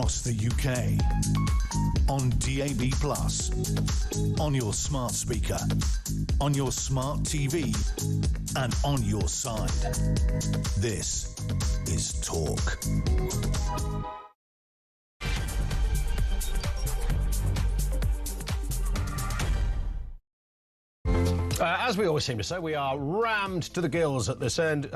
across the UK, on DAB+, on your smart speaker, on your smart TV, and on your side. This is Talk. As we always seem to say, we are rammed to the gills at this end,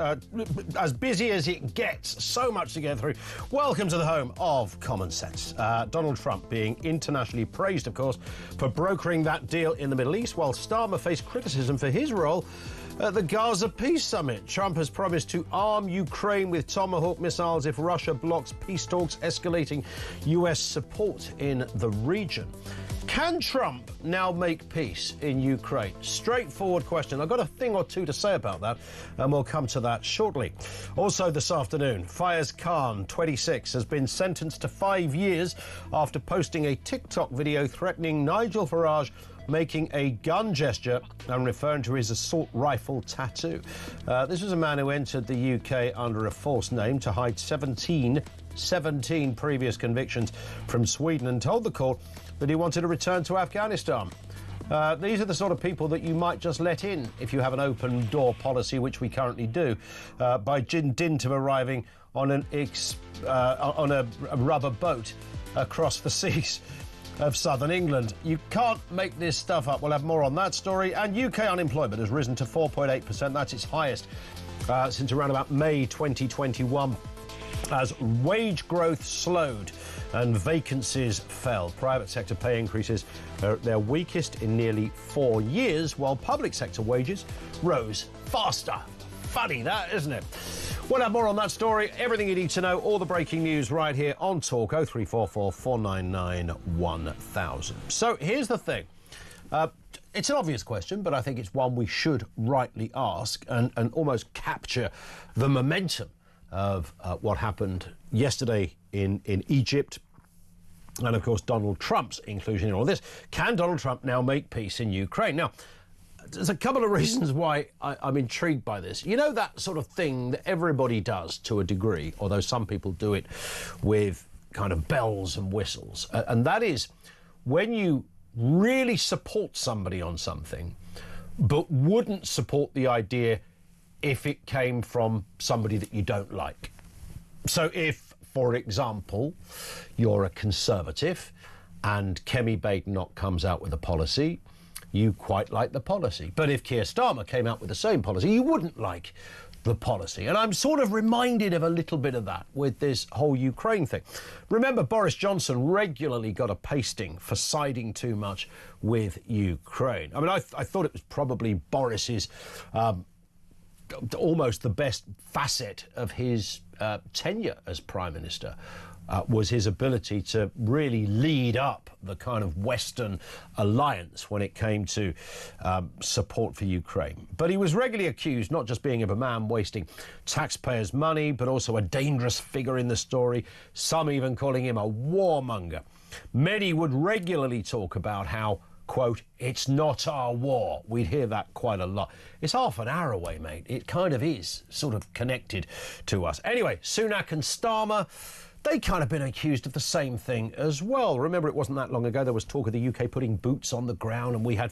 as busy as it gets, so much to get through. Welcome to the home of common sense. Donald Trump being internationally praised, of course, for brokering that deal in the Middle East, while Starmer faced criticism for his role at the Gaza Peace Summit. Trump has promised to arm Ukraine with Tomahawk missiles if Russia blocks peace talks, escalating US support in the region. Can Trump now make peace in Ukraine? Straightforward question. I've got a thing or two to say about that, and we'll come to that shortly. Also this afternoon, Fayez Khan, 26, has been sentenced to 5 years after posting a TikTok video threatening Nigel Farage making a gun gesture and referring to his assault rifle tattoo. This was a man who entered the UK under a false name to hide 17 previous convictions from Sweden and told the court that he wanted to return to Afghanistan. These are the sort of people that you might just let in if you have an open door policy, which we currently do, by dint of arriving on a rubber boat across the seas of southern England. You can't make this stuff up. We'll have more on that story. And UK unemployment has risen to 4.8%. That's its highest since around about May 2021. As wage growth slowed and vacancies fell. Private sector pay increases are at their weakest in nearly 4 years, while public sector wages rose faster. Funny that, isn't it? We'll have more on that story. Everything you need to know, all the breaking news right here on Talk. 0344 499 1000. So here's the thing. It's an obvious question, but I think it's one we should rightly ask and almost capture the momentum of what happened yesterday in Egypt, and of course Donald Trump's inclusion in all this. Can Donald Trump now make peace in Ukraine? Now, there's a couple of reasons why I'm intrigued by this. You know, that sort of thing that everybody does to a degree, although some people do it with kind of bells and whistles, and that is when you really support somebody on something but wouldn't support the idea if it came from somebody that you don't like. So if, for example, you're a Conservative and Kemi Badenoch comes out with a policy, you quite like the policy. But if Keir Starmer came out with the same policy, you wouldn't like the policy. And I'm sort of reminded of a little bit of that with this whole Ukraine thing. Remember, Boris Johnson regularly got a pasting for siding too much with Ukraine. I mean, I thought it was probably Boris's almost the best facet of his tenure as Prime Minister was his ability to really lead up the kind of Western alliance when it came to support for Ukraine. But he was regularly accused not just being of a man wasting taxpayers' money, but also a dangerous figure in the story, some even calling him a warmonger. Many would regularly talk about how, quote, it's not our war. We'd hear that quite a lot. It's half an hour away, mate. It kind of is sort of connected to us. Anyway, Sunak and Starmer, they kind of been accused of the same thing as well. Remember, it wasn't that long ago there was talk of the UK putting boots on the ground, and we had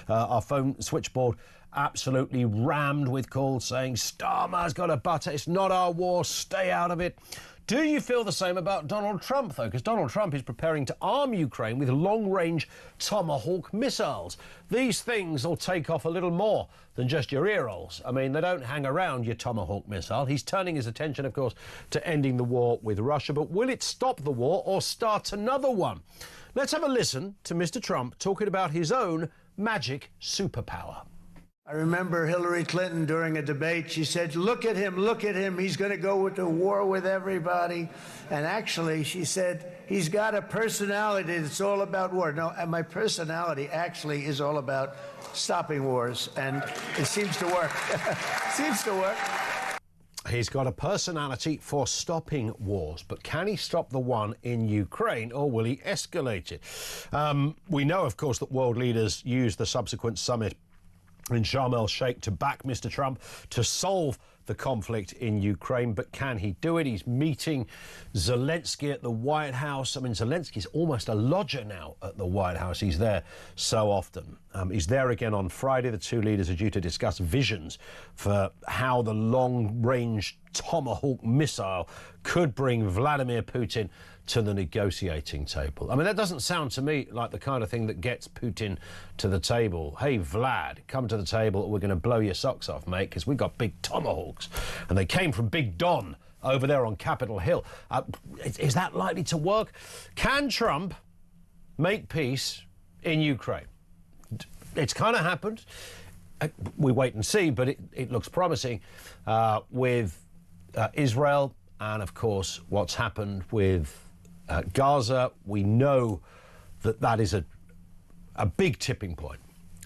our phone switchboard absolutely rammed with calls saying Starmer's got a butter, it's not our war, stay out of it. Do you feel the same about Donald Trump, though? Because Donald Trump is preparing to arm Ukraine with long-range Tomahawk missiles. These things will take off a little more than just your ear rolls. I mean, they don't hang around your Tomahawk missile. He's turning his attention, of course, to ending the war with Russia. But will it stop the war or start another one? Let's have a listen to Mr. Trump talking about his own magic superpower. I remember Hillary Clinton during a debate, she said, look at him, he's going to go to war with everybody. And actually, she said, he's got a personality that's all about war. No, and my personality actually is all about stopping wars, and it seems to work. Seems to work. He's got a personality for stopping wars, but can he stop the one in Ukraine, or will he escalate it? We know, of course, that world leaders used the subsequent summit in Sharm el-Sheikh to back Mr. Trump to solve the conflict in Ukraine. But can he do it? He's meeting Zelensky at the White House. I mean, Zelensky's almost a lodger now at the White House. He's there so often. He's there again on Friday. The two leaders are due to discuss visions for how the long-range Tomahawk missile could bring Vladimir Putin to the negotiating table. I mean, that doesn't sound to me like the kind of thing that gets Putin to the table. Hey, Vlad, come to the table or we're going to blow your socks off, mate, because we've got big Tomahawks. And they came from Big Don over there on Capitol Hill. Is that likely to work? Can Trump make peace in Ukraine? It's kind of happened. We wait and see, but it looks promising with Israel and, of course, what's happened with Gaza. We know that is a big tipping point,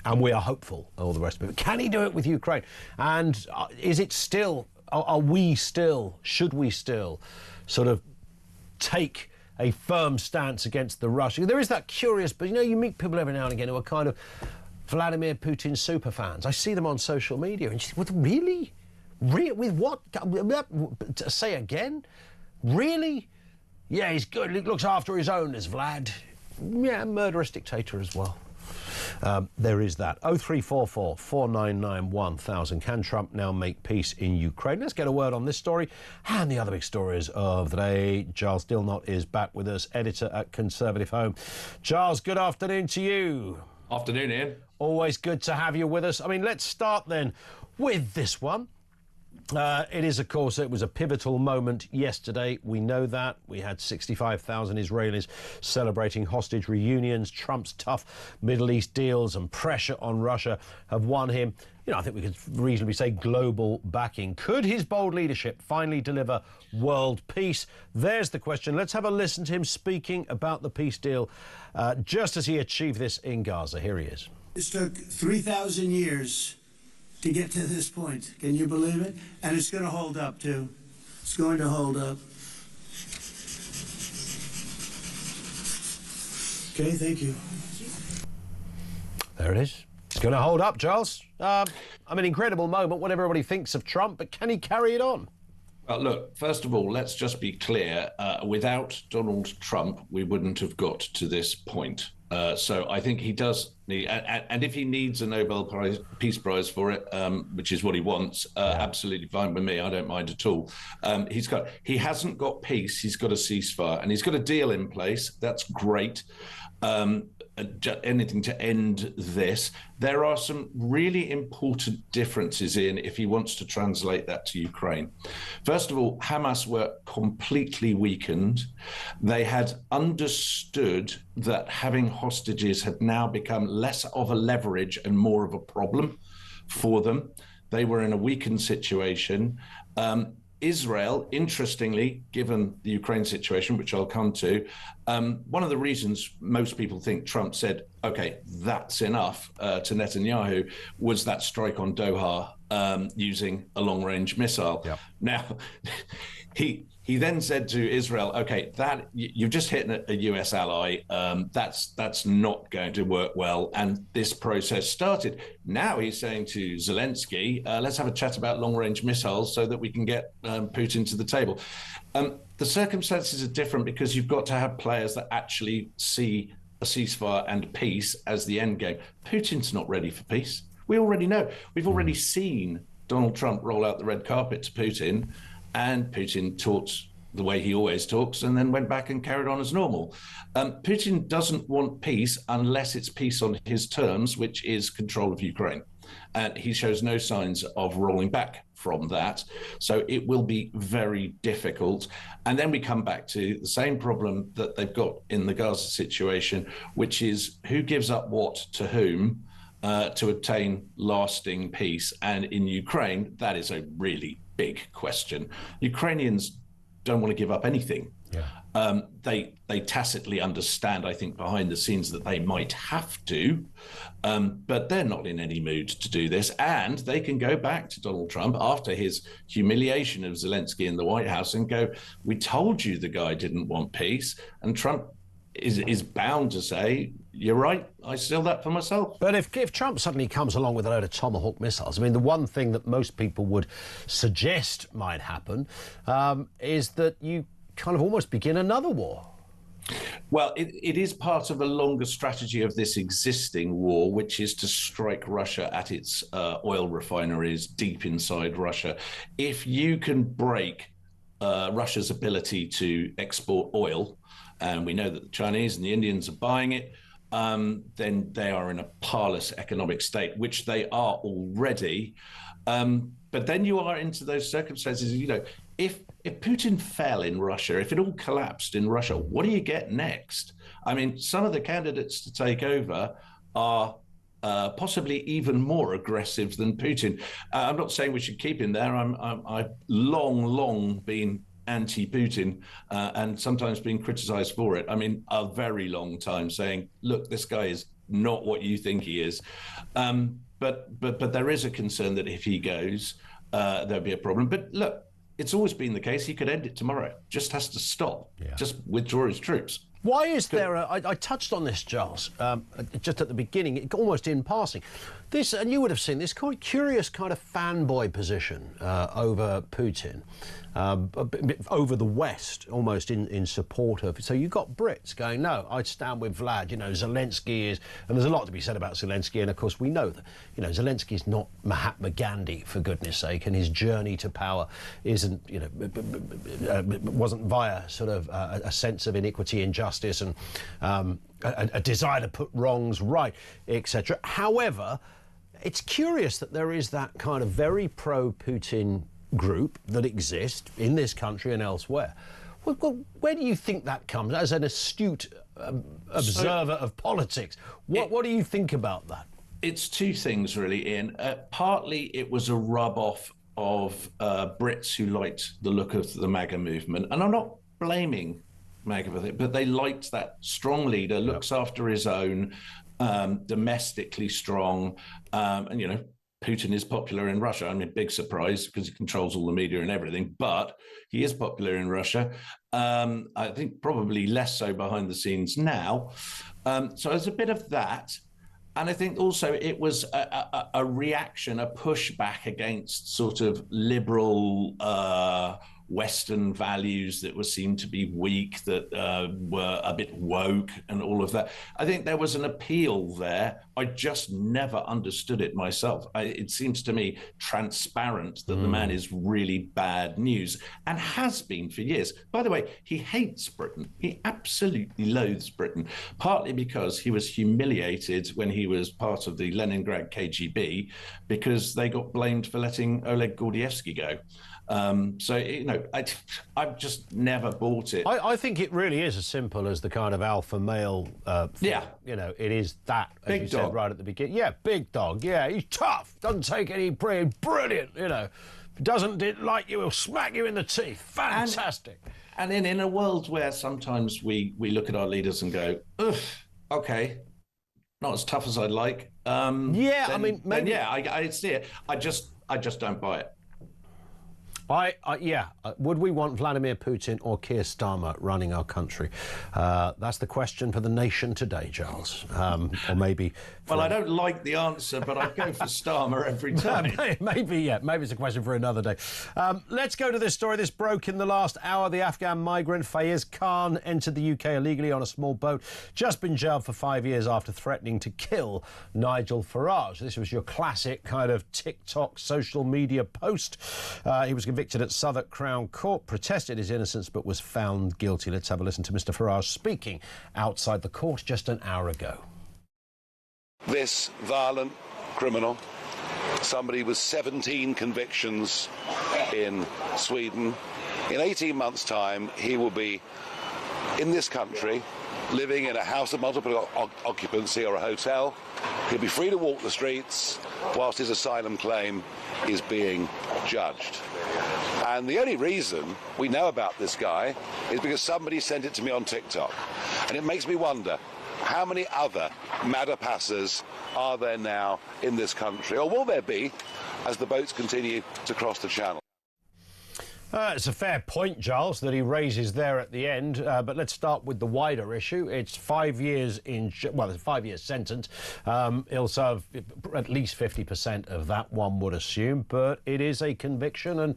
and we are hopeful and all the rest of it. Can he do it with Ukraine? And is it still, should we still sort of take a firm stance against the Russians? There is that curious, but you meet people every now and again who are kind of Vladimir Putin super fans. I see them on social media, and you think, really? With what? Say again? Really? Yeah, he's good. He looks after his own, as Vlad. Yeah, murderous dictator as well. There is that. 0344 499 1000. Can Trump now make peace in Ukraine? Let's get a word on this story and the other big stories of the day. Giles Dilnot is back with us, editor at Conservative Home. Giles, good afternoon to you. Afternoon, Ian. Always good to have you with us. I mean, let's start then with this one. It is, of course, it was a pivotal moment yesterday. We know that. We had 65,000 Israelis celebrating hostage reunions. Trump's tough Middle East deals and pressure on Russia have won him, I think we could reasonably say, global backing. Could his bold leadership finally deliver world peace? There's the question. Let's have a listen to him speaking about the peace deal just as he achieved this in Gaza. Here he is. This took 3,000 years to get to this point. Can you believe it? And it's going to hold up, too. It's going to hold up. Okay, thank you. There it is. It's going to hold up, Giles. I mean, incredible moment, what everybody thinks of Trump, but can he carry it on? Well, look, first of all, let's just be clear. Without Donald Trump, we wouldn't have got to this point. So I think he does need, and if he needs a Nobel Peace Prize for it, which is what he wants, absolutely fine with me. I don't mind at all. He hasn't got peace. He's got a ceasefire, and he's got a deal in place. That's great. Anything to end this. There are some really important differences in if he wants to translate that to Ukraine. First of all, Hamas were completely weakened. They had understood that having hostages had now become less of a leverage and more of a problem for them. They were in a weakened situation. Israel, interestingly, given the Ukraine situation, which I'll come to, one of the reasons most people think Trump said, OK, that's enough to Netanyahu was that strike on Doha using a long-range missile. Yep. Now, he then said to Israel, OK, that you've just hit a US ally. That's not going to work well. And this process started. Now he's saying to Zelensky, let's have a chat about long-range missiles so that we can get Putin to the table. The circumstances are different because you've got to have players that actually see a ceasefire and peace as the end game. Putin's not ready for peace. We already know. We've already seen Donald Trump roll out the red carpet to Putin, and Putin talked the way he always talks and then went back and carried on as normal. Putin doesn't want peace unless it's peace on his terms, which is control of Ukraine. And he shows no signs of rolling back from that. So it will be very difficult. And then we come back to the same problem that they've got in the Gaza situation, which is who gives up what to whom to obtain lasting peace. And in Ukraine, that is a really big question. Ukrainians don't want to give up anything. Yeah. They tacitly understand, I think, behind the scenes that they might have to, but they're not in any mood to do this. And they can go back to Donald Trump after his humiliation of Zelensky in the White House and go, we told you the guy didn't want peace. And Trump is bound to say, you're right, I steal that for myself. But if Trump suddenly comes along with a load of Tomahawk missiles, I mean, the one thing that most people would suggest might happen is that you kind of almost begin another war. Well, it is part of a longer strategy of this existing war, which is to strike Russia at its oil refineries deep inside Russia. If you can break Russia's ability to export oil, and we know that the Chinese and the Indians are buying it, then they are in a parlous economic state, which they are already. But then you are into those circumstances, if Putin fell in Russia, if it all collapsed in Russia, what do you get next? I mean, some of the candidates to take over are possibly even more aggressive than Putin. I'm not saying we should keep him there. I've long been anti-Putin and sometimes been criticized for it. I mean, a very long time, saying, look, this guy is not what you think he is. But there is a concern that if he goes, there'll be a problem. But look, it's always been the case. He could end it tomorrow. Just has to stop. Yeah. Just withdraw his troops. Why is there I touched on this, Giles, just at the beginning, almost in passing. This, and you would have seen this quite curious kind of fanboy position over Putin, over the West, almost in support of. So you've got Brits going, no, I stand with Vlad. Zelensky is, and there's a lot to be said about Zelensky, and of course we know that, Zelensky is not Mahatma Gandhi, for goodness sake, and his journey to power isn't, wasn't via sort of a sense of iniquity, injustice, and a desire to put wrongs right, etc. However, it's curious that there is that kind of very pro-Putin group that exists in this country and elsewhere. Well, where do you think that comes? As an astute observer of politics, what do you think about that? It's two things, really, Ian. Partly it was a rub-off of Brits who liked the look of the MAGA movement. And I'm not blaming MAGA, but they liked that strong leader, looks after his own, domestically strong, and Putin is popular in Russia. I mean, big surprise because he controls all the media and everything, but he is popular in Russia. I think probably less so behind the scenes now. So there's a bit of that. And I think also it was a reaction, a pushback against sort of liberal Western values that were seen to be weak, that were a bit woke and all of that. I think there was an appeal there. I just never understood it myself. It seems to me transparent that the man is really bad news and has been for years. By the way, he hates Britain. He absolutely loathes Britain, partly because he was humiliated when he was part of the Leningrad KGB because they got blamed for letting Oleg Gordievsky go. I've just never bought it. I think it really is as simple as the kind of alpha male thing. Yeah. It is that, as big you dog. Said right at the beginning. Yeah, big dog. Yeah, he's tough. Doesn't take any prey. Brilliant, Doesn't like you, he'll smack you in the teeth. Fantastic. And then in a world where sometimes we look at our leaders and go, ugh, okay, not as tough as I'd like. Maybe. I see it. I just don't buy it. Would we want Vladimir Putin or Keir Starmer running our country? That's the question for the nation today, Giles. Or maybe... Well, I don't like the answer, but I go for Starmer every time. Maybe it's a question for another day. Let's go to this story. This broke in the last hour. The Afghan migrant Faiz Khan entered the UK illegally on a small boat. Just been jailed for 5 years after threatening to kill Nigel Farage. This was your classic kind of TikTok social media post. He was convicted at Southwark Crown Court, protested his innocence but was found guilty. Let's have a listen to Mr Farage speaking outside the court just an hour ago. This violent criminal, somebody with 17 convictions in Sweden, in 18 months' time he will be in this country living in a house of multiple occupancy or a hotel. He'll be free to walk the streets whilst his asylum claim is being judged. And the only reason we know about this guy is because somebody sent it to me on TikTok. And it makes me wonder, how many other MADA passers are there now in this country? Or will there be as the boats continue to cross the channel? It's a fair point, Giles, that he raises there at the end. But let's start with the wider issue. It's 5 years it's a 5-year sentence. He'll serve at least 50% of that, one would assume. But it is a conviction, and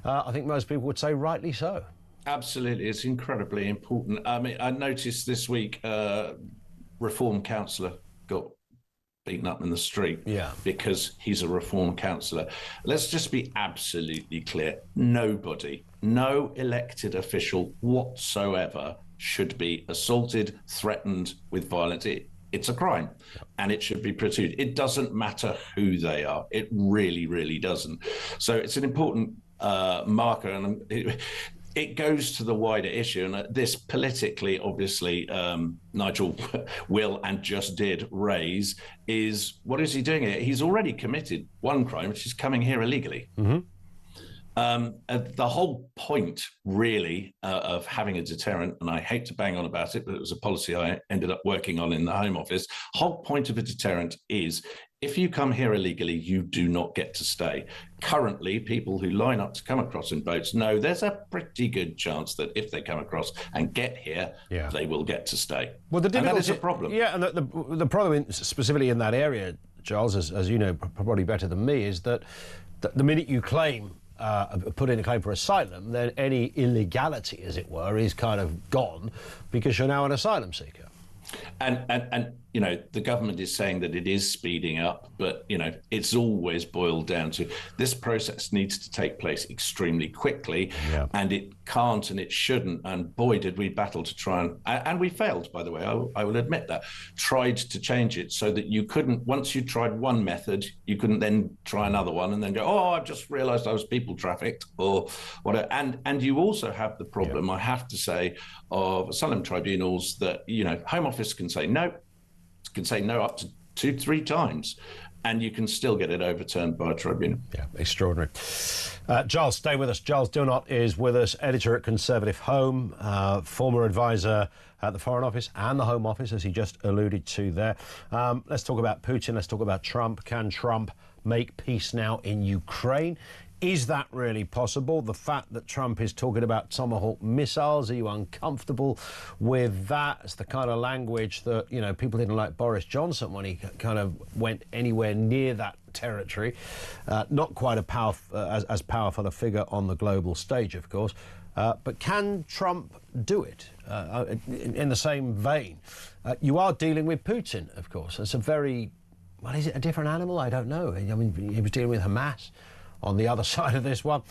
I think most people would say rightly so. Absolutely. It's incredibly important. I mean, I noticed this week Reform councillor got beaten up in the street because he's a Reform councillor. Let's just be absolutely clear. Nobody, no elected official whatsoever should be assaulted, threatened with violence. It's a crime and it should be pursued. It doesn't matter who they are. It really, really doesn't. So it's an important marker, and it goes to the wider issue. And this politically, obviously, Nigel will and just did raise is, what is he doing here? He's already committed one crime, which is coming here illegally. Mm-hmm. The whole point, really, of having a deterrent, and I hate to bang on about it, but it was a policy I ended up working on in the Home Office. Whole point of a deterrent is, if you come here illegally, you do not get to stay. Currently, people who line up to come across in boats know there's a pretty good chance that if they come across and get here, they will get to stay. Well, the difficulty, and that is a problem. Yeah, and the problem specifically in that area, Giles, as you know probably better than me, is that the minute you claim put in a claim for asylum, then any illegality, as it were, is kind of gone because you're now an asylum seeker. And you know, the government is saying that it is speeding up, but, you know, it's always boiled down to this process needs to take place extremely quickly, and it can't and it shouldn't. And boy, did we battle to try and we failed, by the way, I will admit that, tried to change it so that you couldn't, once you tried one method, you couldn't then try another one and then go, oh, I've just realized I was people trafficked or whatever. And you also have the problem, I have to say, of asylum tribunals that, you know, Home Office can say no up to 2-3 times, and you can still get it overturned by a tribunal. Yeah, extraordinary. Giles, stay with us. Giles Dilnot is with us, editor at Conservative Home, former advisor at the Foreign Office and the Home Office, as he just alluded to there. Let's talk about Putin. Let's talk about Trump. Can Trump make peace now in Ukraine? Is that really possible? The fact that Trump is talking about Tomahawk missiles, are you uncomfortable with that? It's the kind of language that, you know, people didn't like Boris Johnson when he kind of went anywhere near that territory. Not quite as powerful a figure on the global stage, of course. But can Trump do it? In the same vein, you are dealing with Putin, of course. It's a very, well, is it a different animal? I don't know. I mean, he was dealing with Hamas on the other side of this one.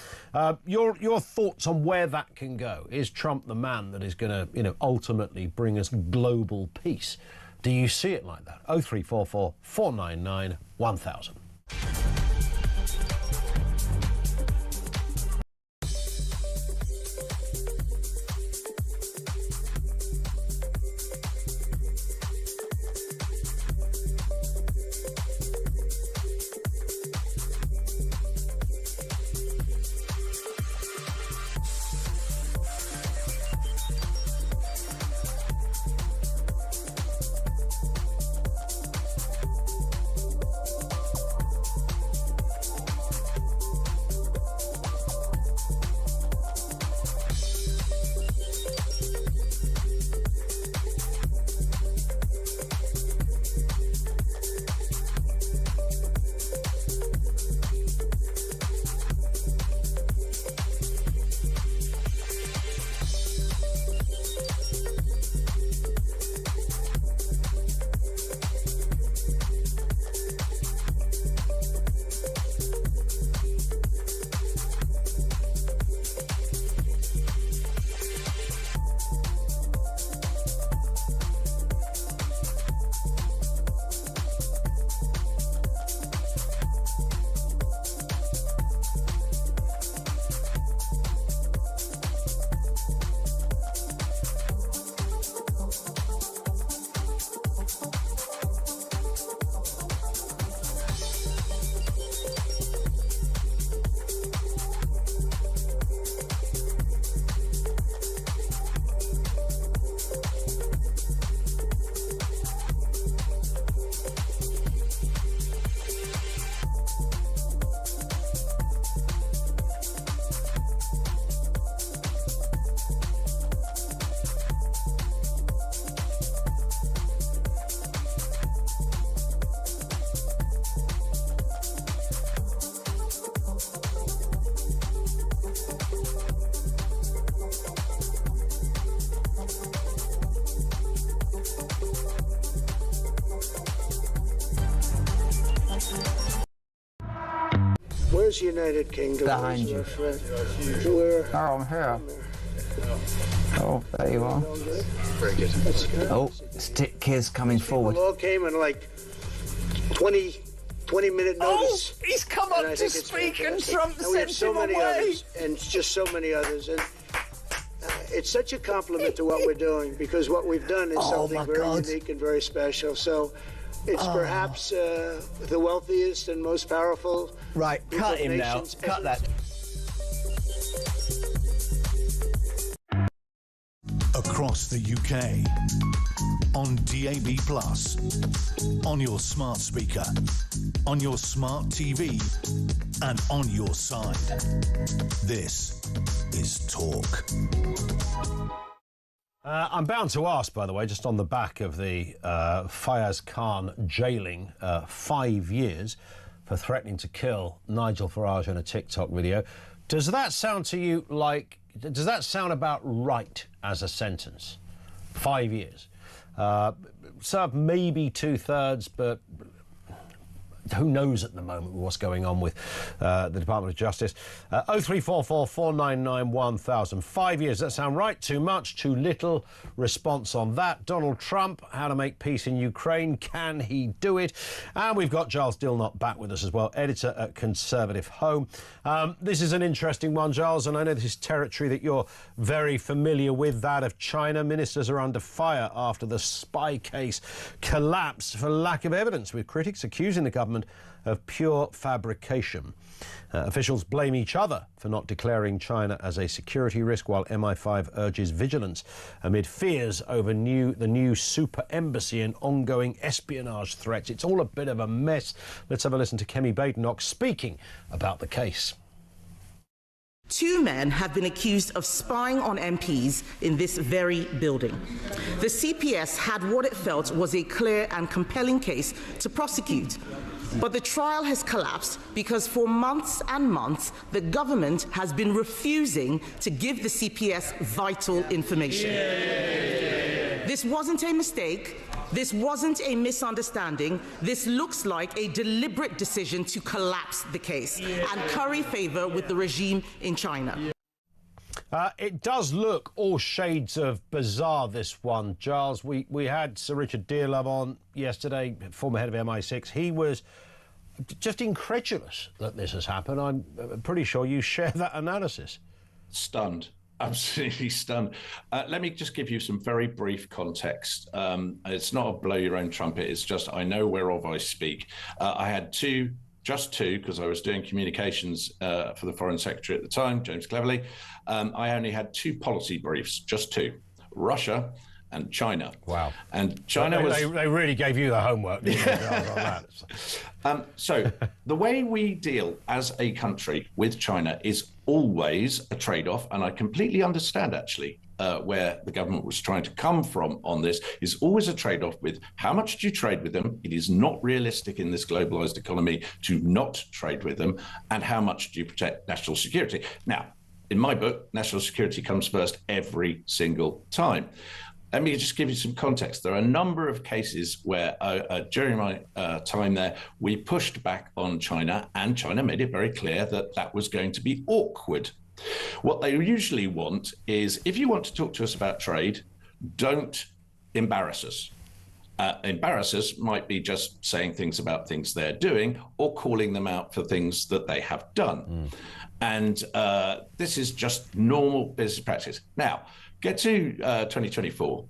Your thoughts on where that can go? Is Trump the man that is going to, you know, ultimately bring us global peace? Do you see it like that? 0344 499 1000. is United Kingdom? Behind you. Where? Oh, I'm here. Oh, there you are. Very good. Oh, stick kids coming forward. All came in like 20-minute notice. Oh, he's come up to speak and Trump sent him away. Others, and just so many others. And it's such a compliment to what we're doing, because what we've done is something very unique and very special. So it's perhaps the wealthiest and most powerful. Right, cut him now. Cut that. Across the UK, on DAB+, on your smart speaker, on your smart TV, and on your side. This is Talk. I'm bound to ask, by the way, just on the back of the Fayez Khan jailing 5 years for threatening to kill Nigel Farage in a TikTok video. Does that sound to you like, does that sound about right as a sentence? 5 years. Served maybe 2/3, but who knows at the moment what's going on with the Department of Justice. 0344 499 1000. 5 years, that sound right? Too much? Too little? Response on that. Donald Trump, how to make peace in Ukraine. Can he do it? And we've got Giles Dilnot back with us as well, editor at Conservative Home. This is an interesting one, Giles, and I know this is territory that you're very familiar with, that of China. Ministers are under fire after the spy case collapsed for lack of evidence, with critics accusing the government of pure fabrication. Officials blame each other for not declaring China as a security risk, while MI5 urges vigilance amid fears over the new super embassy and ongoing espionage threats. It's all a bit of a mess. Let's have a listen to Kemi Badenoch speaking about the case. 2 men have been accused of spying on MPs in this very building. The CPS had what it felt was a clear and compelling case to prosecute. But the trial has collapsed because for months and months, the government has been refusing to give the CPS vital information. This wasn't a mistake. This wasn't a misunderstanding. This looks like a deliberate decision to collapse the case and curry favor with the regime in China. It does look all shades of bizarre, this one, Giles. We had Sir Richard Dearlove on yesterday, former head of MI6. He was just incredulous that this has happened. I'm pretty sure you share that analysis. Stunned. Absolutely stunned. Let me just give you some very brief context. It's not a blow your own trumpet. It's just I know whereof I speak. I had just two, because I was doing communications for the Foreign Secretary at the time, James Cleverly. I only had 2 policy briefs, just 2, Russia and China. Wow. And China they really gave you the homework, didn't they, on that? So the way we deal as a country with China is always a trade-off, and I completely understand, actually, where the government was trying to come from on this, is always a trade-off with how much do you trade with them? It is not realistic in this globalized economy to not trade with them. And how much do you protect national security? Now, in my book, national security comes first every single time. Let me just give you some context. There are a number of cases where during my time there, we pushed back on China, and China made it very clear that that was going to be awkward. What they usually want is, if you want to talk to us about trade, don't embarrass us. Embarrass us might be just saying things about things they're doing or calling them out for things that they have done. And this is just normal business practice. Now, get to 2024.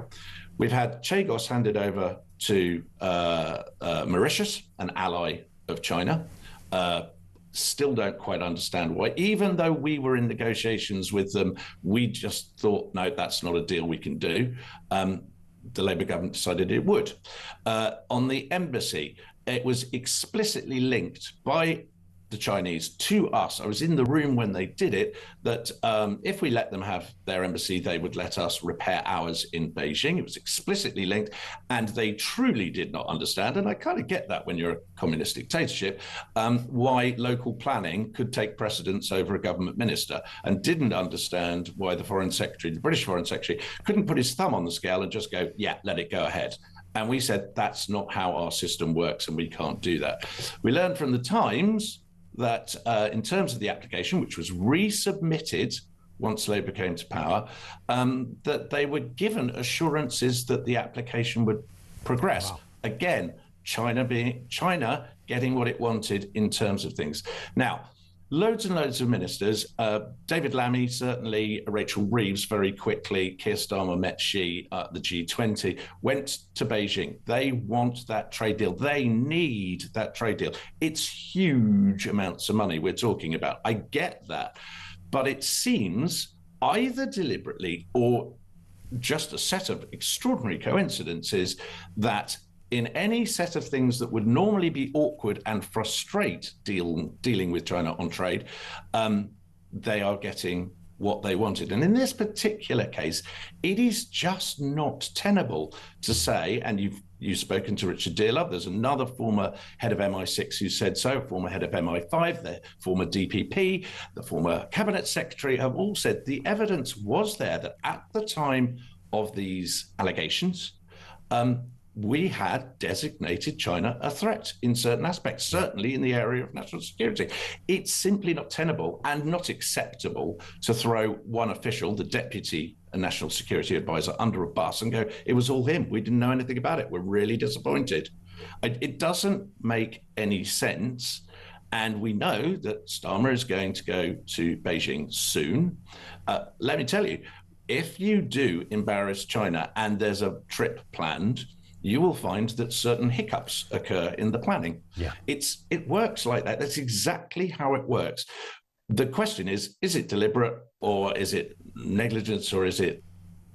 We've had Chagos handed over to Mauritius, an ally of China. Still don't quite understand why. Even though we were in negotiations with them, we just thought, no, that's not a deal we can do. The Labour government decided it would. On the embassy, it was explicitly linked by the Chinese to us. I was in the room when they did it, that if we let them have their embassy, they would let us repair ours in Beijing. It was explicitly linked, and they truly did not understand, and I kind of get that when you're a communist dictatorship, why local planning could take precedence over a government minister, and didn't understand why the Foreign Secretary, the British Foreign Secretary, couldn't put his thumb on the scale and just go, yeah, let it go ahead. And we said, that's not how our system works, and we can't do that. We learned from the Times that in terms of the application, which was resubmitted once Labour came to power, that they were given assurances that the application would progress. Wow. Again, China getting what it wanted in terms of things. Now, loads and loads of ministers, David Lammy, certainly, Rachel Reeves very quickly, Keir Starmer met Xi at the G20, went to Beijing. They want that trade deal. They need that trade deal. It's huge amounts of money we're talking about. I get that. But it seems either deliberately or just a set of extraordinary coincidences that in any set of things that would normally be awkward and frustrate dealing with China on trade, they are getting what they wanted. And in this particular case, it is just not tenable to say, and you've spoken to Richard Dearlove, there's another former head of MI6 who said so, former head of MI5, the former DPP, the former cabinet secretary have all said the evidence was there that at the time of these allegations, we had designated China a threat in certain aspects, certainly in the area of national security. It's simply not tenable and not acceptable to throw one official, the deputy national security advisor, under a bus and go, it was all him. We didn't know anything about it. We're really disappointed. It doesn't make any sense. And we know that Starmer is going to go to Beijing soon. Let me tell you, if you do embarrass China and there's a trip planned, you will find that certain hiccups occur in the planning. Yeah. It works like that. That's exactly how it works. The question is it deliberate or is it negligence or is it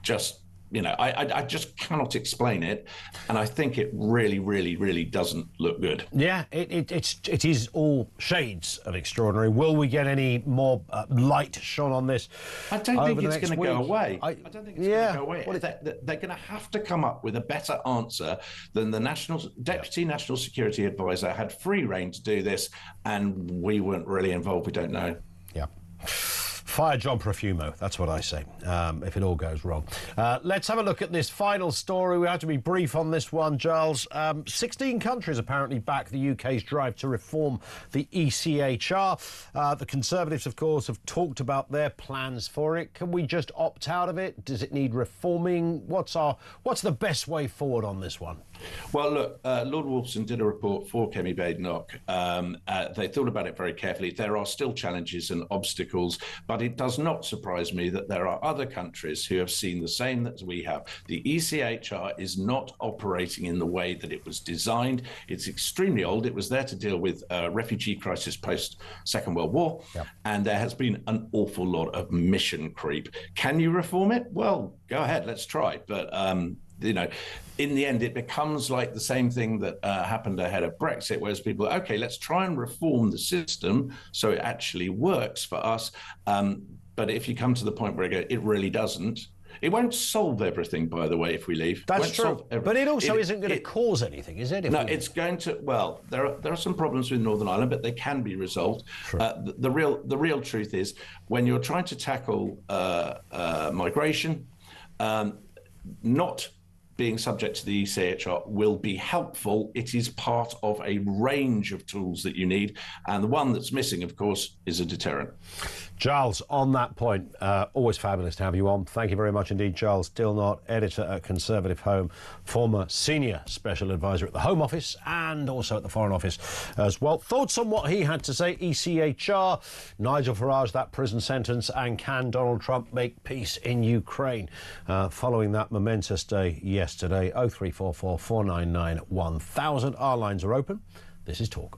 just, I just cannot explain it. And I think it really, really, really doesn't look good. Yeah, it is all shades of extraordinary. Will we get any more light shone on this? I don't think it's going to go away. I don't think it's going to go away. They're going to have to come up with a better answer than the Deputy National Security Advisor had free rein to do this, and we weren't really involved. We don't know. Yeah. Fire John Profumo, that's what I say, if it all goes wrong. Let's have a look at this final story. We have to be brief on this one, Giles. 16 countries apparently back the UK's drive to reform the ECHR. The Conservatives, of course, have talked about their plans for it. Can we just opt out of it? Does it need reforming? What's the best way forward on this one? Well, look, Lord Wolfson did a report for Kemi Badenoch. They thought about it very carefully. There are still challenges and obstacles, but it does not surprise me that there are other countries who have seen the same that we have. The ECHR is not operating in the way that it was designed. It's extremely old. It was there to deal with a refugee crisis post-Second World War, and there has been an awful lot of mission creep. Can you reform it? Well, go ahead, let's try. But in the end, it becomes like the same thing that happened ahead of Brexit, whereas people, okay, let's try and reform the system so it actually works for us. But if you come to the point where it really doesn't, it won't solve everything, by the way, if we leave. That's true. But it also isn't going to cause anything, is it? No, it's going to, well, there are some problems with Northern Ireland, but they can be resolved. The real truth is when you're trying to tackle migration, not being subject to the ECHR will be helpful. It is part of a range of tools that you need. And the one that's missing, of course, is a deterrent. Giles, on that point, always fabulous to have you on. Thank you very much indeed, Giles Dilnot, editor at Conservative Home, former senior special advisor at the Home Office and also at the Foreign Office as well. Thoughts on what he had to say, ECHR, Nigel Farage, that prison sentence, and can Donald Trump make peace in Ukraine? Following that momentous day yesterday, 0344 499 1000. Our lines are open. This is Talk.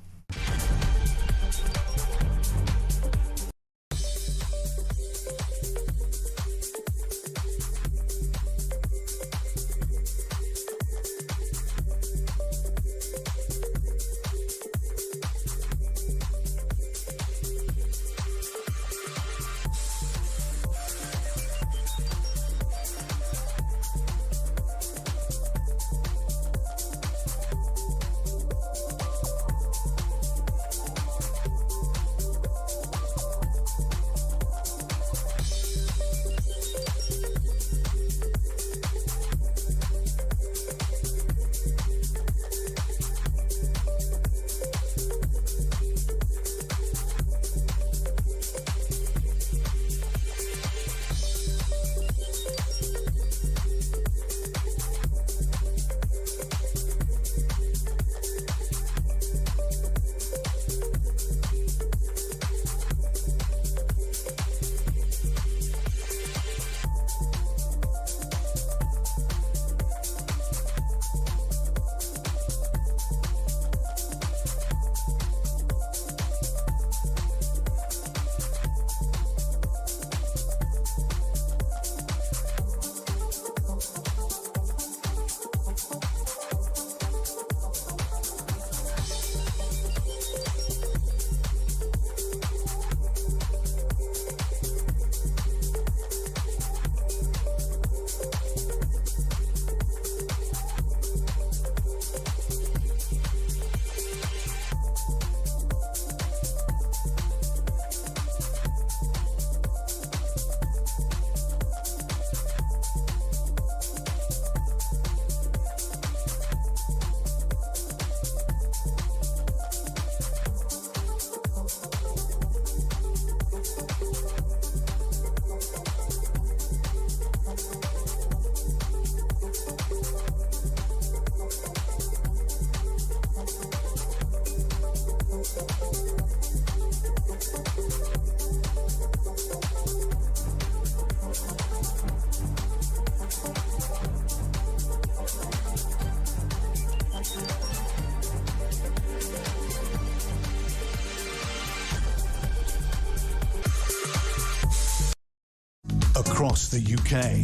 across the UK,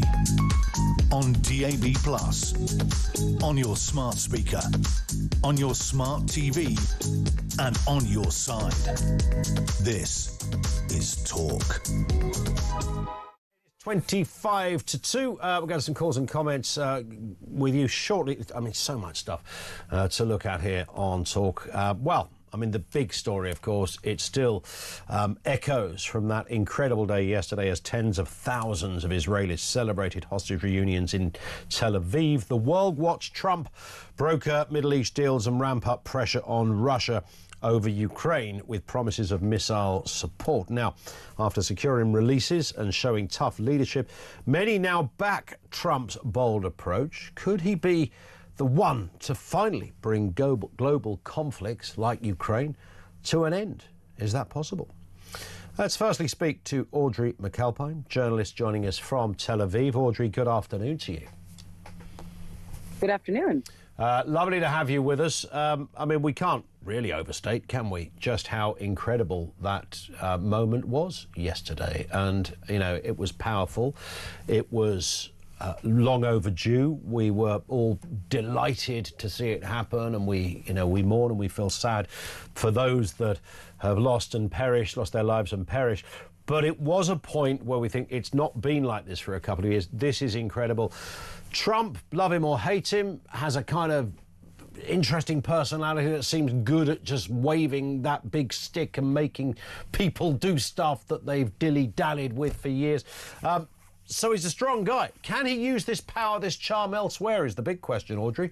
on DAB+, on your smart speaker, on your smart TV, and on your side. This is Talk. 25 to 2. We'll go to some calls and comments with you shortly. I mean, so much stuff to look at here on Talk. I mean, the big story, of course, it still echoes from that incredible day yesterday as tens of thousands of Israelis celebrated hostage reunions in Tel Aviv. The world watched Trump broker Middle East deals and ramp up pressure on Russia over Ukraine with promises of missile support. Now, after securing releases and showing tough leadership, many now back Trump's bold approach. Could he be the one to finally bring global conflicts like Ukraine to an end? Is that possible? Let's firstly speak to Audrey McAlpine, journalist joining us from Tel Aviv. Audrey, good afternoon to you. Good afternoon. Lovely to have you with us. I mean, we can't really overstate, can we, just how incredible that moment was yesterday. And, you know, it was powerful. It was long overdue. We were all delighted to see it happen, and we mourn and we feel sad for those that have lost their lives and perished. But it was a point where we think it's not been like this for a couple of years. This is incredible. Trump, love him or hate him, has a kind of interesting personality that seems good at just waving that big stick and making people do stuff that they've dilly-dallied with for years. So he's a strong guy. Can he use this power, this charm elsewhere is the big question, Audrey.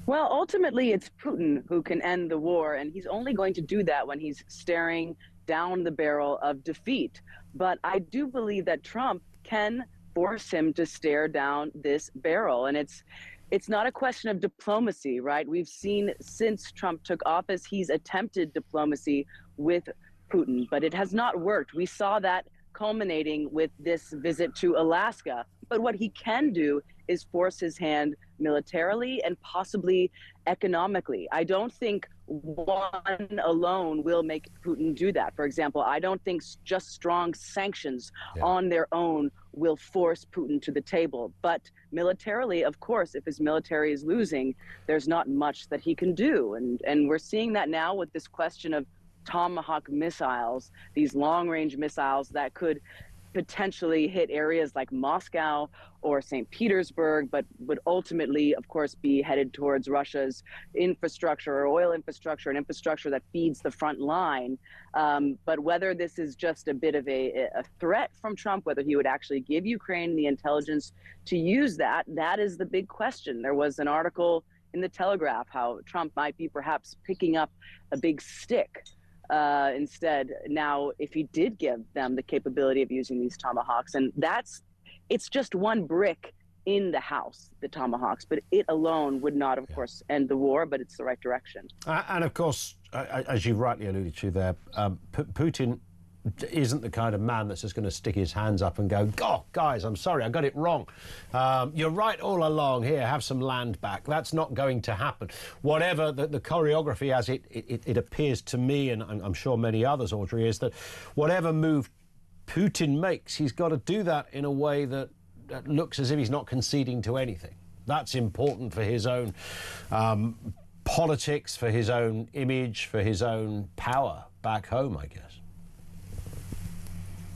Well, ultimately, it's Putin who can end the war, and he's only going to do that when he's staring down the barrel of defeat. But I do believe that Trump can force him to stare down this barrel, and it's not a question of diplomacy, right? We've seen since Trump took office, he's attempted diplomacy with Putin, but it has not worked. We saw that culminating with this visit to Alaska. But what he can do is force his hand militarily and possibly economically. I don't think one alone will make Putin do that. For example, I don't think just strong sanctions on their own will force Putin to the table. But militarily, of course, if his military is losing, there's not much that he can do. And we're seeing that now with this question of Tomahawk missiles, these long-range missiles that could potentially hit areas like Moscow or St. Petersburg, but would ultimately, of course, be headed towards Russia's infrastructure or oil infrastructure, an infrastructure that feeds the front line. But whether this is just a bit of a threat from Trump, whether he would actually give Ukraine the intelligence to use that, that is the big question. There was an article in the Telegraph how Trump might be perhaps picking up a big stick instead now if he did give them the capability of using these Tomahawks. And it's just one brick in the house, the Tomahawks, but it alone would not, of course, end the war, but it's the right direction. And of course, as you rightly alluded to there, Putin isn't the kind of man that's just going to stick his hands up and go, "Oh, guys, I'm sorry, I got it wrong. You're right all along. Here, have some land back." That's not going to happen. Whatever the choreography, as it appears to me, and I'm sure many others, Audrey, is that whatever move Putin makes, he's got to do that in a way that looks as if he's not conceding to anything. That's important for his own politics, for his own image, for his own power back home, I guess.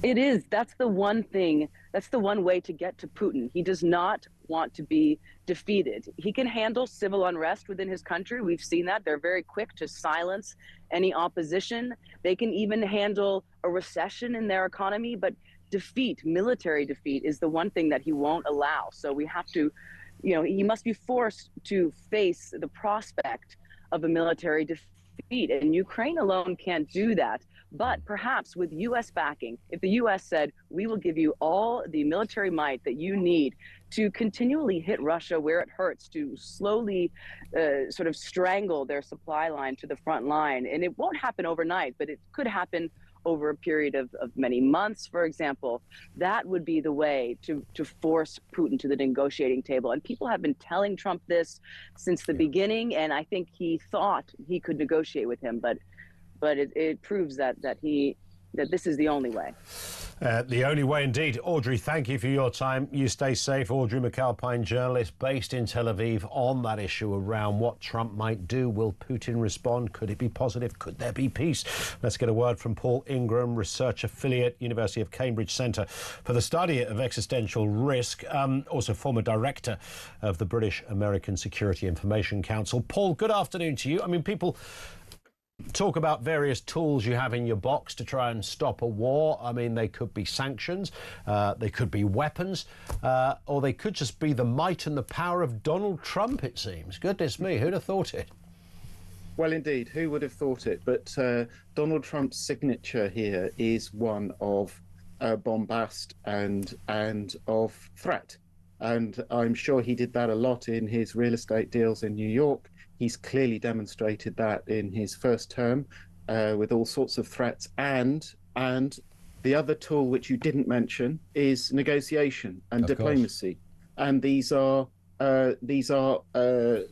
It is. That's the one thing. That's the one way to get to Putin. He does not want to be defeated. He can handle civil unrest within his country. We've seen that. They're very quick to silence any opposition. They can even handle a recession in their economy. But defeat, military defeat, is the one thing that he won't allow. So we have to, he must be forced to face the prospect of a military defeat. And Ukraine alone can't do that. But perhaps with U.S. backing, if the U.S. said, we will give you all the military might that you need to continually hit Russia where it hurts, to slowly sort of strangle their supply line to the front line. And it won't happen overnight, but it could happen over a period of many months, for example. That would be the way to force Putin to the negotiating table. And people have been telling Trump this since the beginning, and I think he thought he could negotiate with him, but it proves that he that this is the only way. The only way indeed. Audrey, thank you for your time. You stay safe. Audrey McAlpine, journalist based in Tel Aviv, on that issue around what Trump might do. Will Putin respond? Could it be positive? Could there be peace? Let's get a word from Paul Ingram, research affiliate, University of Cambridge Centre for the Study of Existential Risk, also former director of the British American Security Information Council. Paul, good afternoon to you. I mean, people talk about various tools you have in your box to try and stop a war. I mean, they could be sanctions, they could be weapons, or they could just be the might and the power of Donald Trump, it seems. Goodness me, who'd have thought it? Well, indeed, who would have thought it? But Donald Trump's signature here is one of bombast and of threat. And I'm sure he did that a lot in his real estate deals in New York. He's clearly demonstrated that in his first term with all sorts of threats. And the other tool, which you didn't mention, is negotiation and diplomacy. And these are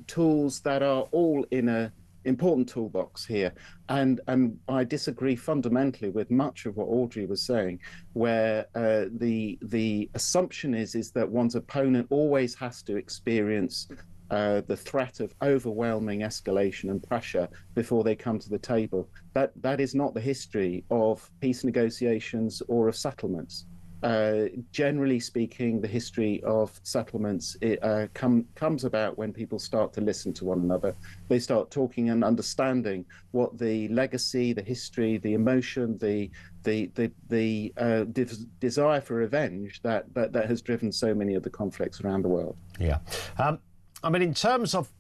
tools that are all in a important toolbox here. And I disagree fundamentally with much of what Audrey was saying, where the assumption is that one's opponent always has to experience the threat of overwhelming escalation and pressure before they come to the table. That is not the history of peace negotiations or of settlements. Generally speaking, the history of settlements comes about when people start to listen to one another. They start talking and understanding what the legacy, the history, the emotion, the desire for revenge that has driven so many of the conflicts around the world. Yeah. I mean, in terms of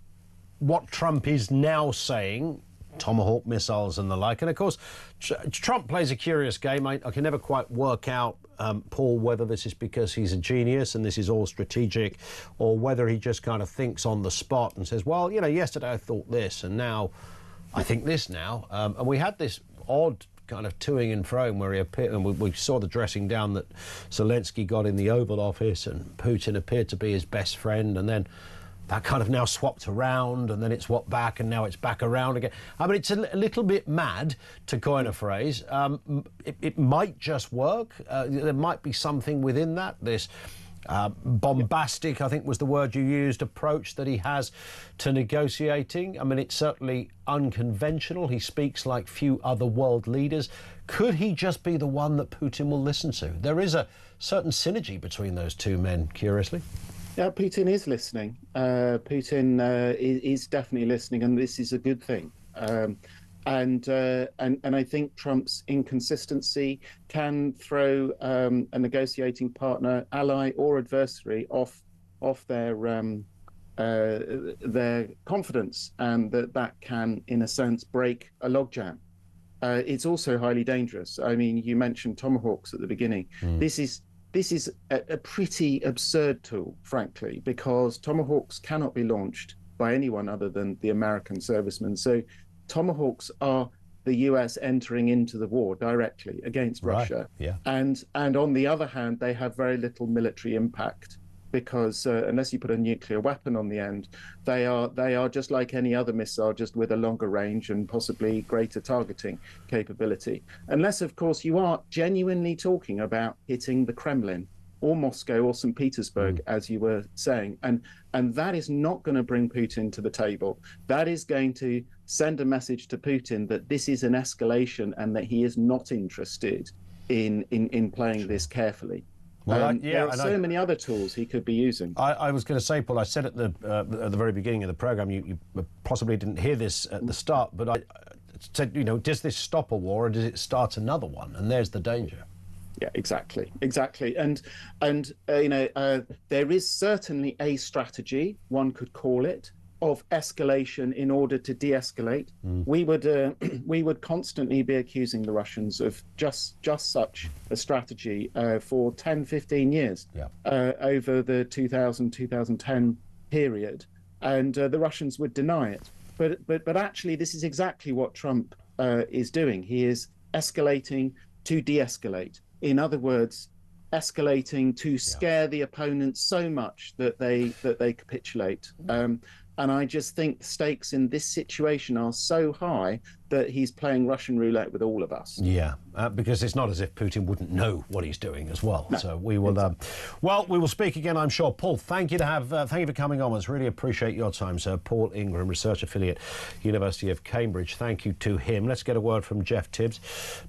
what Trump is now saying, Tomahawk missiles and the like, and of course, Trump plays a curious game. I can never quite work out, Paul, whether this is because he's a genius and this is all strategic, or whether he just kind of thinks on the spot and says, well, you know, yesterday I thought this and now I think this now. And we had this odd kind of toing and froing where he appeared, and we saw the dressing down that Zelensky got in the Oval Office, and Putin appeared to be his best friend, and then that kind of now swapped around, and then it swapped back, and now it's back around again. I mean, it's a little bit mad, to coin a phrase. It might just work. There might be something within that, this bombastic, I think was the word you used, approach that he has to negotiating. I mean, it's certainly unconventional. He speaks like few other world leaders. Could he just be the one that Putin will listen to? There is a certain synergy between those two men, curiously. Yeah, Putin is listening. Putin is definitely listening, and this is a good thing. And I think Trump's inconsistency can throw a negotiating partner, ally, or adversary off their confidence, and that can, in a sense, break a logjam. It's also highly dangerous. I mean, you mentioned Tomahawks at the beginning. This is a pretty absurd tool, frankly, because Tomahawks cannot be launched by anyone other than the American servicemen. So Tomahawks are the US entering into the war directly against Russia. Yeah. And on the other hand, they have very little military impact, because unless you put a nuclear weapon on the end, they are just like any other missile, just with a longer range and possibly greater targeting capability. Unless, of course, you are genuinely talking about hitting the Kremlin or Moscow or St. Petersburg, as you were saying. And that is not going to bring Putin to the table. That is going to send a message to Putin that this is an escalation and that he is not interested in playing this carefully. Well, there are so many other tools he could be using. I was going to say, Paul, I said at the very beginning of the programme, you possibly didn't hear this at the start, but I said, you know, does this stop a war or does it start another one? And there's the danger. Yeah, exactly. And you know, there is certainly a strategy, one could call it, of escalation in order to de-escalate. We would constantly be accusing the Russians of just such a strategy for 10, 15 years over the 2000-2010 period, and the Russians would deny it. But actually, this is exactly what Trump is doing. He is escalating to de-escalate. In other words, escalating to scare the opponent so much that they capitulate. And I just think the stakes in this situation are so high that he's playing Russian roulette with all of us. Yeah, because it's not as if Putin wouldn't know what he's doing as well. No, so we will, well, we will speak again, I'm sure. Paul, thank you for coming on. Really appreciate your time, sir. Paul Ingram, research affiliate, University of Cambridge. Thank you to him. Let's get a word from Jeff Tibbs.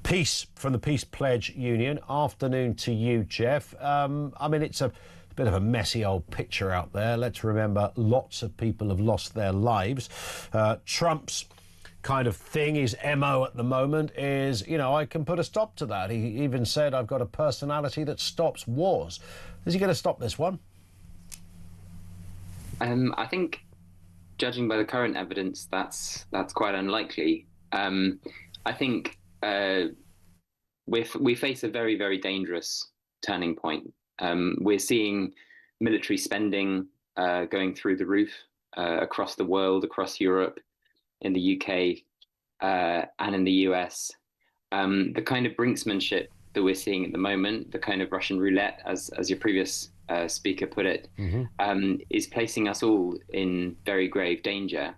Peace from the Peace Pledge Union. Afternoon to you, Jeff. I mean, it's a bit of a messy old picture out there. Let's remember lots of people have lost their lives. Trump's kind of thing, his MO at the moment is, you know, I can put a stop to that. He even said, I've got a personality that stops wars. Is he going to stop this one? I think, judging by the current evidence, that's quite unlikely. I think we face a very, very dangerous turning point. We're seeing military spending going through the roof across the world, across Europe, in the UK, and in the US. The kind of brinksmanship that we're seeing at the moment, the kind of Russian roulette, as your previous speaker put it, is placing us all in very grave danger.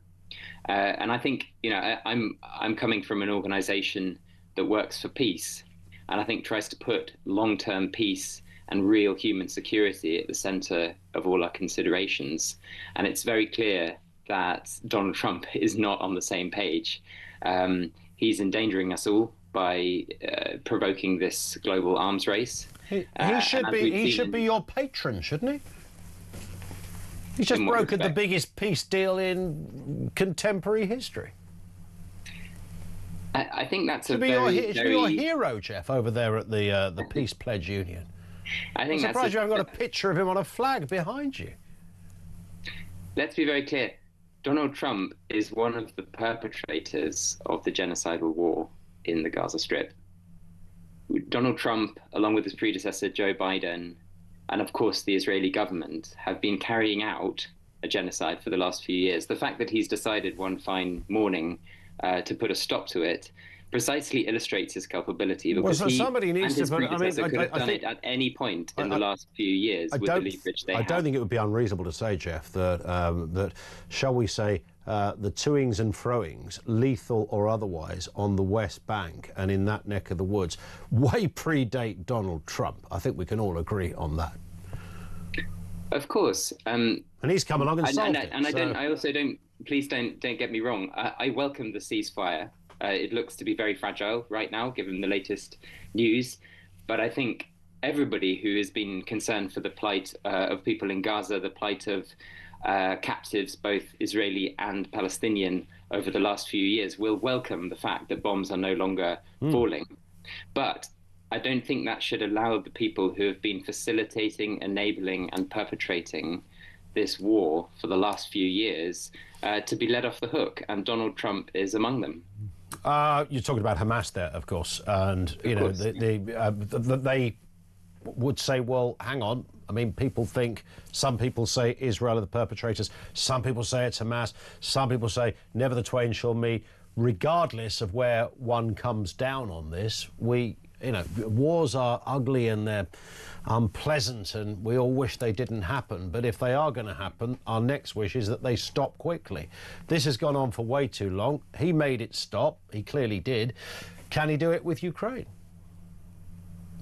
And I think, you know, I'm coming from an organization that works for peace, and I think tries to put long-term peace and real human security at the center of all our considerations. And it's very clear that Donald Trump is not on the same page. He's endangering us all by provoking this global arms race. He should be your patron, shouldn't he? He's just brokered the biggest peace deal in contemporary history. I think that's should be your hero, Jeff, over there at the Peace Pledge Union. I'm surprised you haven't got a picture of him on a flag behind you. Let's be very clear. Donald Trump is one of the perpetrators of the genocidal war in the Gaza Strip. Donald Trump, along with his predecessor Joe Biden, and of course the Israeli government, have been carrying out a genocide for the last few years. The fact that he's decided one fine morning to put a stop to it precisely illustrates his culpability, because somebody needs his to put, predecessor could have done it at any point in the last few years with the leverage they have. I don't think it would be unreasonable to say, Jeff, that shall we say, the toings and froings, lethal or otherwise, on the West Bank and in that neck of the woods way predate Donald Trump. I think we can all agree on that. Of course. And he's come along and solved it. And I also don't, please don't get me wrong, I welcome the ceasefire. It looks to be very fragile right now, given the latest news. But I think everybody who has been concerned for the plight of people in Gaza, the plight of captives, both Israeli and Palestinian, over the last few years, will welcome the fact that bombs are no longer falling. But I don't think that should allow the people who have been facilitating, enabling, and perpetrating this war for the last few years to be let off the hook. And Donald Trump is among them. You're talking about Hamas there, of course, and you know they would say, well, hang on. I mean, some people say Israel are the perpetrators. Some people say it's Hamas. Some people say never the twain shall meet. Regardless of where one comes down on this, wars are ugly and they're unpleasant, and we all wish they didn't happen. But if they are going to happen, our next wish is that they stop quickly. This has gone on for way too long. He made it stop. He clearly did. Can he do it with Ukraine?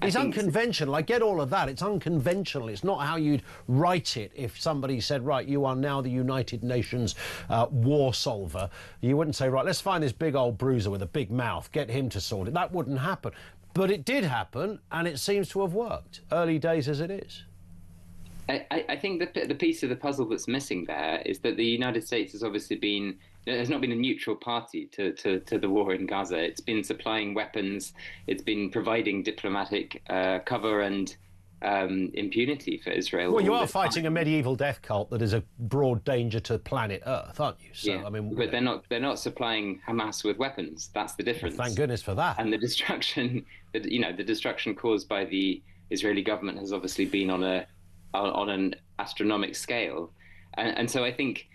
It's unconventional. I get all of that. It's unconventional. It's not how you'd write it if somebody said, right, you are now the United Nations war solver. You wouldn't say, right, let's find this big old bruiser with a big mouth, get him to sort it. That wouldn't happen. But it did happen, and it seems to have worked, early days as it is. I think the piece of the puzzle that's missing there is that the United States has obviously has not been a neutral party to the war in Gaza. It's been supplying weapons, it's been providing diplomatic cover and impunity for Israel. Well, you are fighting a medieval death cult that is a broad danger to planet Earth, aren't you? So, yeah, I mean, but they're not supplying Hamas with weapons. That's the difference. Well, thank goodness for that. And the destruction, the destruction caused by the Israeli government has obviously been on an astronomical scale, and so I think,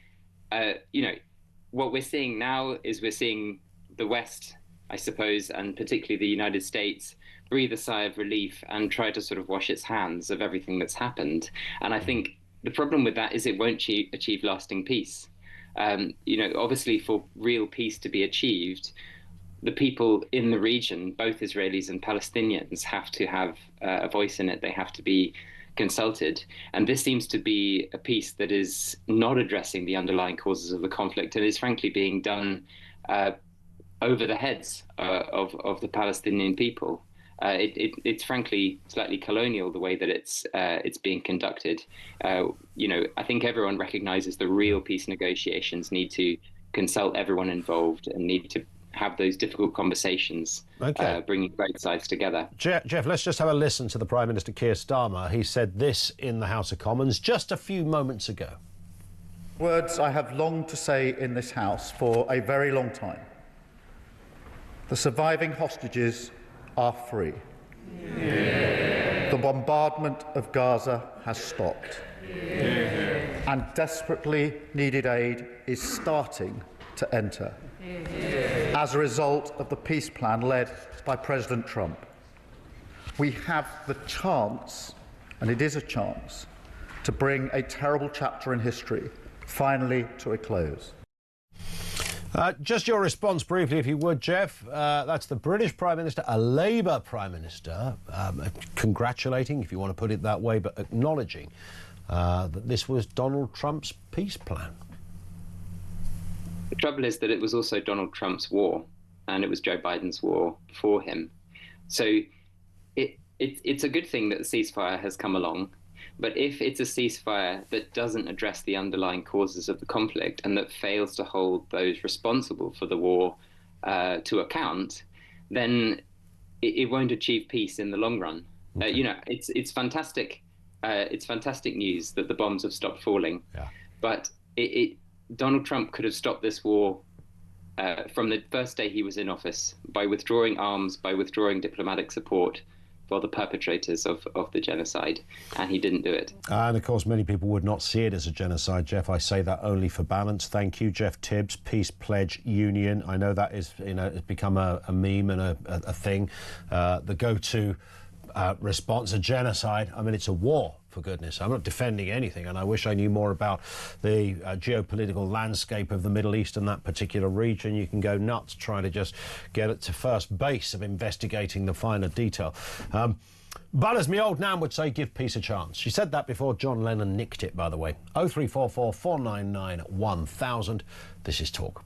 what we're seeing now is we're seeing the West, I suppose, and particularly the United States, breathe a sigh of relief and try to sort of wash its hands of everything that's happened. And I think the problem with that is it won't achieve lasting peace. Obviously for real peace to be achieved, the people in the region, both Israelis and Palestinians, have to have a voice in it. They have to be consulted. And this seems to be a peace that is not addressing the underlying causes of the conflict and is frankly being done over the heads of the Palestinian people. It's frankly slightly colonial the way that it's being conducted. I think everyone recognizes the real peace negotiations need to consult everyone involved and need to have those difficult conversations, bringing both sides together. Jeff, let's just have a listen to the Prime Minister Keir Starmer. He said this in the House of Commons just a few moments ago. Words I have longed to say in this House for a very long time. The surviving hostages are free. Yeah. The bombardment of Gaza has stopped. Yeah. And desperately needed aid is starting to enter. Yeah. As a result of the peace plan led by President Trump. We have the chance, and it is a chance, to bring a terrible chapter in history finally to a close. Just your response briefly, if you would, Jeff. That's the British Prime Minister, a Labour Prime Minister, congratulating, if you want to put it that way, but acknowledging that this was Donald Trump's peace plan. The trouble is that it was also Donald Trump's war, and it was Joe Biden's war for him. So it's a good thing that the ceasefire has come along. But if it's a ceasefire that doesn't address the underlying causes of the conflict and that fails to hold those responsible for the war to account, then it won't achieve peace in the long run. Okay. It's fantastic. It's fantastic news that the bombs have stopped falling. Yeah. But Donald Trump could have stopped this war from the first day he was in office by withdrawing arms, by withdrawing diplomatic support for the perpetrators of the genocide, and he didn't do it. And of course many people would not see it as a genocide, Jeff. I say that only for balance. Thank you, Jeff Tibbs, Peace Pledge Union. I know that is, it's become a meme and a thing. The go-to response, a genocide. I mean, it's a war, for goodness. I'm not defending anything, and I wish I knew more about the geopolitical landscape of the Middle East and that particular region. You can go nuts trying to just get it to first base of investigating the finer detail. But as my old nan would say, give peace a chance. She said that before John Lennon nicked it, by the way. 0344 499 1000. This is Talk.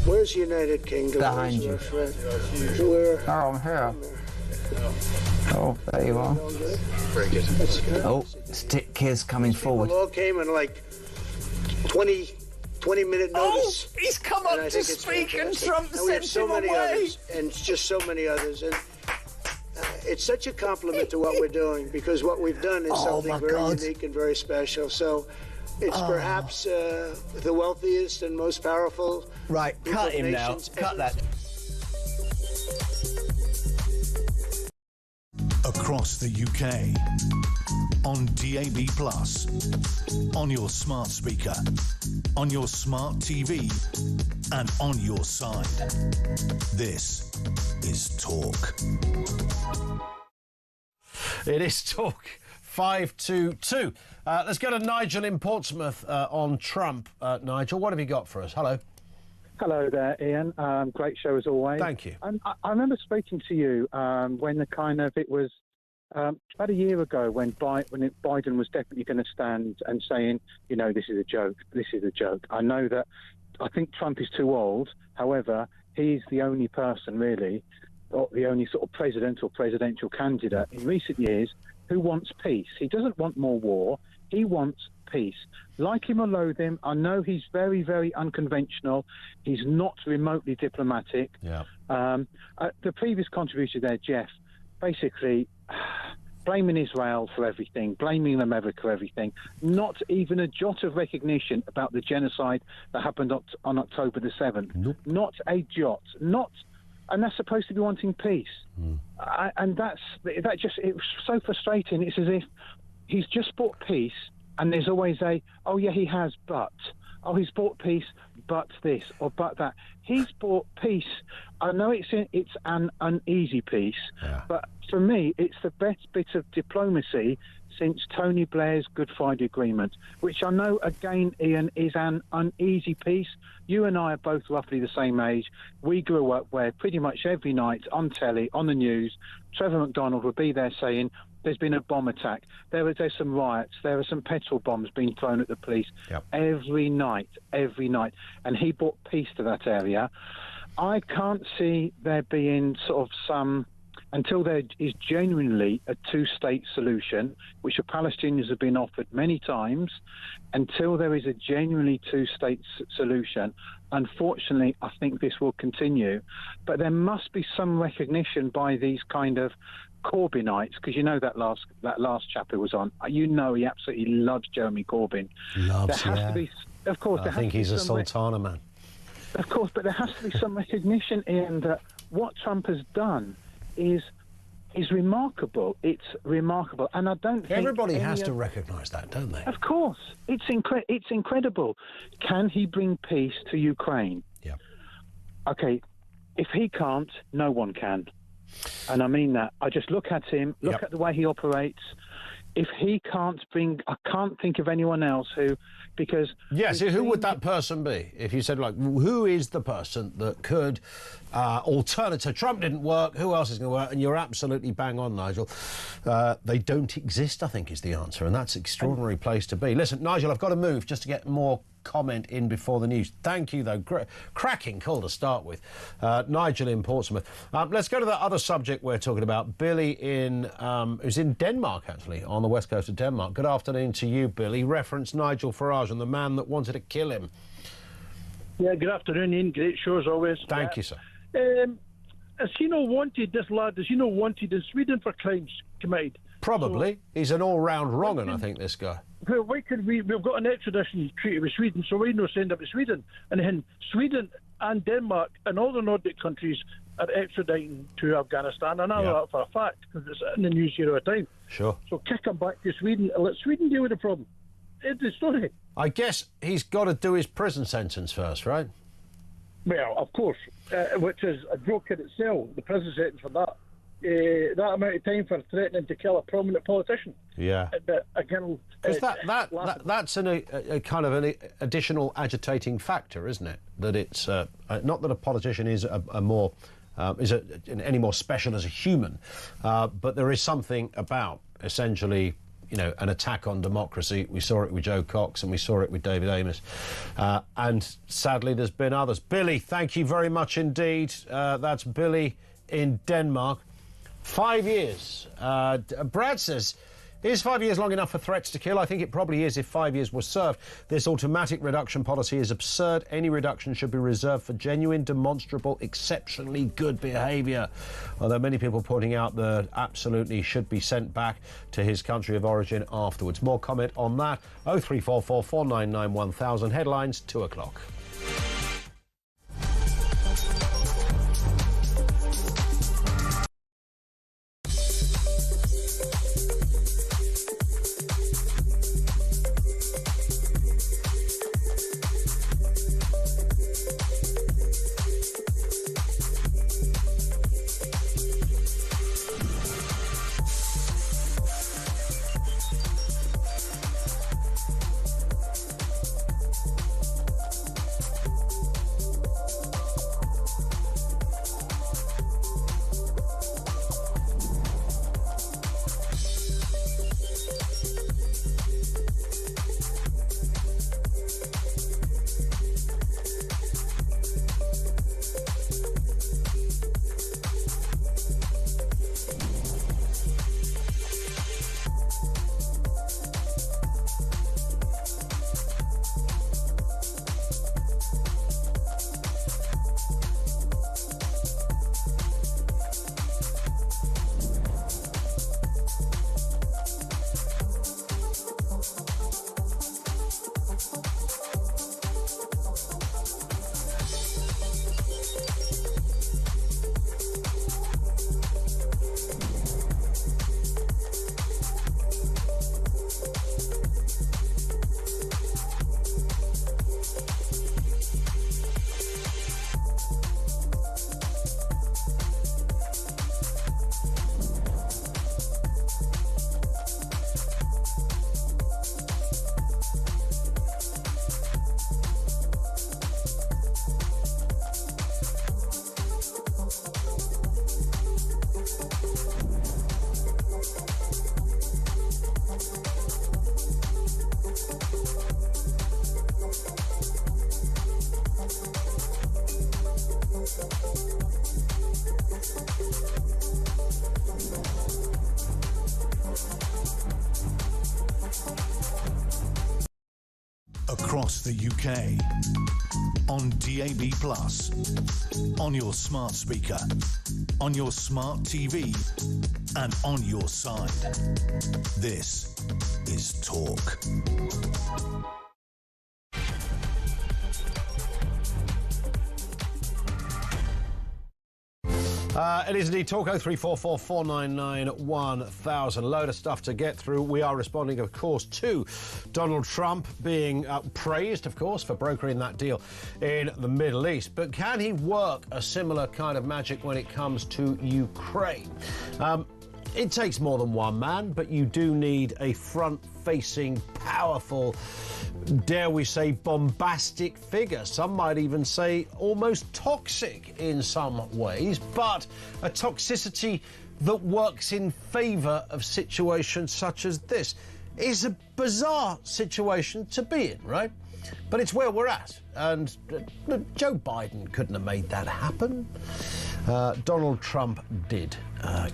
Where's the United Kingdom? Behind you. Where? Oh, I'm here. Oh, there you are. Very good. Oh, stick kids coming forward. People all came in like 20-minute notice. Oh, he's come up to speak and Trump sent him away. Others, and just so many others. And it's such a compliment to what we're doing, because what we've done is something very unique and very special. So it's perhaps the wealthiest and most powerful. Right, cut him now. Cut that. Across the UK, on DAB+, on your smart speaker, on your smart TV, and on your side. This is Talk. It is Talk 522. Let's go to Nigel in Portsmouth on Trump. Nigel, what have you got for us? Hello. Hello there, Ian. Great show as always. Thank you. I remember speaking to you when it was about a year ago when Biden was definitely going to stand and saying, you know, this is a joke. This is a joke. I know that I think Trump is too old. However, he's the only person really, or the only sort of president or presidential candidate in recent years who wants peace. He doesn't want more war. He wants peace. Like him or loathe him, I know he's very, very unconventional. He's not remotely diplomatic. Yeah. The previous contributor there, Jeff, basically blaming Israel for everything, blaming America for everything, not even a jot of recognition about the genocide that happened on October the 7th. Nope. Not a jot. And that's supposed to be wanting peace. And that just, it was so frustrating. It's as if he's just bought peace, and there's always oh yeah, he has, but, oh, he's bought peace, but this, or but that. He's bought peace. I know it's an uneasy peace, but for me, it's the best bit of diplomacy since Tony Blair's Good Friday Agreement, which I know, again, Ian, is an uneasy peace. You and I are both roughly the same age. We grew up where pretty much every night on telly, on the news, Trevor McDonald would be there saying, there's been a bomb attack. There's some riots. There are some petrol bombs being thrown at the police. Yep. Every night. And he brought peace to that area. I can't see there being sort of some, until there is genuinely a two-state solution, which the Palestinians have been offered many times, until there is a genuinely two-state solution, unfortunately, I think this will continue. But there must be some recognition by these kind of Corbynites, because you know that last chap who was on, you know he absolutely loves Jeremy Corbyn. Loves, there has to be, of course. I think he's a Sultana man. Of course, but there has to be some recognition in that what Trump has done is remarkable. It's remarkable, and I don't think everybody has to recognise that, don't they? Of course, it's incredible. Can he bring peace to Ukraine? Yeah. Okay, if he can't, no one can. And I mean that. I just look at him, look at the way he operates. If he can't I can't think of anyone else who, because... Yes, who would that person be? If you said, like, who is the person that could alternative? Trump didn't work, who else is going to work? And you're absolutely bang on, Nigel. They don't exist, I think, is the answer, and that's an extraordinary place to be. Listen, Nigel, I've got to move just to get more comment in before the news. Thank you, though. Cracking call to start with. Nigel in Portsmouth. Let's go to the other subject we're talking about. Billy who's in Denmark, actually, on the west coast of Denmark. Good afternoon to you, Billy. Reference Nigel Farage and the man that wanted to kill him. Yeah, good afternoon, Ian. Great show as always. Thank you, sir. Is he not wanted, this lad, is he not wanted in Sweden for crimes committed? Probably. So, he's an all-round wrong-un, I think, this guy. Well, why could we've got an extradition treaty with Sweden, so why not send him to Sweden? And then Sweden and Denmark and all the Nordic countries are extraditing to Afghanistan. And I know that for a fact, because it's in the news here all the time. Sure. So kick him back to Sweden and let Sweden deal with the problem. It's the story. I guess he's got to do his prison sentence first, right? Well, of course, which is a joke in itself, the prison sentence for that. That amount of time for threatening to kill a prominent politician. Yeah. Again, because that's a kind of an additional agitating factor, isn't it? That it's not that a politician is any more special as a human, but there is something about essentially, an attack on democracy. We saw it with Joe Cox and we saw it with David Amos. And sadly, there's been others. Billy, thank you very much indeed. That's Billy in Denmark. 5 years. Brad says, is 5 years long enough for threats to kill? I think it probably is if 5 years was served. This automatic reduction policy is absurd. Any reduction should be reserved for genuine, demonstrable, exceptionally good behaviour. Although many people pointing out that absolutely should be sent back to his country of origin afterwards. More comment on that. 0344 499 1000. Headlines, 2 o'clock. Across the UK, on DAB+, on your smart speaker, on your smart TV, and on your side. This is Talk. It is indeed Talk. 0344 499 1000. Load of stuff to get through. We are responding, of course, to Donald Trump being praised, of course, for brokering that deal in the Middle East. But can he work a similar kind of magic when it comes to Ukraine? It takes more than one man, but you do need a front-facing, powerful, dare we say, bombastic figure. Some might even say almost toxic in some ways, but a toxicity that works in favour of situations such as this. It's a bizarre situation to be in, right? But it's where we're at, and Joe Biden couldn't have made that happen. Donald Trump did.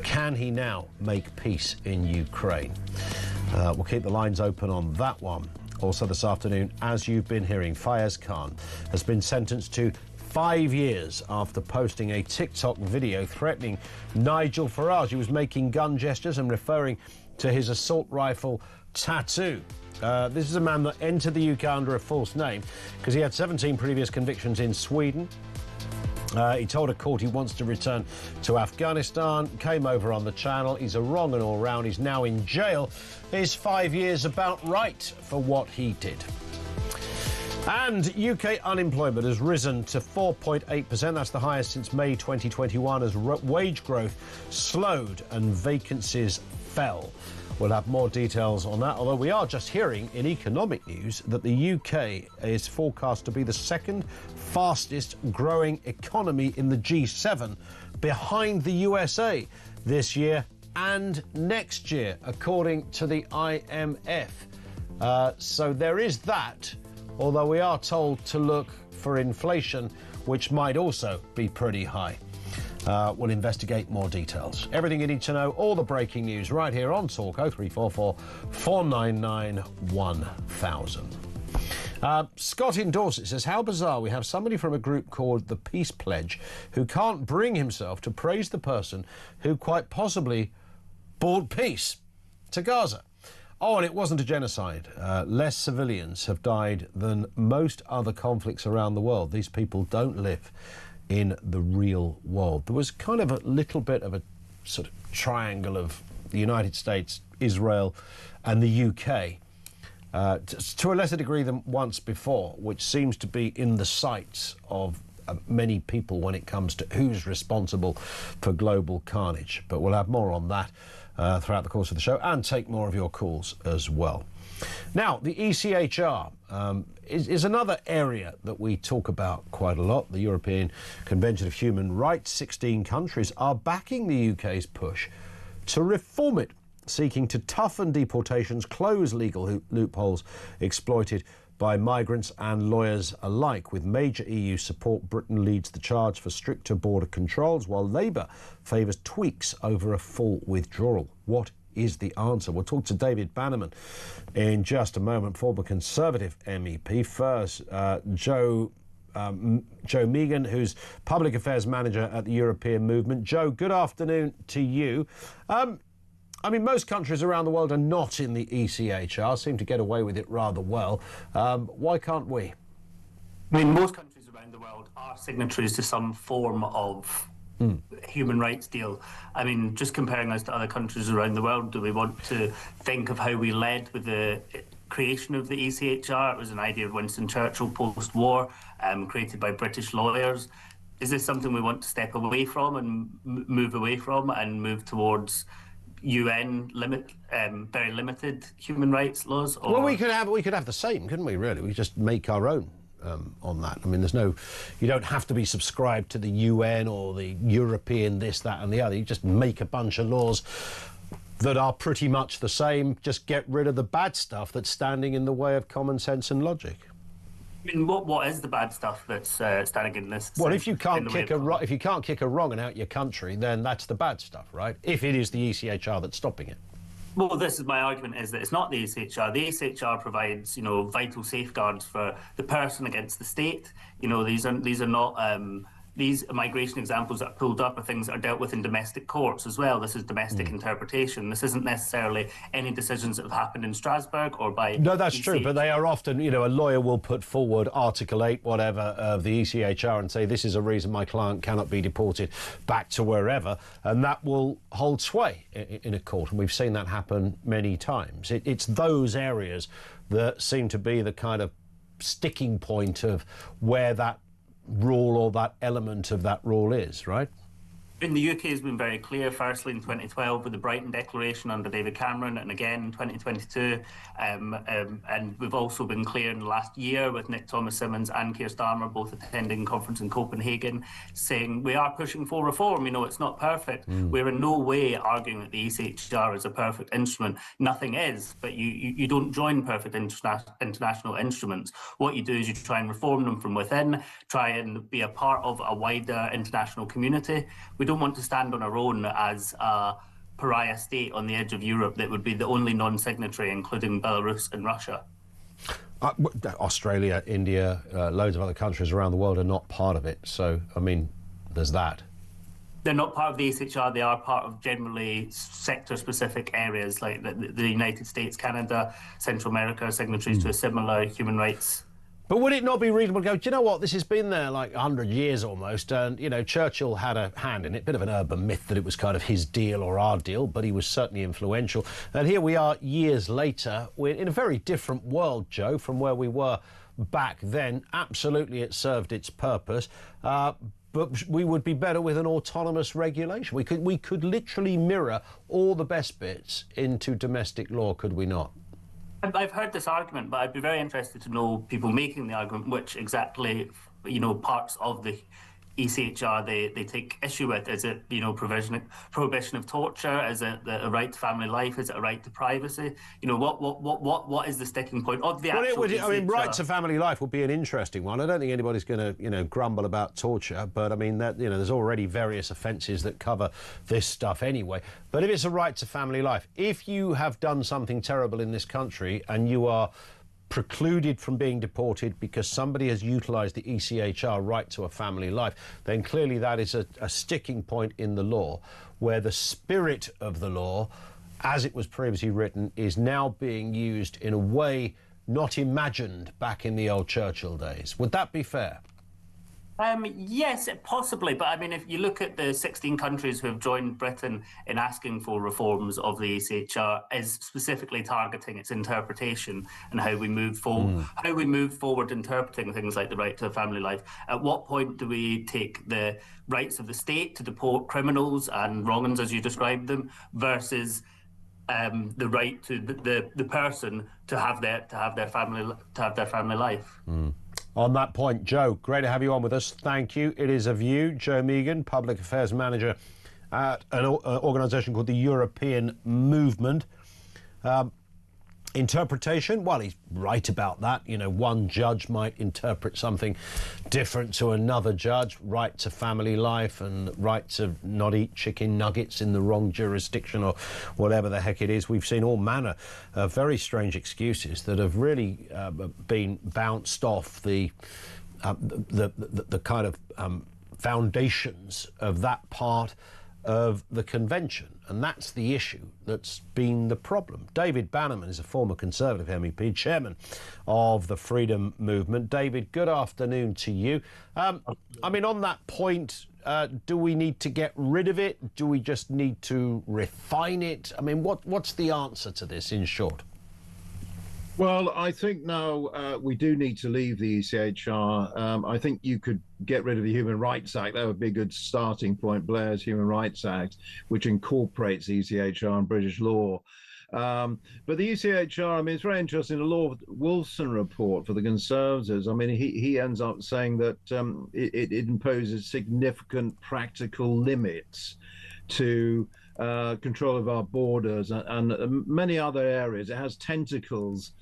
Can he now make peace in Ukraine? We'll keep the lines open on that one. Also this afternoon, as you've been hearing, Fayez Khan has been sentenced to 5 years after posting a TikTok video threatening Nigel Farage. He was making gun gestures and referring to his assault rifle tattoo. This is a man that entered the UK under a false name because he had 17 previous convictions in Sweden. He told a court he wants to return to Afghanistan, came over on the channel. He's a wrong and all round. He's now in jail. Is 5 years about right for what he did? And UK unemployment has risen to 4.8%. That's the highest since May 2021 as wage growth slowed and vacancies fell. We'll have more details on that, although we are just hearing in economic news that the UK is forecast to be the second fastest growing economy in the G7 behind the USA this year and next year, according to the IMF. So there is that, although we are told to look for inflation, which might also be pretty high. We'll investigate more details. Everything you need to know, all the breaking news, right here on Talk 0344 499 1000. Scott in Dorset says, how bizarre we have somebody from a group called the Peace Pledge who can't bring himself to praise the person who quite possibly brought peace to Gaza. Oh, and it wasn't a genocide. Less civilians have died than most other conflicts around the world. These people don't live in the real world. There was kind of a little bit of a sort of triangle of the United States, Israel and the UK. To a lesser degree than once before, which seems to be in the sights of many people when it comes to who's responsible for global carnage. But we'll have more on that throughout the course of the show and take more of your calls as well. Now, the ECHR is another area that we talk about quite a lot. The European Convention of Human Rights. 16 countries are backing the UK's push to reform it, seeking to toughen deportations, close legal loopholes exploited by migrants and lawyers alike. With major EU support, Britain leads the charge for stricter border controls, while Labour favours tweaks over a full withdrawal. What is the answer? We'll talk to David Bannerman in just a moment, former Conservative MEP. First, Joe Megan, who's Public Affairs Manager at the European Movement. Joe, good afternoon to you. I mean, most countries around the world are not in the ECHR, seem to get away with it rather well. Why can't we? I mean, most countries around the world are signatories to some form of human rights deal. I mean, just comparing us to other countries around the world, do we want to think of how we led with the creation of the ECHR? It was an idea of Winston Churchill post-war, created by British lawyers. Is this something we want to step away from and move away from and move towards UN very limited human rights laws? Or... Well, we could have the same, couldn't we? Really, we just make our own on that. I mean, you don't have to be subscribed to the UN or the European this, that, and the other. You just make a bunch of laws that are pretty much the same. Just get rid of the bad stuff that's standing in the way of common sense and logic. I mean, what is the bad stuff that's standing in this? Well, if you can't kick a wrong and out your country, then that's the bad stuff, right? If it is the ECHR that's stopping it. Well, this is my argument: is that it's not the ECHR. The ECHR provides, vital safeguards for the person against the state. These are not. These migration examples that are pulled up are things that are dealt with in domestic courts as well. This is domestic interpretation. This isn't necessarily any decisions that have happened in Strasbourg or by... No, that's true, but they are often, a lawyer will put forward Article 8, whatever, of the ECHR and say, this is a reason my client cannot be deported back to wherever, and that will hold sway in a court, and we've seen that happen many times. It's those areas that seem to be the kind of sticking point of where that rule or that element of that rule is, right? In the UK has been very clear, firstly in 2012 with the Brighton Declaration under David Cameron, and again in 2022. And we've also been clear in the last year with Nick Thomas-Symonds and Keir Starmer both attending a conference in Copenhagen, saying we are pushing for reform. It's not perfect. We're in no way arguing that the ECHR is a perfect instrument. Nothing is, but you don't join perfect international instruments. What you do is you try and reform them from within, try and be a part of a wider international community. We don't want to stand on our own as a pariah state on the edge of Europe that would be the only non-signatory, including Belarus and Russia. Australia, India, loads of other countries around the world are not part of it. So, I mean, there's that. They're not part of the ECHR. They are part of generally sector-specific areas like the United States, Canada, Central America are signatories to a similar human rights. But would it not be reasonable to go, do you know what, this has been there like 100 years almost, and, Churchill had a hand in it, bit of an urban myth that it was kind of his deal or our deal, but he was certainly influential. And here we are years later, we're in a very different world, Joe, from where we were back then. Absolutely, it served its purpose, but we would be better with an autonomous regulation. We could literally mirror all the best bits into domestic law, could we not? I've heard this argument, but I'd be very interested to know people making the argument which exactly, parts of the ECHR they take issue with? Is it, you know, prohibition of torture? Is it a right to family life? Is it a right to privacy? You know, what is the sticking point of the actual ECHR? I mean, right to family life would be an interesting one. I don't think anybody's going to, you know, grumble about torture, but I mean, that, you know, there's already various offences that cover this stuff anyway. But if it's a right to family life, if you have done something terrible in this country and you are precluded from being deported because somebody has utilised the ECHR right to a family life, then clearly that is a sticking point in the law, where the spirit of the law, as it was previously written, is now being used in a way not imagined back in the old Churchill days. Would that be fair? Yes, possibly. But I mean, if you look at the 16 countries who have joined Britain in asking for reforms of the ECHR, is specifically targeting its interpretation and how we move forward interpreting things like the right to a family life. At what point do we take the rights of the state to deport criminals and wrong-uns, as you described them, versus the right to the person to have their family life? On that point, Joe, great to have you on with us. Thank you. It is of you, Joe Megan, Public Affairs Manager at an organisation called the European Movement. Interpretation, well, he's right about that. You know, one judge might interpret something different to another judge. Right to family life and right to not eat chicken nuggets in the wrong jurisdiction or whatever the heck it is. We've seen all manner of very strange excuses that have really been bounced off the kind of foundations of that part of the convention, and that's the issue that's been the problem. David Bannerman is a former Conservative MEP, chairman of the Freedom Movement. David, good afternoon to you. I mean, on that point, do we need to get rid of it? Do we just need to refine it? I mean, what's the answer to this, in short? Well, I think now we do need to leave the ECHR. I think you could get rid of the Human Rights Act. That would be a good starting point, Blair's Human Rights Act, which incorporates ECHR and British law. But the ECHR, I mean, it's very interesting. The Lord Wolfson report for the Conservatives, I mean, he ends up saying that it imposes significant practical limits to control of our borders and many other areas. It has tentacles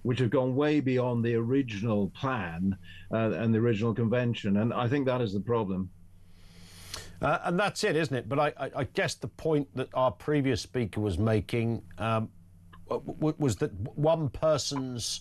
which have gone way beyond the original plan and the original convention. And I think that is the problem. And that's it, isn't it? But I guess the point that our previous speaker was making was that one person's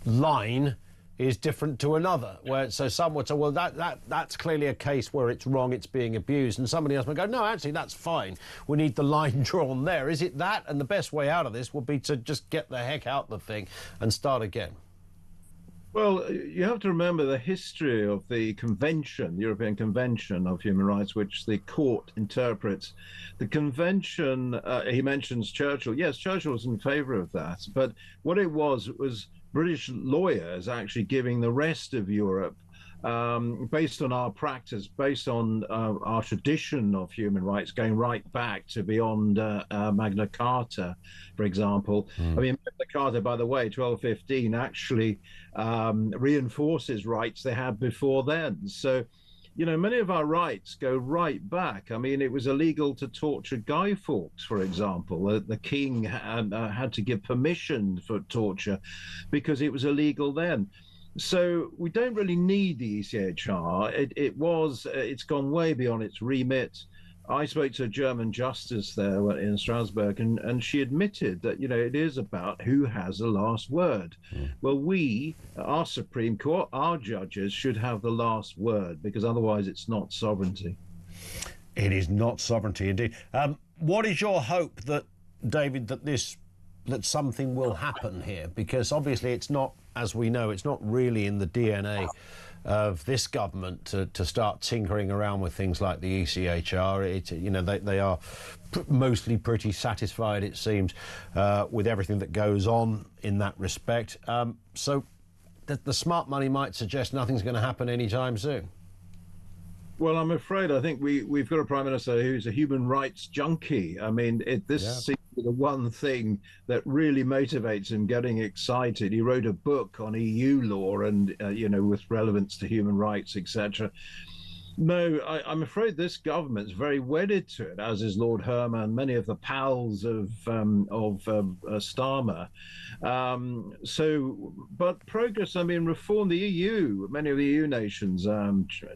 line is different to another. So some would say, well, that's clearly a case where it's wrong, it's being abused. And somebody else would go, no, actually, that's fine. We need the line drawn there. Is it that? And the best way out of this would be to just get the heck out the thing and start again. Well, you have to remember the history of the convention, the European Convention of Human Rights, which the court interprets. The convention, he mentions Churchill. Yes, Churchill was in favor of that. But what it was British lawyers actually giving the rest of Europe, based on our practice, based on our tradition of human rights, going right back to beyond Magna Carta, for example. I mean, Magna Carta, by the way, 1215, actually reinforces rights they had before then. So, you know, many of our rights go right back. I mean, it was illegal to torture Guy Fawkes, for example. The king had to give permission for torture because it was illegal then. So we don't really need the ECHR. It's gone way beyond its remit. I spoke to a German justice there in Strasbourg, and she admitted that, you know, it is about who has the last word. Well, our Supreme Court, our judges should have the last word, because otherwise it's not sovereignty. It is not sovereignty, indeed. What is your hope that, David, that something will happen here? Because obviously it's not, as we know, it's not really in the DNA of this government to start tinkering around with things like the ECHR. You know, they are mostly pretty satisfied, it seems, with everything that goes on in that respect. So the smart money might suggest nothing's going to happen anytime soon. Well, I'm afraid I think we've got a Prime Minister who's a human rights junkie. I mean, this seems to be the one thing that really motivates him getting excited. He wrote a book on EU law and, you know, with relevance to human rights, etc. No, I'm afraid this government's very wedded to it, as is Lord Herman, many of the pals of Starmer. But progress, I mean, reform, the EU, many of the EU nations,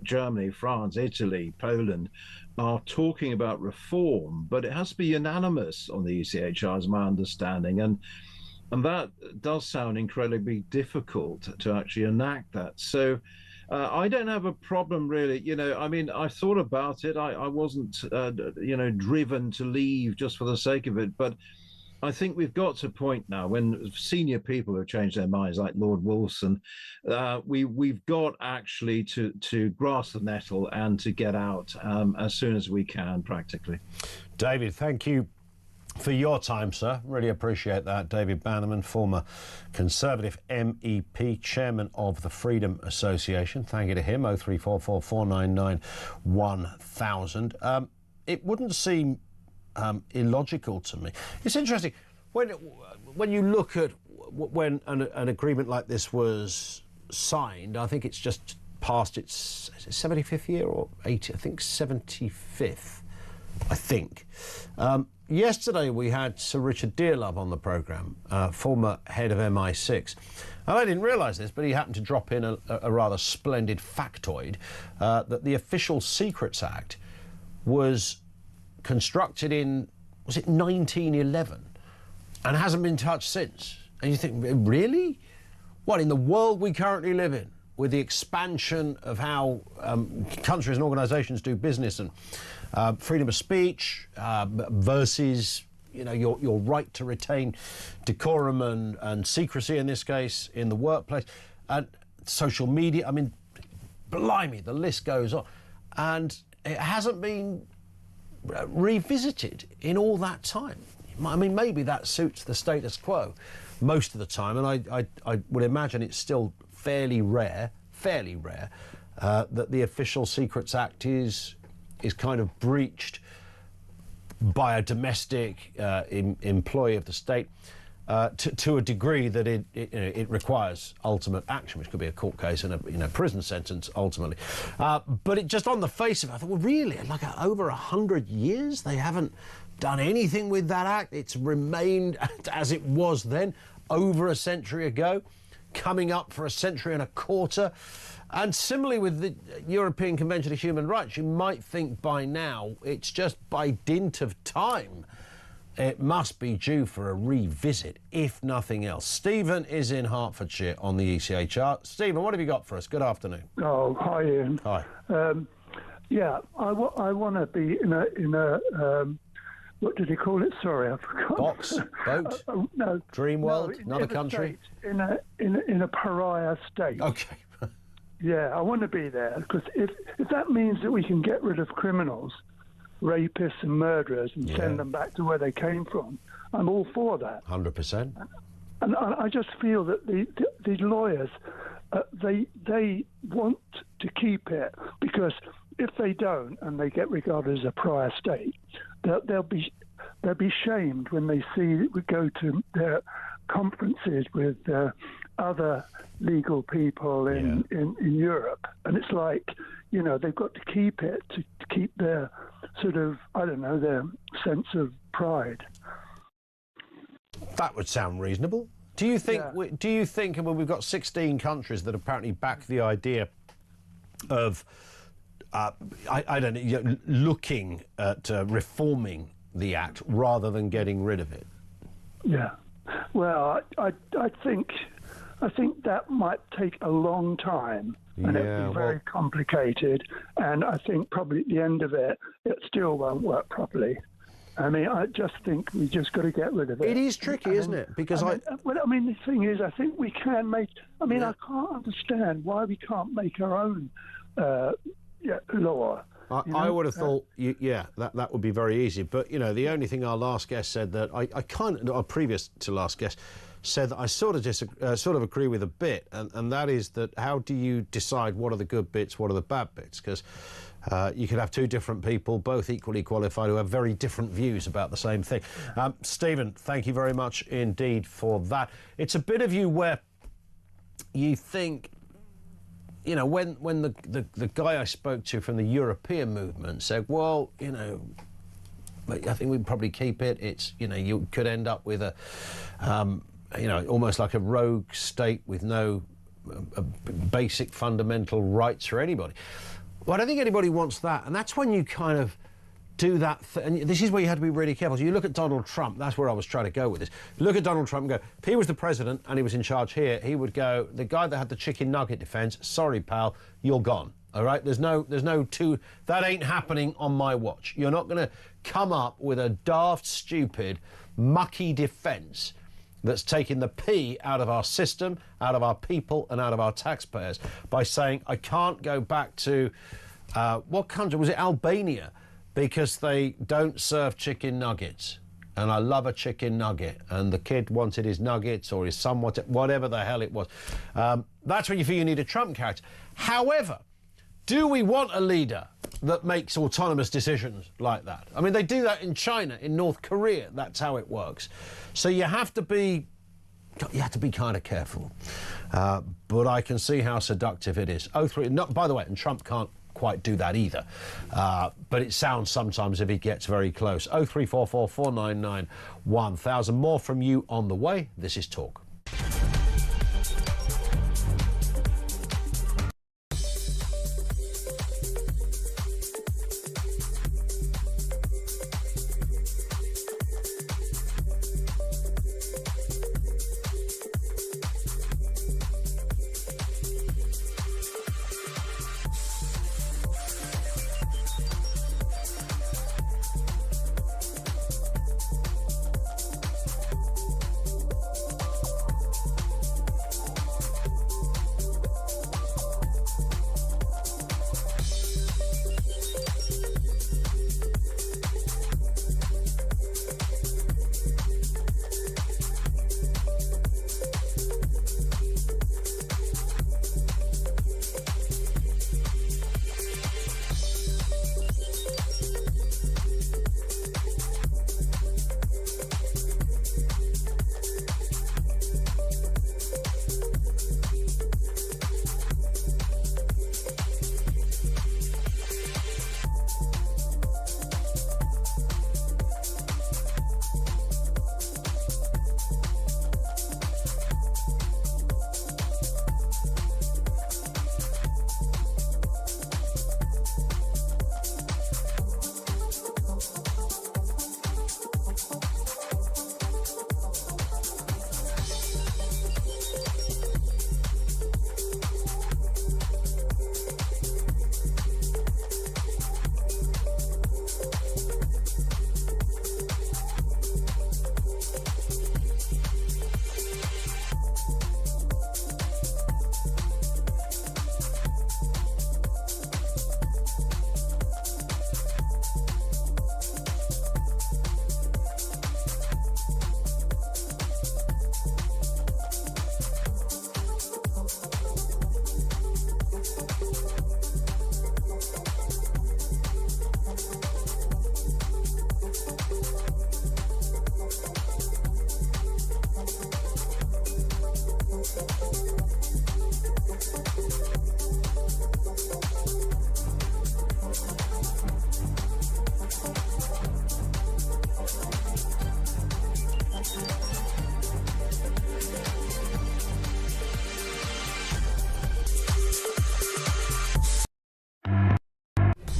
Germany, France, Italy, Poland, are talking about reform, but it has to be unanimous on the ECHR, is my understanding. And that does sound incredibly difficult to actually enact that. So I don't have a problem really. I mean, I thought about it. I wasn't, driven to leave just for the sake of it. But I think we've got to a point now when senior people have changed their minds, like Lord Wolfson. We've got actually to grasp the nettle and to get out as soon as we can, practically. David, thank you for your time, sir. Really appreciate that. David Bannerman, former Conservative MEP, chairman of the Freedom Association. Thank you to him. 0344 499 1000. It wouldn't seem illogical to me. It's interesting when you look at when an agreement like this was signed. I think it's just past its 75th year or 80. I think 75th. I think. Yesterday we had Sir Richard Dearlove on the programme, former head of MI6. And I didn't realise this, but he happened to drop in a rather splendid factoid that the Official Secrets Act was constructed in, was it 1911, and hasn't been touched since. And you think, really? What, in the world we currently live in, with the expansion of how countries and organisations do business and freedom of speech versus, your right to retain decorum and secrecy, in this case, in the workplace, and social media. I mean, blimey, the list goes on. And it hasn't been revisited in all that time. I mean, maybe that suits the status quo most of the time, and I would imagine it's still fairly rare that the Official Secrets Act is kind of breached by a domestic employee of the state to a degree that it requires ultimate action, which could be a court case and a prison sentence ultimately. But it just on the face of it, I thought, well, really, like over 100 years they haven't done anything with that act. It's remained as it was then, over a century ago, coming up for a century and a quarter. And similarly with the European Convention of Human Rights, you might think by now it's just by dint of time it must be due for a revisit, if nothing else. Stephen is in Hertfordshire on the ECHR. Stephen, what have you got for us? Good afternoon. Oh, hi, Ian. Hi. Yeah, I want to be in a what did he call it? Sorry, I forgot. Box, boat, no, dream world, no, another country. In a pariah state. Okay. Yeah, I want to be there, because if that means that we can get rid of criminals, rapists and murderers and send them back to where they came from, I'm all for that. 100%. And I just feel that the lawyers, they want to keep it, because if they don't and they get regarded as a pariah state, they'll be shamed when they go to their conferences with other legal people in Europe, and it's like, they've got to keep it to keep their sort of, their sense of pride. That would sound reasonable. Do you think? Yeah. Do you think? Well, we've got 16 countries that apparently back the idea of, I don't know, looking at reforming the act rather than getting rid of it. Yeah. Well, I think that might take a long time, and it'll be very complicated. And I think probably at the end of it, it still won't work properly. I mean, I just think we just got to get rid of it. It is tricky, isn't it? Because the thing is, I think we can make. I mean, I can't understand why we can't make our own law. I would have thought, that would be very easy. But, the only thing our last guest said that I kind of, previous to last guest, said that I sort of agree with a bit, and that is that how do you decide what are the good bits, what are the bad bits? Because you could have two different people, both equally qualified, who have very different views about the same thing. Stephen, thank you very much indeed for that. It's a bit of you where you think, you know, when the guy I spoke to from the European movement said, well, you know, I think we'd probably keep it. It's, you know, you could end up with a, you know, almost like a rogue state with no basic fundamental rights for anybody. Well, I don't think anybody wants that. And that's when you kind of do that. And this is where you have to be really careful. So you look at Donald Trump. That's where I was trying to go with this. Look at Donald Trump and go, if he was the president and he was in charge here, he would go, the guy that had the chicken nugget defense, sorry, pal, you're gone. All right? There's no two, that ain't happening on my watch. You're not going to come up with a daft, stupid, mucky defense that's taking the pee out of our system, out of our people, and out of our taxpayers by saying, I can't go back to, what country? Was it Albania? Because they don't serve chicken nuggets. And I love a chicken nugget. And the kid wanted his nuggets or his son wanted, whatever the hell it was. That's when you feel you need a Trump character. However, do we want a leader that makes autonomous decisions like that? I mean, they do that in China, in North Korea. That's how it works. So you have to be kind of careful. But I can see how seductive it is. By the way, and Trump can't quite do that either. But it sounds sometimes if he gets very close. 0344 499 1000. More from you on the way. This is Talk.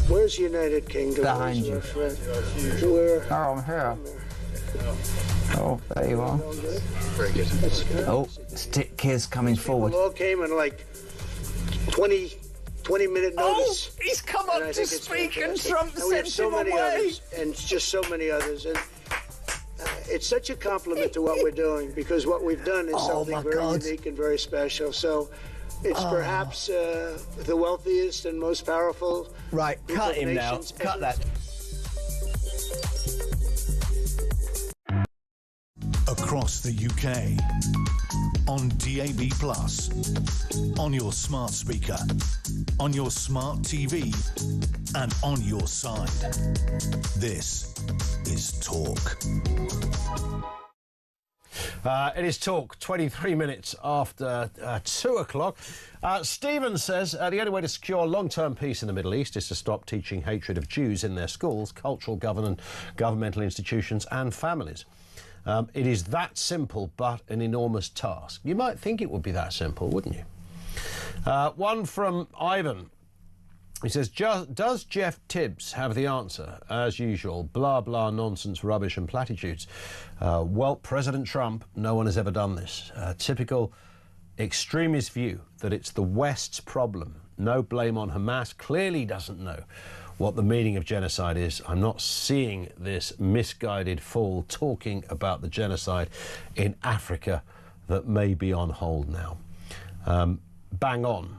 Where's the United Kingdom? Behind you. Where? Oh, I'm here. Oh, there you are. Very good. Oh, stick kids coming forward. People all came in like 20-minute notice. Oh, he's come up to speak and Trump sent him away. Others, and just so many others. And it's such a compliment to what we're doing, because what we've done is something very unique and very special. So it's perhaps the wealthiest and most powerful. Right, cut him now. Cut that. Across the UK, on DAB+, on your smart speaker, on your smart TV, and on your side. This is Talk. It is Talk, 23 minutes after 2 o'clock. Stephen says the only way to secure long-term peace in the Middle East is to stop teaching hatred of Jews in their schools, cultural, governmental institutions and families. It is that simple, but an enormous task. You might think it would be that simple, wouldn't you? One from Ivan. He says, does Jeff Tibbs have the answer? As usual, blah, blah, nonsense, rubbish and platitudes. Well, President Trump, no one has ever done this. Typical extremist view that it's the West's problem. No blame on Hamas. Clearly doesn't know what the meaning of genocide is. I'm not seeing this misguided fool talking about the genocide in Africa that may be on hold now. Bang on.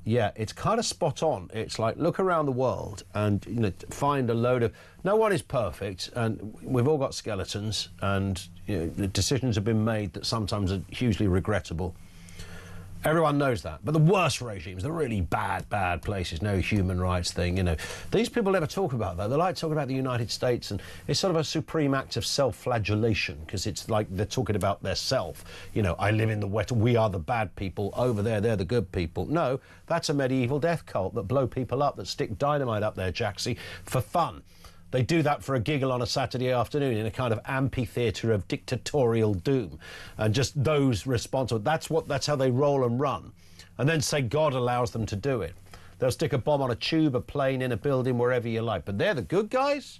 Yeah, it's kind of spot on. It's like, look around the world and, you know, find a load of... No one is perfect, and we've all got skeletons, and, you know, the decisions have been made that sometimes are hugely regrettable. Everyone knows that. But the worst regimes, the really bad places, no human rights thing, you know. These people never talk about that. They like talking about the United States, and it's sort of a supreme act of self-flagellation, because it's like they're talking about their self. You know, I live in the West, we are the bad people, over there, they're the good people. No, that's a medieval death cult that blow people up, that stick dynamite up their jacksie for fun. They do that for a giggle on a Saturday afternoon in a kind of amphitheatre of dictatorial doom, and just those responsible. That's how they roll and run, and then say God allows them to do it. They'll stick a bomb on a tube, a plane, in a building, wherever you like. But they're the good guys.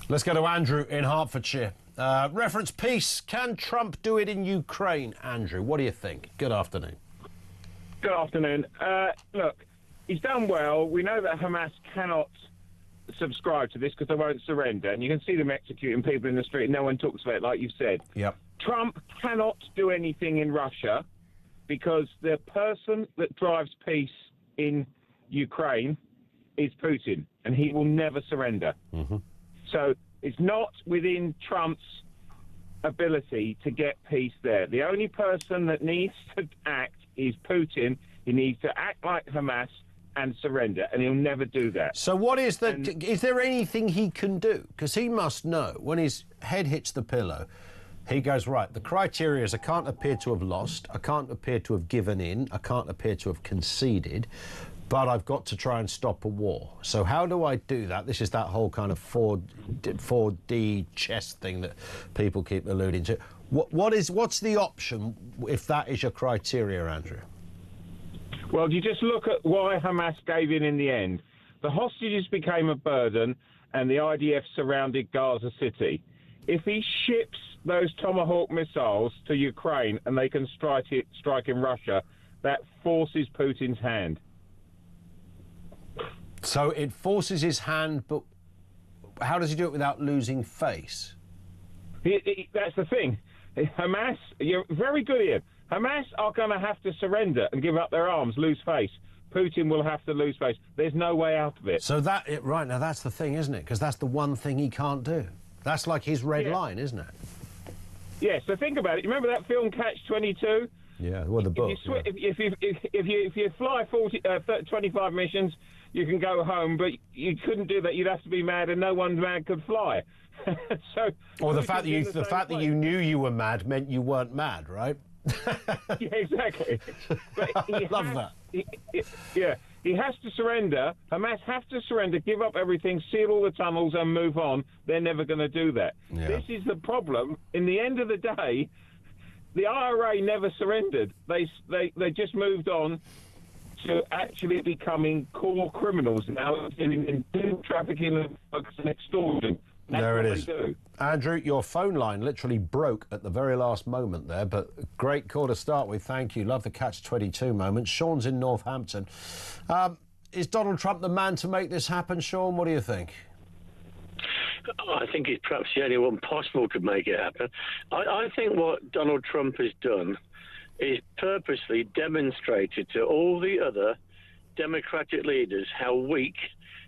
Let's go to Andrew in Hertfordshire. Reference peace. Can Trump do it in Ukraine? Andrew, what do you think? Good afternoon. Good afternoon. Look, he's done well. We know that Hamas cannot subscribe to this because they won't surrender, and you can see them executing people in the street. No one talks about it, like you've said. Yep. Trump cannot do anything in Russia because the person that drives peace in Ukraine is Putin, and he will never surrender. Mm-hmm. So it's not within Trump's ability to get peace there. The only person that needs to act is Putin. He needs to act like Hamas and surrender, and he'll never do that. So what is is there anything he can do? Because he must know when his head hits the pillow, he goes, right, the criteria is I can't appear to have lost, I can't appear to have given in, I can't appear to have conceded, but I've got to try and stop a war. So how do I do that? This is that whole kind of 4D chess thing that people keep alluding to. What's the option if that is your criteria, Andrew? Well, you just look at why Hamas gave in the end. The hostages became a burden, and the IDF surrounded Gaza City. If he ships those Tomahawk missiles to Ukraine and they can strike in Russia, that forces Putin's hand. So it forces his hand, but how does he do it without losing face? That's the thing. Hamas, you're very good here. Hamas are going to have to surrender and give up their arms, lose face. Putin will have to lose face. There's no way out of it. So right now, that's the thing, isn't it? Because that's the one thing he can't do. That's like his red line, isn't it? Yeah, so think about it. You remember that film Catch-22? Yeah, well, the book. If you fly 25 missions, you can go home, but you couldn't do that. You'd have to be mad, and no one mad could fly. Or the fact that you knew you were mad meant you weren't mad, right? Yeah, exactly. But I love that. He has to surrender. Hamas have to surrender, give up everything, seal all the tunnels, and move on. They're never going to do that. Yeah. This is the problem. In the end of the day, the IRA never surrendered. They just moved on to actually becoming core criminals now, in trafficking and extortion. That's there it what is. they do. Andrew, your phone line literally broke at the very last moment there, but great call to start with. Thank you. Love the Catch-22 moment. Sean's in Northampton. Is Donald Trump the man to make this happen, Sean? What do you think? I think he's perhaps the only one possible to make it happen. I think what Donald Trump has done is purposely demonstrated to all the other Democratic leaders how weak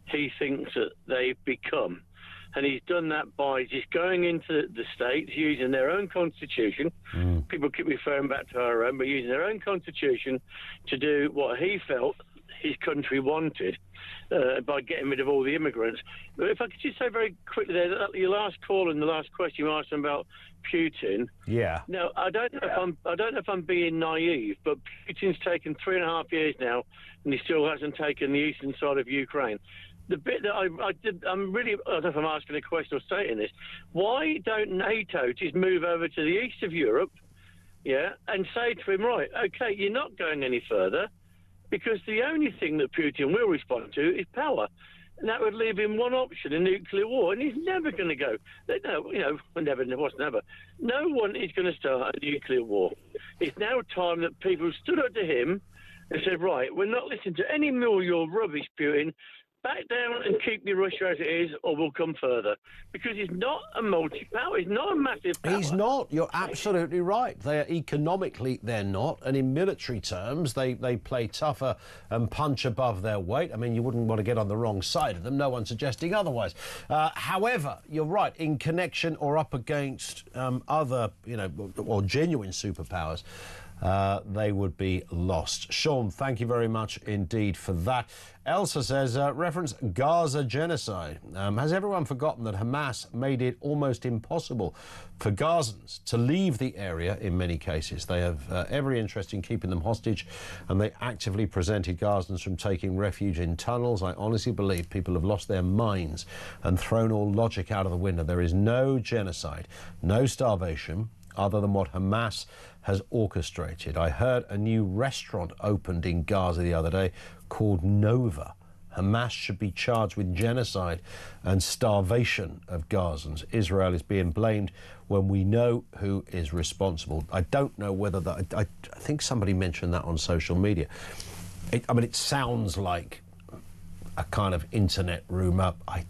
he thinks that they've become. And he's done that by just going into the states, using their own constitution. People keep referring back to our own, but using their own constitution to do what he felt his country wanted. by getting rid of all the immigrants. But if I could just say very quickly there, that your last call and the last question you asked about Putin. Yeah. Now, I don't know if I'm being naive, but Putin's taken 3.5 years now, and he still hasn't taken the eastern side of Ukraine. The bit that I'm really, I don't know if I'm asking a question or stating this. Why don't NATO just move over to the east of Europe, and say to him, right, okay, you're not going any further, because the only thing that Putin will respond to is power. And that would leave him one option, a nuclear war, and he's never going to go. Never. No one is going to start a nuclear war. It's now time that people stood up to him and said, right, we're not listening to any more of your rubbish, Putin. Back down and keep your Russia as it is, or we'll come further. Because he's not a multi-power. He's not a massive power. He's not. You're absolutely right. Economically, they're not. And in military terms, they play tougher and punch above their weight. I mean, you wouldn't want to get on the wrong side of them. No one's suggesting otherwise. However, you're right. In connection or up against other, or genuine superpowers, they would be lost. Sean, thank you very much indeed for that. Elsa says, reference Gaza genocide. Has everyone forgotten that Hamas made it almost impossible for Gazans to leave the area in many cases? They have every interest in keeping them hostage, and they actively prevented Gazans from taking refuge in tunnels. I honestly believe people have lost their minds and thrown all logic out of the window. There is no genocide, no starvation, other than what Hamas has orchestrated. I heard a new restaurant opened in Gaza the other day called Nova. Hamas should be charged with genocide and starvation of Gazans. Israel is being blamed when we know who is responsible. I don't know whether that... I think somebody mentioned that on social media. It sounds like a kind of internet rumour. I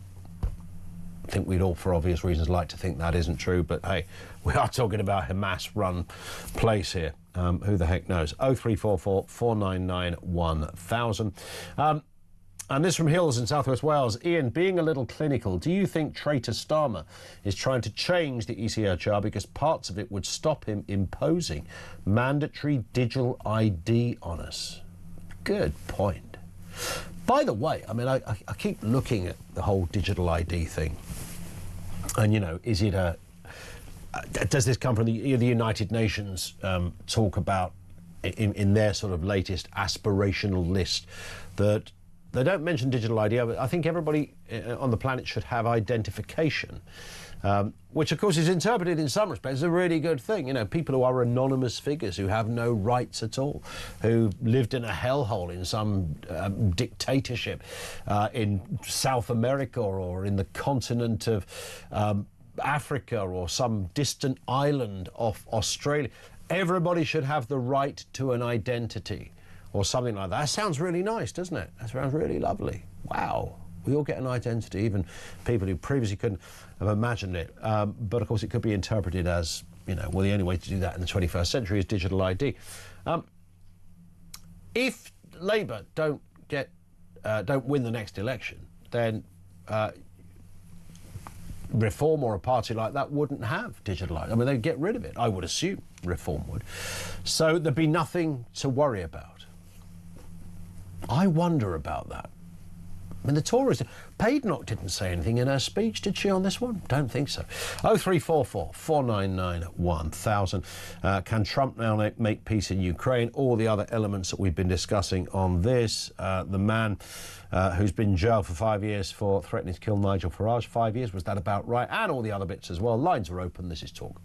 think we'd all, for obvious reasons, like to think that isn't true, but hey, we are talking about Hamas-run place here. Who the heck knows? 0344 499 1000. And this from Hills in Southwest Wales. Ian, being a little clinical, do you think traitor Starmer is trying to change the ECHR because parts of it would stop him imposing mandatory digital ID on us? Good point. By the way, I keep looking at the whole digital ID thing. And, is it does this come from the United Nations talk about in their sort of latest aspirational list that they don't mention digital ID, but I think everybody on the planet should have identification, which of course is interpreted in some respects as a really good thing. People who are anonymous figures, who have no rights at all, who lived in a hellhole in some dictatorship in South America or in the continent of Africa or some distant island off Australia. Everybody should have the right to an identity or something like that. That sounds really nice, doesn't it? That sounds really lovely. Wow. We all get an identity, even people who previously couldn't have imagined it. But of course, it could be interpreted as, the only way to do that in the 21st century is digital ID. If Labour don't win the next election, then Reform or a party like that wouldn't have digital ID. They'd get rid of it. I would assume Reform would. So there'd be nothing to worry about. I wonder about that. The Tories... Paidnock didn't say anything in her speech, did she, on this one? Don't think so. 0344 499 1000. Can Trump now make peace in Ukraine? All the other elements that we've been discussing on this. The man who's been jailed for 5 years for threatening to kill Nigel Farage. 5 years, was that about right? And all the other bits as well. Lines are open. This is Talk.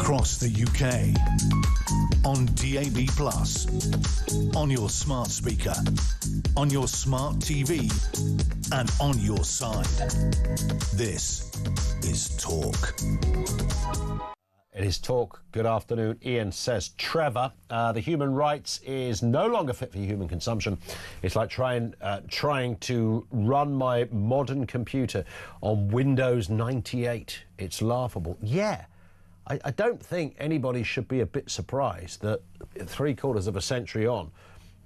across the UK, on DAB+, on your smart speaker, on your smart TV, and on your side. This is Talk. It is Talk. Good afternoon. Ian says, Trevor, the human rights is no longer fit for human consumption. It's like trying to run my modern computer on Windows 98. It's laughable. Yeah, I don't think anybody should be a bit surprised that 3/4 of a century on,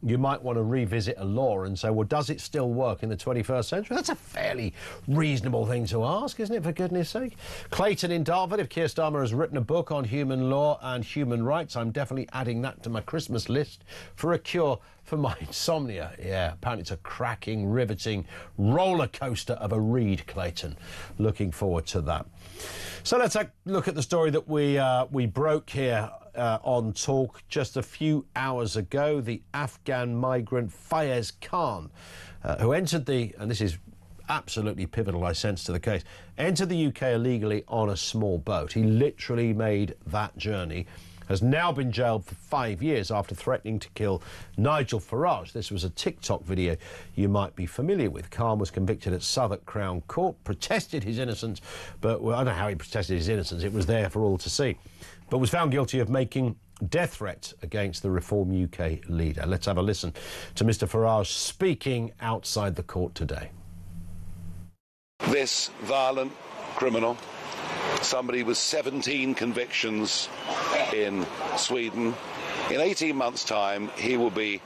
you might want to revisit a law and say, well, does it still work in the 21st century? That's a fairly reasonable thing to ask, isn't it, for goodness sake? Clayton in Dartford, if Keir Starmer has written a book on human law and human rights, I'm definitely adding that to my Christmas list for a cure for my insomnia. Yeah, apparently it's a cracking, riveting roller coaster of a read, Clayton. Looking forward to that. So let's look at the story that we broke here on Talk just a few hours ago. The Afghan migrant Fayez Khan, who entered and this is absolutely pivotal, I sense, to the case, entered the UK illegally on a small boat. He literally made that journey, has now been jailed for 5 years after threatening to kill Nigel Farage. This was a TikTok video you might be familiar with. Khan was convicted at Southwark Crown Court, protested his innocence, but well, I don't know how he protested his innocence. It was there for all to see, but was found guilty of making death threats against the Reform UK leader. Let's have a listen to Mr. Farage speaking outside the court today. This violent criminal, somebody with 17 convictions in Sweden, in 18 months' time, he will be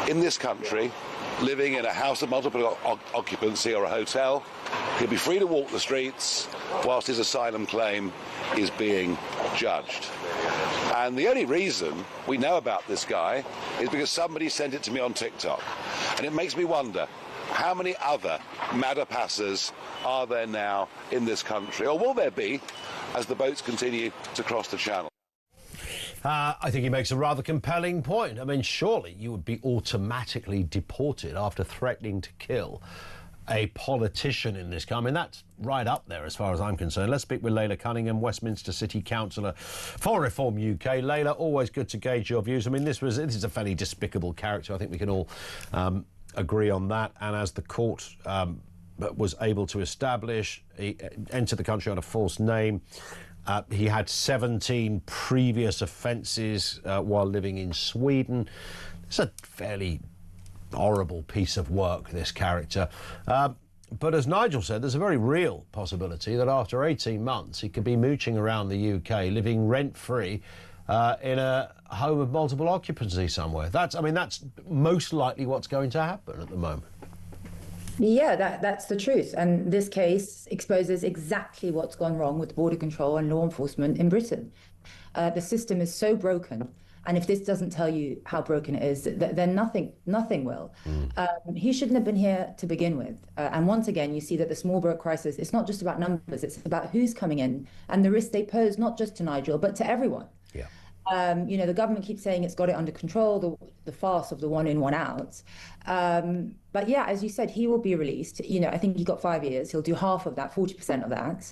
in this country, living in a house of multiple occupancy or a hotel. He'll be free to walk the streets whilst his asylum claim is being judged. And the only reason we know about this guy is because somebody sent it to me on TikTok. And it makes me wonder, how many other Madapassers are there now in this country, or will there be as the boats continue to cross the channel? I think he makes a rather compelling point. I mean, surely you would be automatically deported after threatening to kill a politician in this country. I mean, that's right up there as far as I'm concerned. Let's speak with Layla Cunningham, Westminster City Councillor for Reform UK. Layla, always good to gauge your views. I mean, this is a fairly despicable character. I think we can all agree on that. And as the court was able to establish, he entered the country on a false name. He had 17 previous offences while living in Sweden. It's a fairly horrible piece of work, this character. But as Nigel said, there's a very real possibility that after 18 months he could be mooching around the UK, living rent-free in a home of multiple occupancy somewhere. That's most likely what's going to happen at the moment. Yeah, that's the truth. And this case exposes exactly what's gone wrong with border control and law enforcement in Britain. The system is so broken. And if this doesn't tell you how broken it is, then nothing will. He shouldn't have been here to begin with. And once again, you see that the small boat crisis, it's not just about numbers, it's about who's coming in and the risk they pose, not just to Nigel, but to everyone. Yeah. The government keeps saying it's got it under control, the farce of the one in, one out. But yeah, as you said, he will be released. I think he got 5 years. He'll do half of that, 40% of that.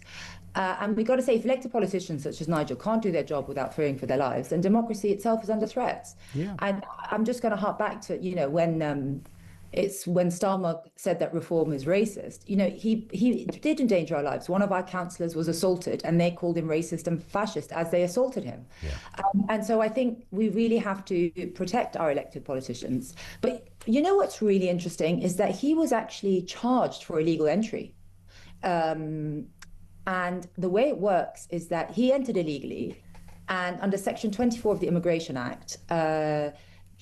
And we've got to say, if elected politicians such as Nigel can't do their job without fearing for their lives, then democracy itself is under threat. Yeah. And I'm just going to hark back to, when Starmer said that reform is racist, he did endanger our lives. One of our councillors was assaulted and they called him racist and fascist as they assaulted him. Yeah. And so I think we really have to protect our elected politicians. But what's really interesting is that he was actually charged for illegal entry. And the way it works is that he entered illegally, and under Section 24 of the Immigration Act,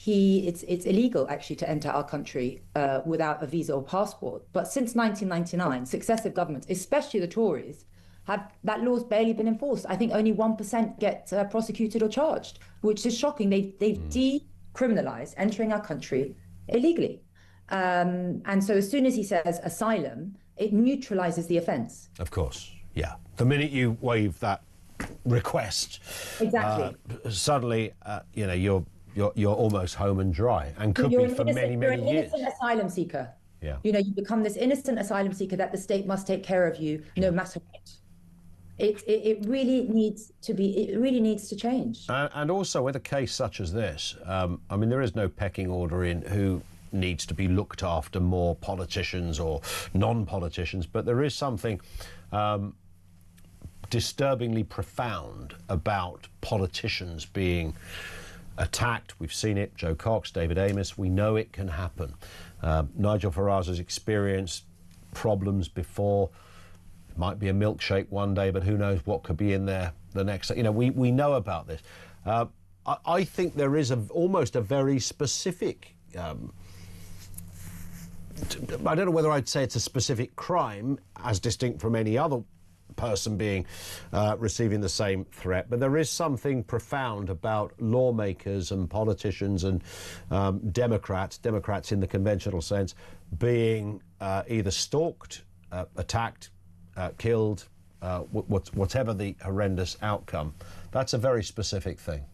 it's illegal actually to enter our country without a visa or passport. But since 1999, successive governments, especially the Tories, that law's barely been enforced. I think only 1% get prosecuted or charged, which is shocking. They've decriminalised entering our country illegally. And so as soon as he says asylum, it neutralises the offence. Of course, yeah. The minute you waive that request, exactly, suddenly, you're almost home and dry, and could be for many, many years. You're an innocent asylum seeker. Yeah. You become this innocent asylum seeker that the state must take care of you no matter what. It really needs to be. It really needs to change. And also with a case such as this, I mean, there is no pecking order in who needs to be looked after more, politicians or non-politicians, but there is something disturbingly profound about politicians being attacked. We've seen it, Joe Cox, David Amess, we know it can happen. Nigel Farage has experienced problems before. It might be a milkshake one day, but who knows what could be in there the next day. You know, we know about this. I think there is almost a very specific, I don't know whether I'd say it's a specific crime as distinct from any other person being receiving the same threat, but there is something profound about lawmakers and politicians and Democrats in the conventional sense, being either stalked, attacked, killed, whatever the horrendous outcome. That's a very specific thing.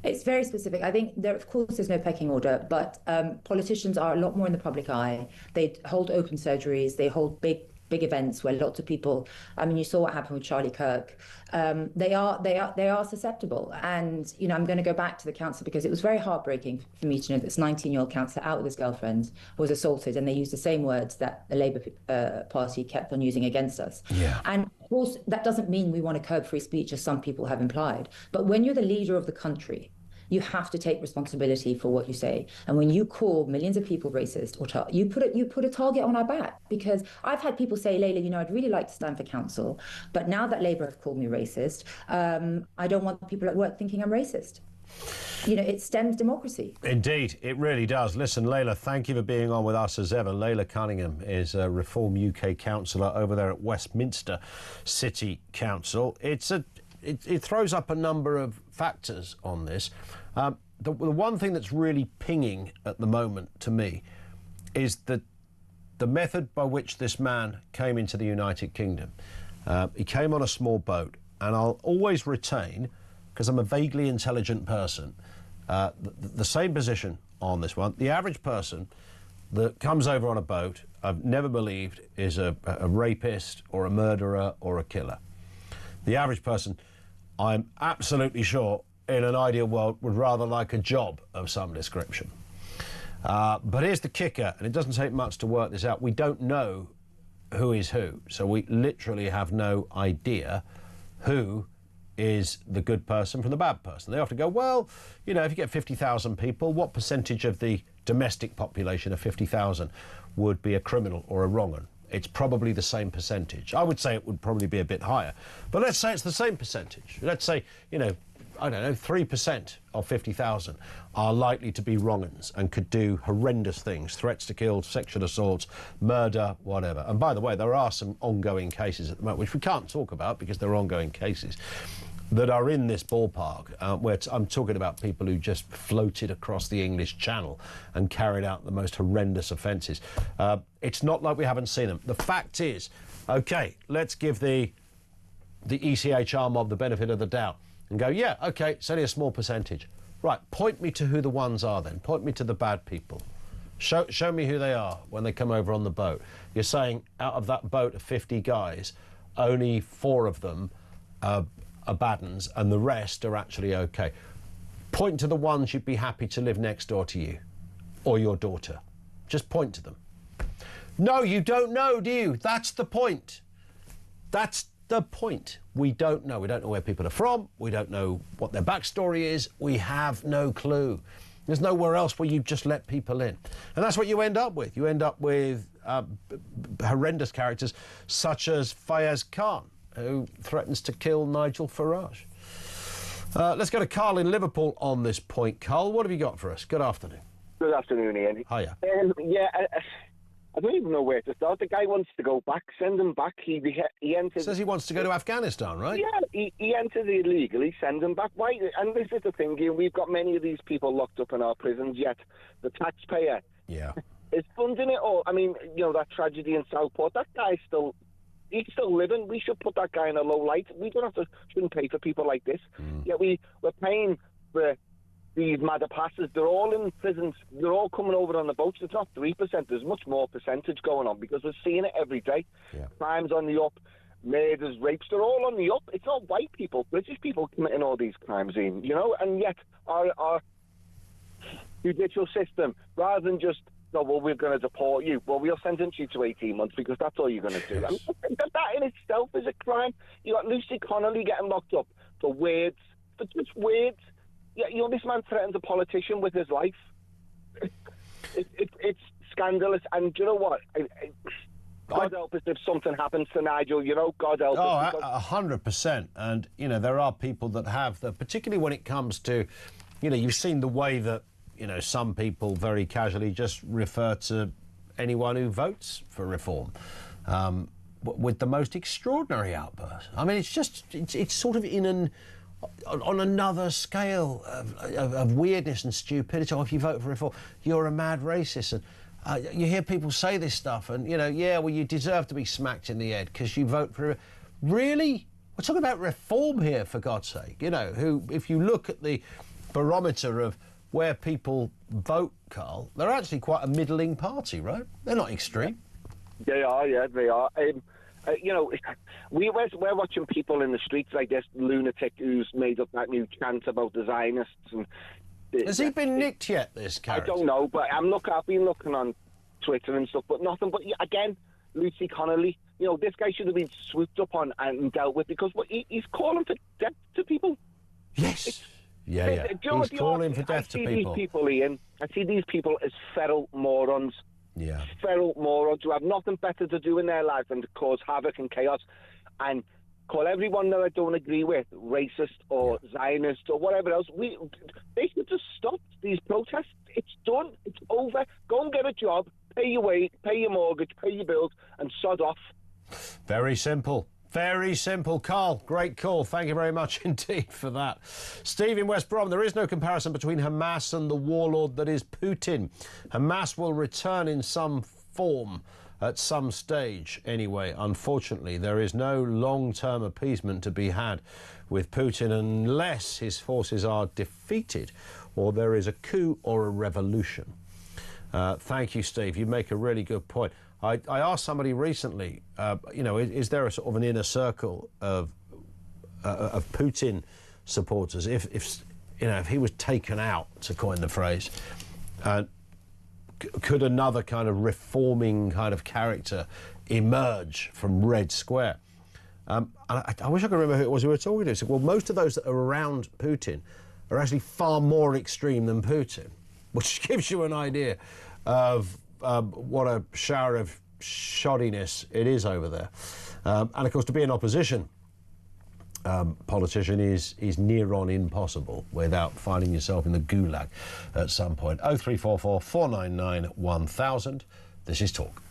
It's very specific. I think there, of course, there's no pecking order, but politicians are a lot more in the public eye. They hold open surgeries. They hold big events where lots of people. I mean, you saw what happened with Charlie Kirk. They are susceptible. And you know, I'm going to go back to the councillor because it was very heartbreaking for me to know this 19-year-old councillor out with his girlfriend was assaulted, and they used the same words that the Labour Party kept on using against us. Yeah. And of course, that doesn't mean we want to curb free speech, as some people have implied. But when you're the leader of the country, you have to take responsibility for what you say. And when you call millions of people racist, or you put a target on our back. Because I've had people say, Layla, you know, I'd really like to stand for council, but now that Labour have called me racist, I don't want people at work thinking I'm racist. You know, it stems democracy. Indeed, it really does. Listen, Layla, thank you for being on with us as ever. Layla Cunningham is a Reform UK councillor over there at Westminster City Council. It throws up a number of factors on this. The one thing that's really pinging at the moment to me is that the method by which this man came into the United Kingdom. He came on a small boat, and I'll always retain, because I'm a vaguely intelligent person, the same position on this one. The average person that comes over on a boat, I've never believed is a rapist or a murderer or a killer. The average person, I'm absolutely sure, in an ideal world, would rather like a job of some description. But here's the kicker, and it doesn't take much to work this out. We don't know who is who, so we literally have no idea who is the good person from the bad person. They often go, well, you know, if you get 50,000 people, what percentage of the domestic population of 50,000 would be a criminal or a wrong one? It's probably the same percentage. I would say it would probably be a bit higher, but let's say it's the same percentage. Let's say, you know, I don't know, 3% of 50,000 are likely to be wrong-uns and could do horrendous things, threats to kill, sexual assaults, murder, whatever. And by the way, there are some ongoing cases at the moment, which we can't talk about because they're ongoing cases, that are in this ballpark, where I'm talking about people who just floated across the English Channel and carried out the most horrendous offences. It's not like we haven't seen them. The fact is, OK, let's give the ECHR mob the benefit of the doubt and go, yeah, OK, it's only a small percentage. Right, point me to who the ones are then. Point me to the bad people. Show me who they are when they come over on the boat. You're saying out of that boat of 50 guys, only 4 of them are bad uns and the rest are actually OK. Point to the ones you'd be happy to live next door to you or your daughter. Just point to them. No, you don't know, do you? That's the point. That's the point. We don't know. We don't know where people are from. We don't know what their backstory is. We have no clue. There's nowhere else where you just let people in. And that's what you end up with. You end up with horrendous characters such as Fayez Khan, who threatens to kill Nigel Farage. Let's go to Carl in Liverpool on this point. Carl, what have you got for us? Good afternoon. Good afternoon, Ian. Hiya. I don't even know where to start. The guy wants to go back. Send him back. He entered. Says he wants to go to Afghanistan, right? Yeah, he entered illegally. Send him back. Why? And this is the thing, Ian. We've got many of these people locked up in our prisons. Yet the taxpayer, is funding it all. I mean, you know, that tragedy in Southport. That guy's he's still living. We should put that guy in a low light. We shouldn't pay for people like this. Yet we're paying for these mad passes. They're all in prisons. They're all coming over on the boats. It's not 3%. There's much more percentage going on because we're seeing it every day. Crime's on the up. murders, rapes, they're all on the up. It's not white people, British people committing all these crimes, Ian, you know, and yet our judicial system, rather than just, no, well, we're going to deport you, well, we'll sentence you to 18 months because that's all you're going to do. I mean, that in itself is a crime. You got Lucy Connolly getting locked up for words, for just words. Yeah, you know, this man threatens a politician with his life. It's scandalous, and do you know what? God help us if something happens to Nigel, you know, God help us. Oh, 100%. And, you know, there are people that have, particularly when it comes to, you know, you've seen the way that, you know, some people very casually just refer to anyone who votes for reform with the most extraordinary outbursts. I mean, it's sort of on another scale of weirdness and stupidity. Oh, if you vote for reform, you're a mad racist. And you hear people say this stuff and, you know, yeah, well, you deserve to be smacked in the head because you vote for... Really? We're talking about reform here, for God's sake. You know, who, if you look at the barometer of where people vote, Carl, they're actually quite a middling party, right? They're not extreme. They are, yeah, they are. You know, we're watching people in the streets like this lunatic who's made up that new chant about the Zionists. And has he been nicked yet, this character? I don't know, but I've been looking on Twitter and stuff, but nothing. But again, Lucy Connolly, you know, this guy should have been swooped up on and dealt with because he's calling for death to people. Yes. Yeah. He's calling for death to people. I see these people, Ian. I see these people as feral morons. Yeah. Feral morons who have nothing better to do in their lives than to cause havoc and chaos and call everyone that I don't agree with racist or Zionist or whatever else. They should just stop these protests. It's done. It's over. Go and get a job, pay your wage, pay your mortgage, pay your bills, and sod off. Very simple. Very simple. Carl, great call. Thank you very much indeed for that. Steve in West Brom, there is no comparison between Hamas and the warlord that is Putin. Hamas will return in some form at some stage anyway. Unfortunately, there is no long-term appeasement to be had with Putin unless his forces are defeated or there is a coup or a revolution. Thank you, Steve. You make a really good point. I asked somebody recently, you know, is there a sort of an inner circle of Putin supporters? If you know, if he was taken out, to coin the phrase, could another kind of reforming kind of character emerge from Red Square? And I wish I could remember who it was we were talking to. He said, well, most of those that are around Putin are actually far more extreme than Putin, which gives you an idea of what a shower of shoddiness it is over there. And of course, to be an opposition politician is near on impossible without finding yourself in the gulag at some point. 0344 499 1000. This is Talk.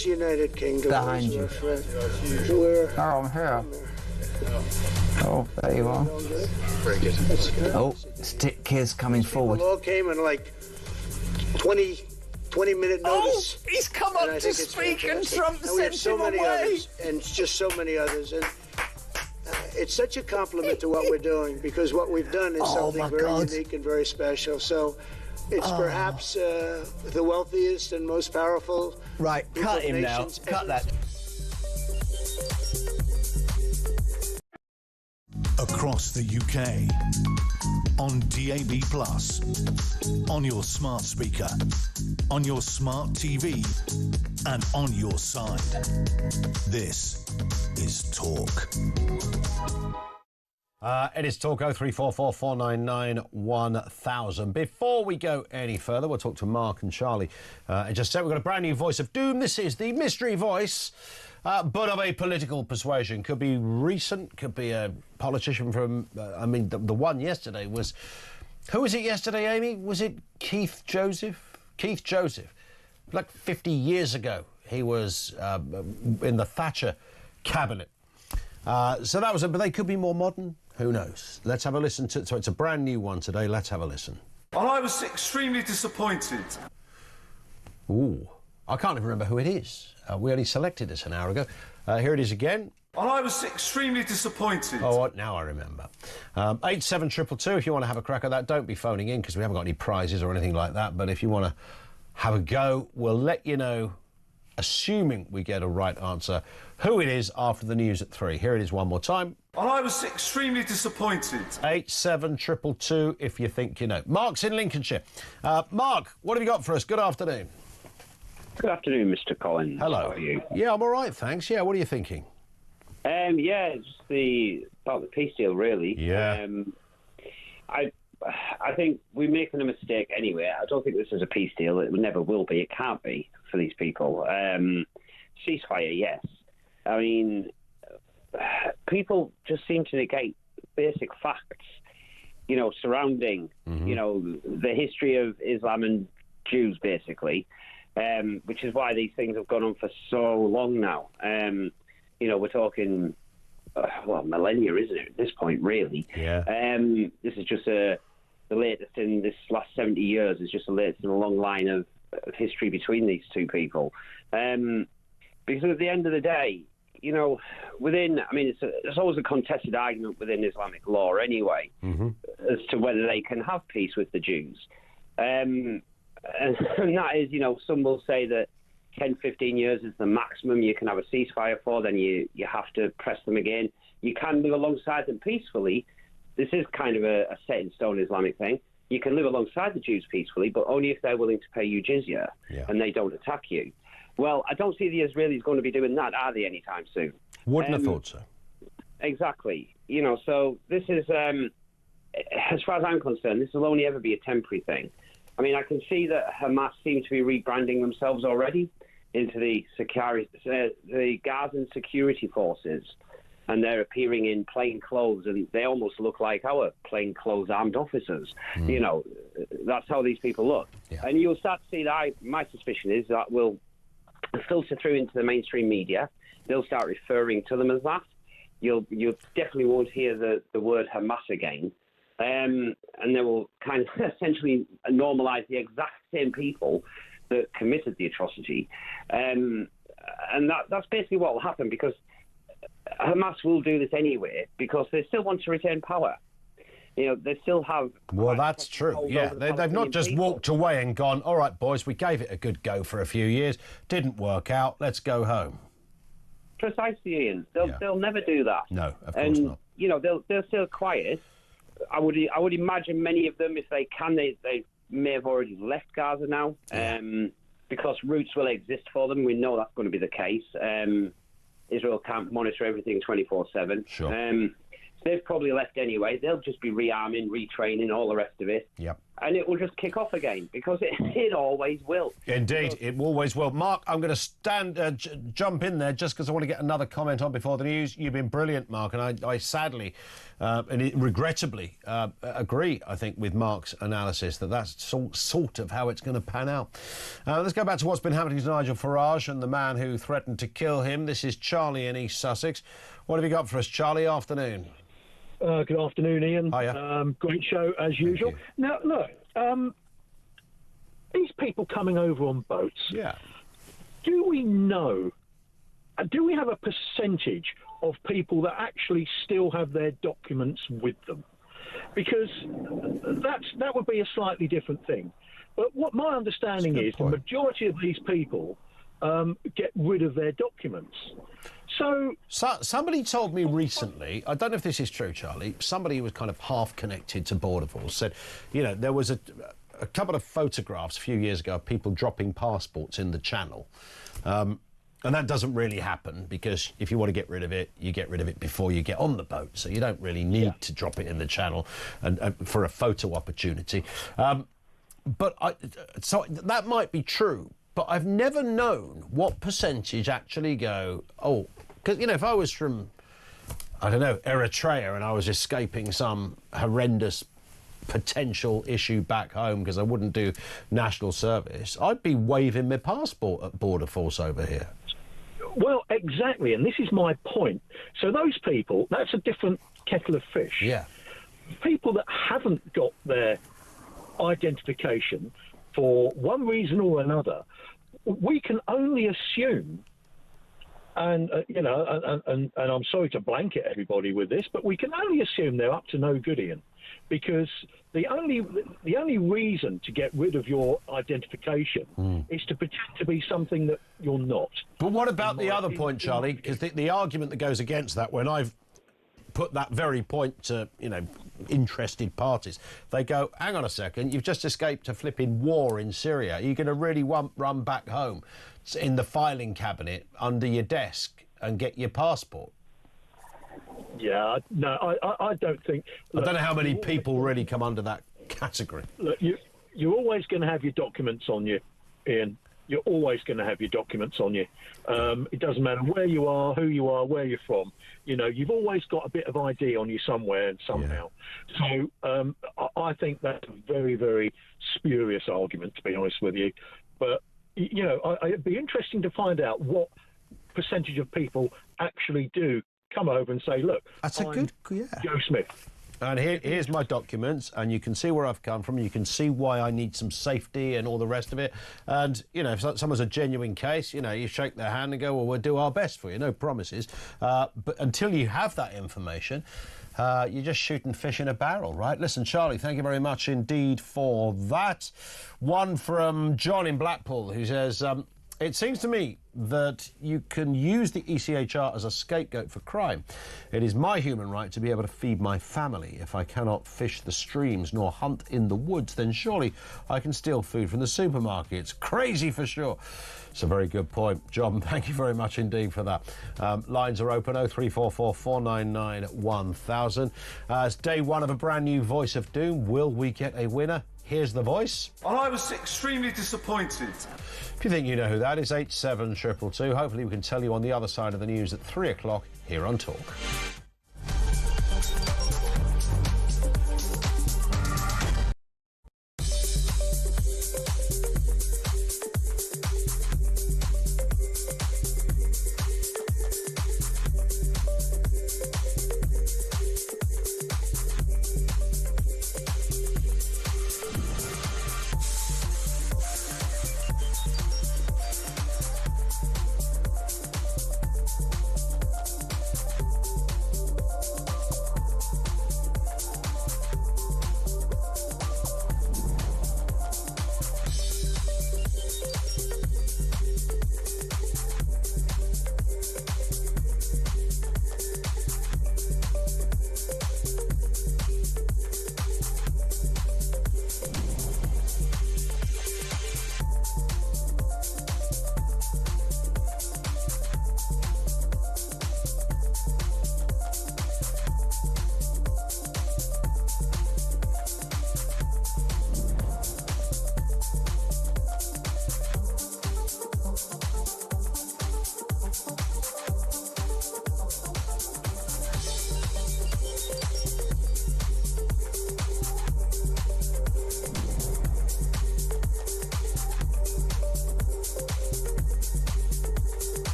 is United Kingdom? Behind you. Where? Oh, I'm here. Oh, there you are. Very good. Oh, stick kids coming forward. People all came in like 20-minute notice. Oh, he's come up to speak and Trump sent him away. Others, and just so many others. And it's such a compliment to what we're doing, because what we've done is something very unique and very special. So it's perhaps the wealthiest and most powerful. Right, cut him now. Cut that. Across the UK, on DAB+, on your smart speaker, on your smart TV, and on your side. This is Talk. It is Talk 0344 499 1000. Before we go any further, we'll talk to Mark and Charlie. And just said we've got a brand new voice of doom. This is the mystery voice, but of a political persuasion. Could be recent, could be a politician from, the one yesterday was, who was it yesterday, Amy? Was it Keith Joseph? Keith Joseph. Like 50 years ago, he was in the Thatcher cabinet. So that was but they could be more modern. Who knows? Let's have a listen to. So it's a brand new one today. Let's have a listen. And I was extremely disappointed. Ooh, I can't even remember who it is. We only selected this an hour ago. Here it is again. And I was extremely disappointed. Oh, now I remember. 87222. If you want to have a crack at that, don't be phoning in because we haven't got any prizes or anything like that. But if you want to have a go, we'll let you know, assuming we get a right answer, who it is after the news at 3. Here it is one more time. And I was extremely disappointed. 87222 if you think you know. Mark's in Lincolnshire. Mark, what have you got for us? Good afternoon. Good afternoon, Mr. Collins. Hello. How are you? Yeah, I'm all right, thanks. Yeah, what are you thinking? Yeah, just about the peace deal, really. Yeah. I think we're making a mistake anyway. I don't think this is a peace deal. It never will be. It can't be for these people. Ceasefire, yes. I mean, people just seem to negate basic facts, surrounding, the history of Islam and Jews, basically, which is why these things have gone on for so long now. We're talking, millennia, isn't it, at this point, really? Yeah. This is just the latest in this last 70 years. Is just the latest in a long line of history between these two people. Because at the end of the day, there's always a contested argument within Islamic law anyway, as to whether they can have peace with the Jews. And that is, some will say that 10, 15 years is the maximum you can have a ceasefire for, then you have to press them again. You can live alongside them peacefully. This is kind of a set-in-stone Islamic thing. You can live alongside the Jews peacefully, but only if they're willing to pay you jizya and they don't attack you. Well, I don't see the Israelis going to be doing that, are they, anytime soon? Wouldn't have thought so. Exactly. So this is, as far as I'm concerned, this will only ever be a temporary thing. I mean, I can see that Hamas seem to be rebranding themselves already into the Gazan security forces, and they're appearing in plain clothes, and they almost look like our plain clothes armed officers. That's how these people look. Yeah. And you'll start to see that. My suspicion is that will filter through into the mainstream media. They'll start referring to them as that. You definitely won't hear the word Hamas again. And they will kind of essentially normalise the exact same people that committed the atrocity. And that's basically what will happen, because Hamas will do this anyway, because they still want to retain power. They still have... Well, that's true, yeah. They've not just walked away and gone, all right, boys, we gave it a good go for a few years, didn't work out, let's go home. Precisely, Ian. They'll never do that. No, of course not. They're still quiet. I would imagine many of them, if they can, they may have already left Gaza now, because routes will exist for them. We know that's going to be the case. Israel can't monitor everything 24/7. Sure. They've probably left anyway. They'll just be rearming, retraining, all the rest of it. Yep. and it will just kick off again, because it always will. Indeed, it always will. Mark, I'm going to jump in there just because I want to get another comment on before the news. You've been brilliant, Mark, and I sadly regrettably agree, I think, with Mark's analysis that that's sort of how it's going to pan out. Let's go back to what's been happening to Nigel Farage and the man who threatened to kill him. This is Charlie in East Sussex. What have you got for us, Charlie? Afternoon. Good afternoon, Ian. Hiya. Great show, as usual. Now, look, these people coming over on boats, do we know, do we have a percentage of people that actually still have their documents with them? Because that would be a slightly different thing. But what my understanding is, the majority of these people get rid of their documents. So somebody told me recently, I don't know if this is true, Charlie, somebody who was kind of half connected to Border Force said, you know, there was a couple of photographs a few years ago of people dropping passports in the Channel. And that doesn't really happen, because if you want to get rid of it, you get rid of it before you get on the boat. So you don't really need to drop it in the Channel and for a photo opportunity. So that might be true. But I've never known what percentage actually go, oh, because, you know, if I was from, I don't know, Eritrea and I was escaping some horrendous potential issue back home because I wouldn't do national service, I'd be waving my passport at Border Force over here. Well, exactly, and this is my point. So those people, that's a different kettle of fish. Yeah. People that haven't got their identification for one reason or another, we can only assume, and you know, and I'm sorry to blanket everybody with this, but we can only assume they're up to no good, Ian, because the only reason to get rid of your identification is to pretend to be something that you're not. But what about the other point, Charlie? Because the argument that goes against that, when I've put that very point to, you know, interested parties, they go, hang on a second, you've just escaped a flipping war in Syria. Are you going to really run back home in the filing cabinet under your desk and get your passport? Yeah, no, I don't think... Look, I don't know how many people really come under that category. Look, you're always going to have your documents on you, Ian. You're always going to have your documents on you. It doesn't matter where you are, who you are, where you're from. You know, you've always got a bit of ID on you somewhere and somehow. Yeah. So I think that's a very, very spurious argument, to be honest with you. But, you know, it'd be interesting to find out what percentage of people actually do come over and say, look, I'm Joe Smith. And here's my documents, and you can see where I've come from. You can see why I need some safety and all the rest of it. And, you know, if someone's a genuine case, you know, you shake their hand and go, well, we'll do our best for you. No promises. But until you have that information, you're just shooting fish in a barrel, right? Listen, Charlie, thank you very much indeed for that. One from John in Blackpool, who says, it seems to me that you can use the ECHR as a scapegoat for crime. It is my human right to be able to feed my family. If I cannot fish the streams nor hunt in the woods, then surely I can steal food from the supermarket. It's crazy for sure. It's a very good point. John, thank you very much indeed for that. Lines are open, 0344 499 1000. It's day one of a brand new Voice of Doom. Will we get a winner? Here's the voice. And I was extremely disappointed. If you think you know who that is, 87222. Hopefully we can tell you on the other side of the news at 3 o'clock here on Talk.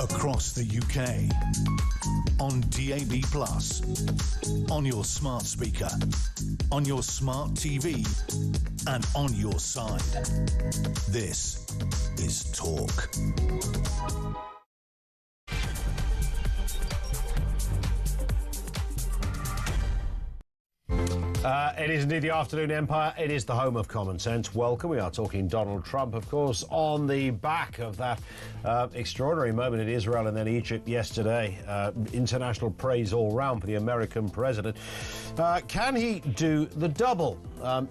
across the UK, on DAB+, on your smart speaker, on your smart TV, and on your side. This is Talk. It is indeed the Afternoon Empire. It is the home of common sense. Welcome. We are talking Donald Trump, of course, on the back of that extraordinary moment in Israel and then Egypt yesterday. International praise all round for the American president. Can he do the double?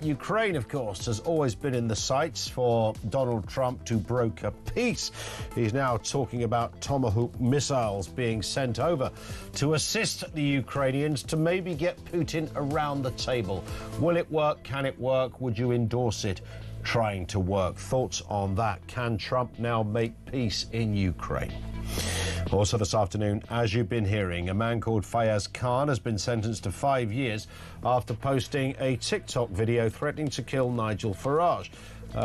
Ukraine, of course, has always been in the sights for Donald Trump to broker peace. He's now talking about Tomahawk missiles being sent over to assist the Ukrainians to maybe get Putin around the table. Will it work? Can it work? Would you endorse it trying to work? Thoughts on that? Can Trump now make peace in Ukraine? Also this afternoon, as you've been hearing, a man called Fayaz Khan has been sentenced to 5 years after posting a TikTok video threatening to kill Nigel Farage.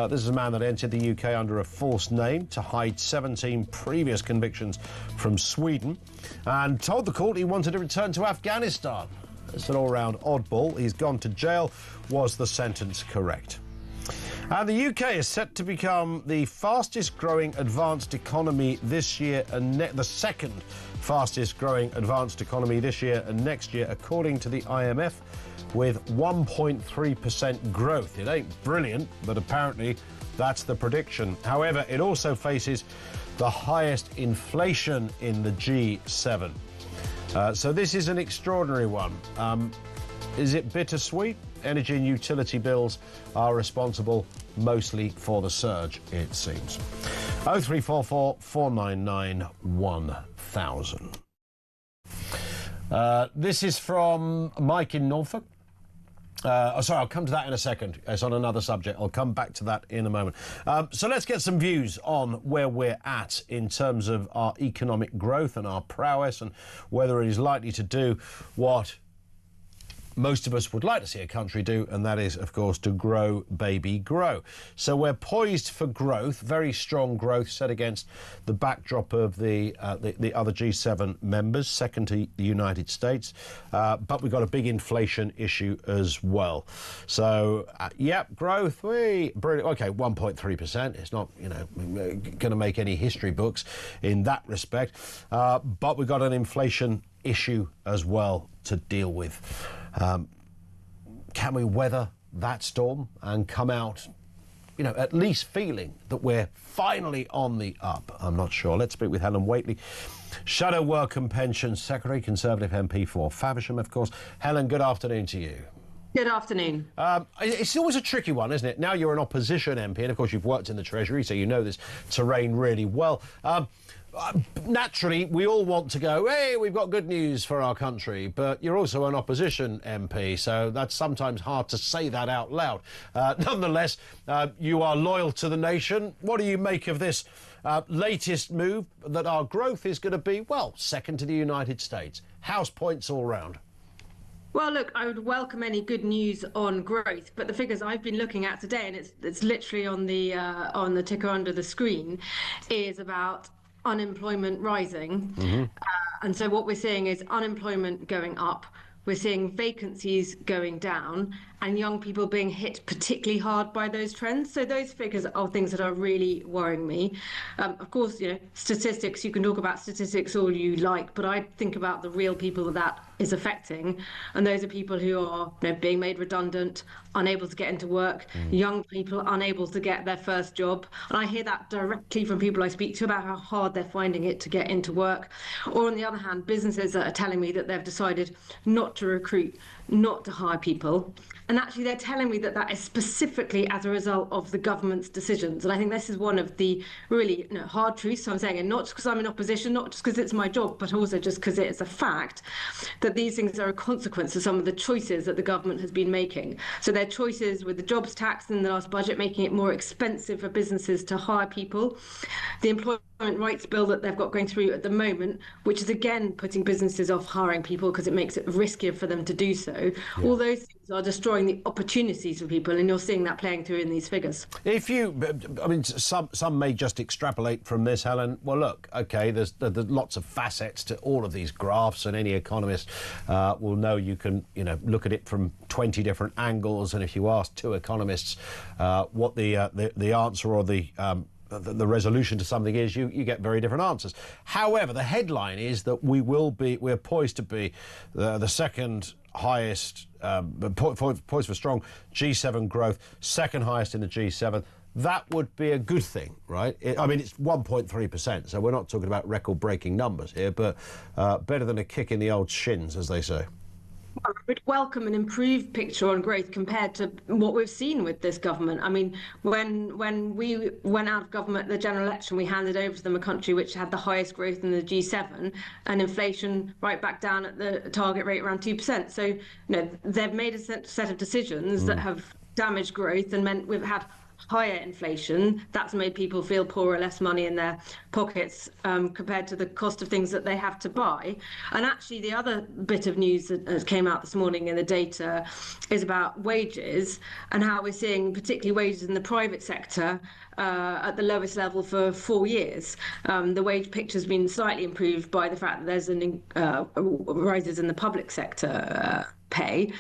This is a man that entered the UK under a false name to hide 17 previous convictions from Sweden and told the court he wanted to return to Afghanistan. It's an all-round oddball. He's gone to jail. Was the sentence correct? And the UK is set to become the fastest growing advanced economy this year and the second fastest growing advanced economy this year and next year, according to the IMF, with 1.3% growth. It ain't brilliant, but apparently that's the prediction. However, it also faces the highest inflation in the G7. So this is an extraordinary one. Is it bittersweet? Energy and utility bills are responsible mostly for the surge, it seems. 0344 499 1000. This is from Mike in Norfolk. Sorry, I'll come to that in a second. It's on another subject. I'll come back to that in a moment. So let's get some views on where we're at in terms of our economic growth and our prowess and whether it is likely to do what most of us would like to see a country do, and that is, of course, to grow, baby, grow. So we're poised for growth, very strong growth set against the backdrop of the other G7 members, second to the United States. But we've got a big inflation issue as well. So, growth, brilliant. Okay, 1.3%. It's not, going to make any history books in that respect. But we've got an inflation issue as well to deal with. Can we weather that storm and come out, at least feeling that we're finally on the up? I'm not sure. Let's speak with Helen Whately, Shadow Work and Pensions Secretary, Conservative MP for Faversham, of course. Helen, good afternoon to you. Good afternoon. It's always a tricky one, isn't it? Now you're an opposition MP, and of course you've worked in the Treasury, so you know this terrain really well. Naturally, we all want to go, hey, we've got good news for our country, but you're also an opposition MP, so that's sometimes hard to say that out loud. Nonetheless, you are loyal to the nation. What do you make of this latest move that our growth is going to be, second to the United States? House points all round. Well, look, I would welcome any good news on growth, but the figures I've been looking at today, and it's literally on the ticker under the screen, is about unemployment rising. And so what we're seeing is unemployment going up. We're seeing vacancies going down and young people being hit particularly hard by those trends. So those figures are things that are really worrying me. Of course, statistics, you can talk about statistics all you like, but I think about the real people that is affecting. And those are people who are being made redundant, unable to get into work, young people unable to get their first job. And I hear that directly from people I speak to about how hard they're finding it to get into work. Or on the other hand, businesses that are telling me that they've decided not to recruit, not to hire people. And actually, they're telling me that is specifically as a result of the government's decisions. And I think this is one of the really hard truths. So I'm saying, and not just because I'm in opposition, not just because it's my job, but also just because it's a fact that these things are a consequence of some of the choices that the government has been making. So their choices with the jobs tax in the last budget, making it more expensive for businesses to hire people. The employment rights bill that they've got going through at the moment, which is again putting businesses off hiring people because it makes it riskier for them to do so. though, all those things are destroying the opportunities for people, and you're seeing that playing through in these figures. If you, I mean, some may just extrapolate from this, Helen. Well, look, OK, there's lots of facets to all of these graphs, and any economist will know you can, look at it from 20 different angles. And if you ask two economists what the answer or the resolution to something is, you get very different answers. However, the headline is that we're poised to be the second highest, poised for strong G7 growth, second highest in the G7. That would be a good thing, right? I mean, it's 1.3%, so we're not talking about record-breaking numbers here, but better than a kick in the old shins, as they say. I would welcome an improved picture on growth compared to what we've seen with this government. I mean, when we went out of government at the general election, we handed over to them a country which had the highest growth in the G7 and inflation right back down at the target rate around 2%. So, they've made a set of decisions that have damaged growth and meant we've had higher inflation. That's made people feel poorer, less money in their pockets compared to the cost of things that they have to buy. And actually, the other bit of news that came out this morning in the data is about wages and how we're seeing particularly wages in the private sector at the lowest level for 4 years. The wage picture has been slightly improved by the fact that there's rises in the public sector pay.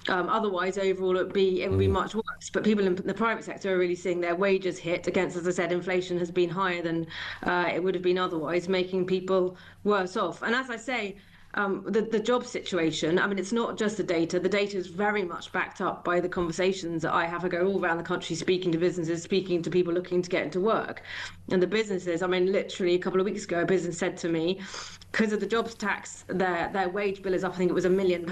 Otherwise, overall, it would be much worse. But people in the private sector are really seeing their wages hit against, as I said, inflation has been higher than it would have been otherwise, making people worse off. And as I say, the job situation, I mean, it's not just the data. The data is very much backed up by the conversations that I have. I go all around the country speaking to businesses, speaking to people looking to get into work. And the businesses, I mean, literally a couple of weeks ago, a business said to me, because of the jobs tax, their wage bill is up, I think it was £1 million,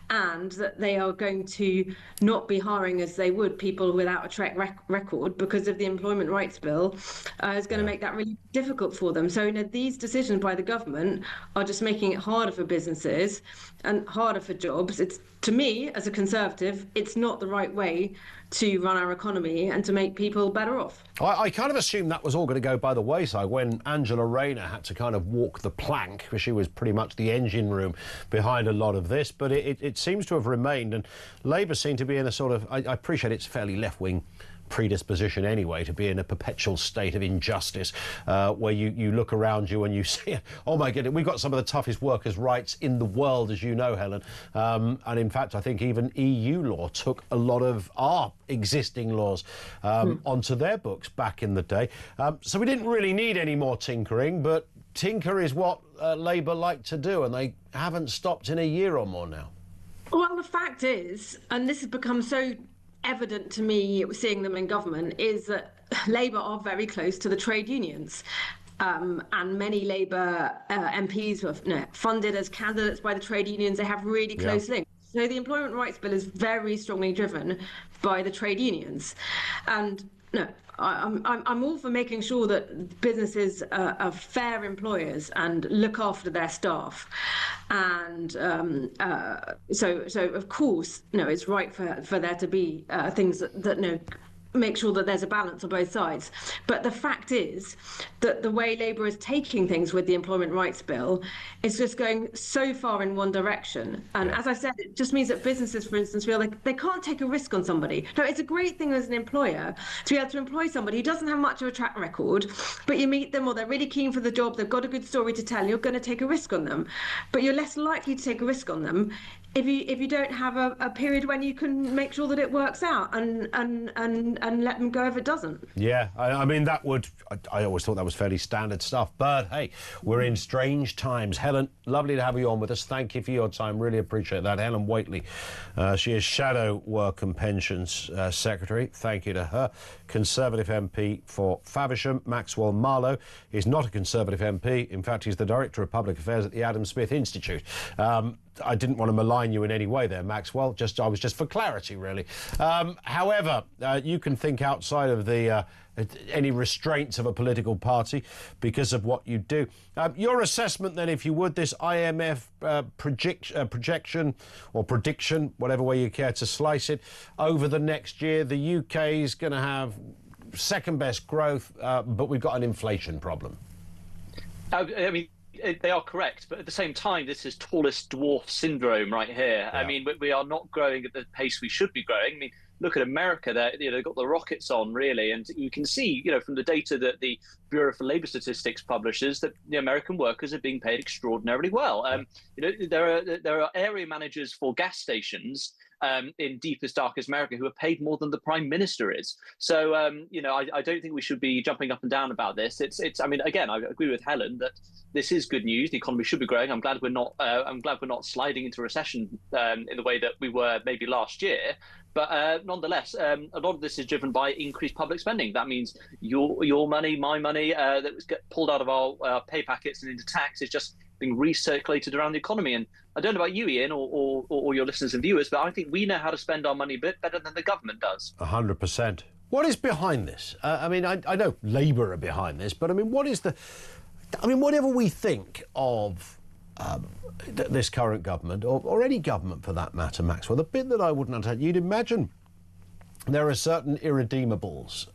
and that they are going to not be hiring as they would people without a track record because of the employment rights bill is going to make that really difficult for them. So these decisions by the government are just making it harder for businesses and harder for jobs. It's, to me, as a Conservative, it's not the right way to run our economy and to make people better off. I kind of assumed that was all going to go by the wayside when Angela Rayner had to kind of walk the plank, because she was pretty much the engine room behind a lot of this, but it seems to have remained, and Labour seem to be in a sort of, I appreciate it's fairly left-wing predisposition anyway, to be in a perpetual state of injustice where you look around you and you see, oh my goodness, we've got some of the toughest workers' rights in the world, as you know, Helen. And in fact, I think even EU law took a lot of our existing laws onto their books back in the day. So we didn't really need any more tinkering, but tinker is what Labour like to do, and they haven't stopped in a year or more now. Well, the fact is, and this has become so evident to me seeing them in government, is that Labour are very close to the trade unions. And many Labour MPs were funded as candidates by the trade unions. They have really close links. So the Employment Rights Bill is very strongly driven by the trade unions. And I'm all for making sure that businesses are fair employers and look after their staff. And so of course, it's right for there to be things that make sure that there's a balance on both sides. But the fact is that the way Labour is taking things with the Employment Rights Bill is just going so far in one direction. And as I said, it just means that businesses, for instance, feel like they can't take a risk on somebody. No, it's a great thing as an employer to be able to employ somebody who doesn't have much of a track record, but you meet them or they're really keen for the job, they've got a good story to tell, you're going to take a risk on them. But you're less likely to take a risk on them if you don't have a period when you can make sure that it works out and let them go if it doesn't. Yeah, I mean, I always thought that was fairly standard stuff. But, hey, we're in strange times. Helen, lovely to have you on with us. Thank you for your time. Really appreciate that. Helen Whately, she is Shadow Work and Pensions Secretary. Thank you to her. Conservative MP for Faversham. Maxwell Marlowe is not a Conservative MP. In fact, he's the Director of Public Affairs at the Adam Smith Institute. I didn't want to malign you in any way there, Maxwell. I was just for clarity, really. However, you can think outside of the any restraints of a political party because of what you do. Your assessment, then, if you would, this IMF projection or prediction, whatever way you care to slice it, over the next year, the UK is going to have second best growth, but we've got an inflation problem. I mean, They are correct, but at the same time, this is tallest dwarf syndrome right here. Yeah. I mean, we are not growing at the pace we should be growing. I mean, look at America; they've got the rockets on, really, and you can see, from the data that the Bureau for Labor Statistics publishes, that the American workers are being paid extraordinarily well. There are area managers for gas stations in deepest, darkest America who are paid more than the Prime Minister is. So, I don't think we should be jumping up and down about this. I mean, again, I agree with Helen that this is good news. The economy should be growing. I'm glad we're not. I'm glad we're not sliding into recession in the way that we were maybe last year. But nonetheless, a lot of this is driven by increased public spending. That means your money, my money, that was pulled out of our pay packets and into tax is just being recirculated around the economy. And I don't know about you, Ian, or your listeners and viewers, but I think we know how to spend our money a bit better than the government does. 100%. What is behind this? I mean, I know Labour are behind this, but I mean, what is the... I mean, whatever we think of this current government, or any government for that matter, Maxwell, the bit that I wouldn't understand, you'd imagine there are certain irredeemables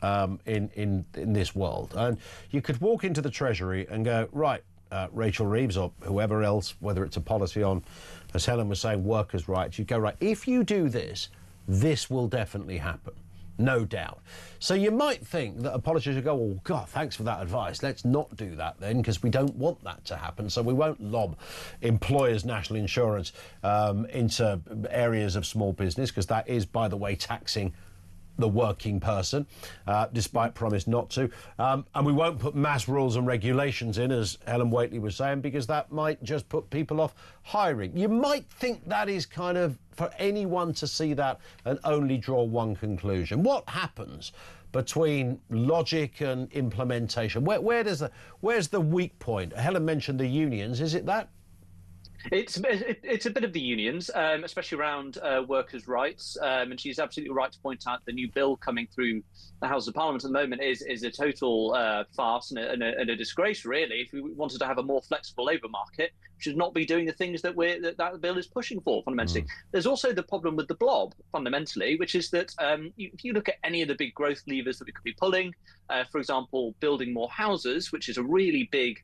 in this world. And you could walk into the Treasury and go, right, Rachel Reeves or whoever else, whether it's a policy on, as Helen was saying, workers' rights, you go, right, if you do this, this will definitely happen. No doubt. So you might think that a politician would go, oh, God, thanks for that advice. Let's not do that then, because we don't want that to happen. So we won't lob employers' national insurance into areas of small business, because that is, by the way, taxing the working person, despite promise not to. And we won't put mass rules and regulations in, as Helen Whately was saying, because that might just put people off hiring. You might think that is kind of for anyone to see that and only draw one conclusion. What happens between logic and implementation? Where's the weak point? Helen mentioned the unions. Is it that? It's a bit of the unions, especially around workers' rights, and she's absolutely right to point out the new bill coming through the House of Parliament at the moment is a total farce and a disgrace, really. If we wanted to have a more flexible labour market, we should not be doing the things that that bill is pushing for, fundamentally. There's also the problem with the blob, fundamentally, which is that if you look at any of the big growth levers that we could be pulling, for example, building more houses, which is a really big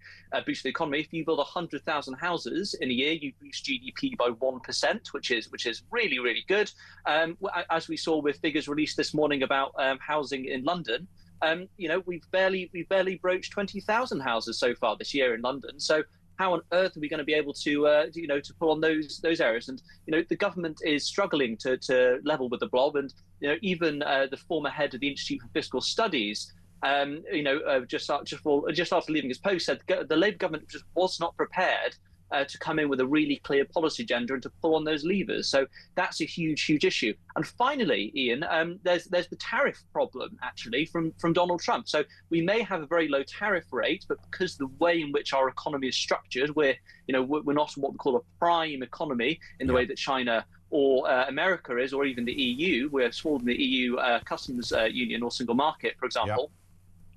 boost to the economy. If you build 100,000 houses in a year, you boost GDP by 1%, which is really, really good. As we saw with figures released this morning about housing in London, we've barely broached 20,000 houses so far this year in London. So how on earth are we going to be able to to pull on those areas? And the government is struggling to level with the blob. And even the former head of the Institute for Fiscal Studies, just after leaving his post, said the Labour government just was not prepared to come in with a really clear policy agenda and to pull on those levers. So that's a huge issue. And finally, Ian, there's the tariff problem, actually, from Donald Trump. So we may have a very low tariff rate, but because the way in which our economy is structured, we're not what we call a prime economy in the way that China or America is, or even the EU. We're smaller than the EU customs union or single market, for example. Yep.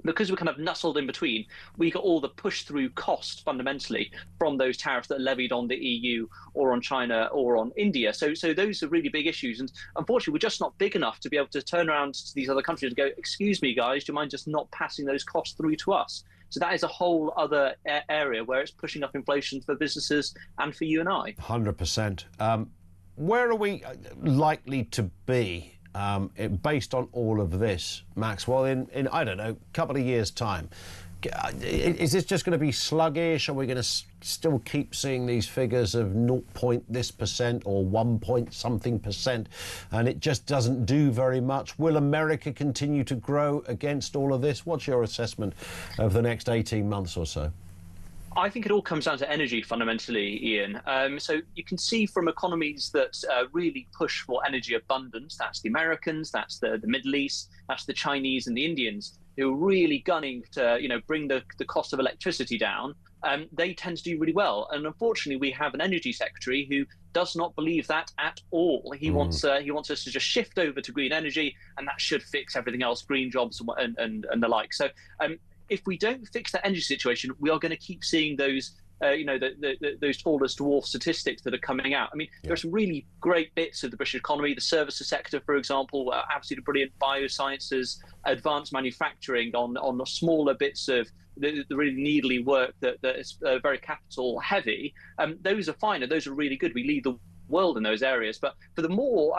Because we're kind of nestled in between, we got all the push-through cost fundamentally from those tariffs that are levied on the EU or on China or on India. So those are really big issues. And unfortunately, we're just not big enough to be able to turn around to these other countries and go, excuse me, guys, do you mind just not passing those costs through to us? So that is a whole other area where it's pushing up inflation for businesses and for you and I. 100%. Where are we likely to be based on all of this, Maxwell, in I don't know, a couple of years' time? Is this just going to be sluggish? Are we going to still keep seeing these figures of 0.this% or 1-point-something%, and it just doesn't do very much? Will America continue to grow against all of this? What's your assessment of the next 18 months or so? I think it all comes down to energy, fundamentally, Ian. So you can see from economies that really push for energy abundance, that's the Americans, that's the Middle East, that's the Chinese and the Indians, who are really gunning to bring the cost of electricity down. They tend to do really well. And unfortunately, we have an energy secretary who does not believe that at all. He wants us to just shift over to green energy, and that should fix everything else, green jobs and the like. So if we don't fix that energy situation, we are going to keep seeing those, those tallest dwarf statistics that are coming out. I mean, there are some really great bits of the British economy. The services sector, for example, absolutely brilliant. Biosciences, advanced manufacturing on the smaller bits of the really needly work that is very capital heavy, those are fine and those are really good. We lead the world in those areas. But for the more,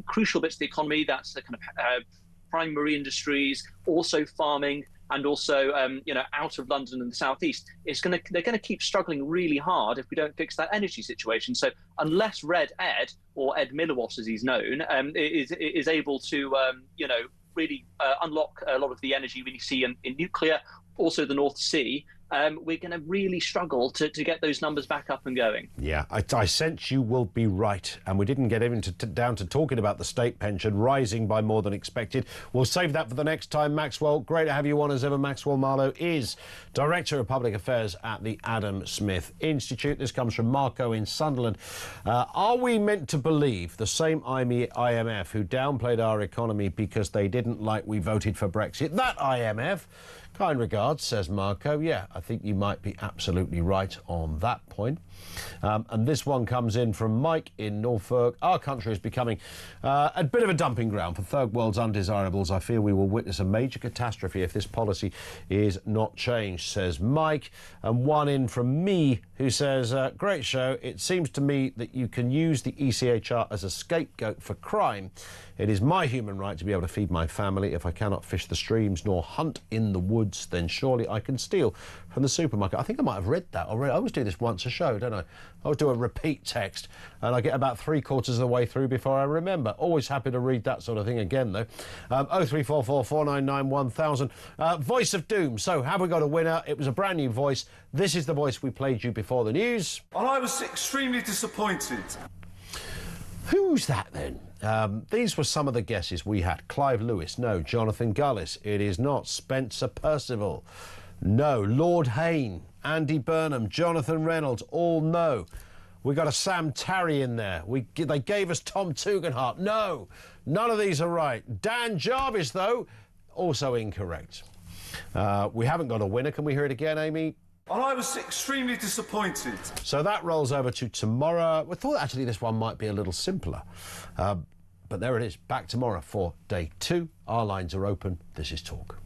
crucial bits of the economy, that's the kind of primary industries, also farming, and also, out of London and the southeast, they're going to keep struggling really hard if we don't fix that energy situation. So unless Red Ed, or Ed Milliwatt as he's known, is able to, really unlock a lot of the energy we see in nuclear, also the North Sea, we're going to really struggle to get those numbers back up and going. Yeah, I sense you will be right. And we didn't get even down to talking about the state pension rising by more than expected. We'll save that for the next time. Maxwell, great to have you on as ever. Maxwell Marlowe is Director of Public Affairs at the Adam Smith Institute. This comes from Marco in Sunderland. Are we meant to believe the same IMF who downplayed our economy because they didn't like we voted for Brexit? That IMF... Kind regards, says Marco. Yeah, I think you might be absolutely right on that point. And this one comes in from Mike in Norfolk. Our country is becoming a bit of a dumping ground for third world's undesirables. I fear we will witness a major catastrophe if this policy is not changed, says Mike. And one in from me who says, great show. It seems to me that you can use the ECHR as a scapegoat for crime. It is my human right to be able to feed my family. If I cannot fish the streams nor hunt in the woods, then surely I can steal from the supermarket. I think I might have read that already. I always do this once a show, don't I? I always do a repeat text, and I get about 3/4 of the way through before I remember. Always happy to read that sort of thing again, though. 0344 499 1000. Voice of Doom. So, have we got a winner? It was a brand new voice. This is the voice we played you before the news. And I was extremely disappointed. Who's that then? These were some of the guesses we had. Clive Lewis, no. Jonathan Gullis, it is not. Spencer Percival, no. Lord Hayne, Andy Burnham, Jonathan Reynolds, all no. We got a Sam Tarry in there. They gave us Tom Tugendhat, no. None of these are right. Dan Jarvis, though, also incorrect. We haven't got a winner. Can we hear it again, Amy? And I was extremely disappointed. So that rolls over to tomorrow. We thought actually this one might be a little simpler. But there it is. Back tomorrow for day 2. Our lines are open. This is Talk.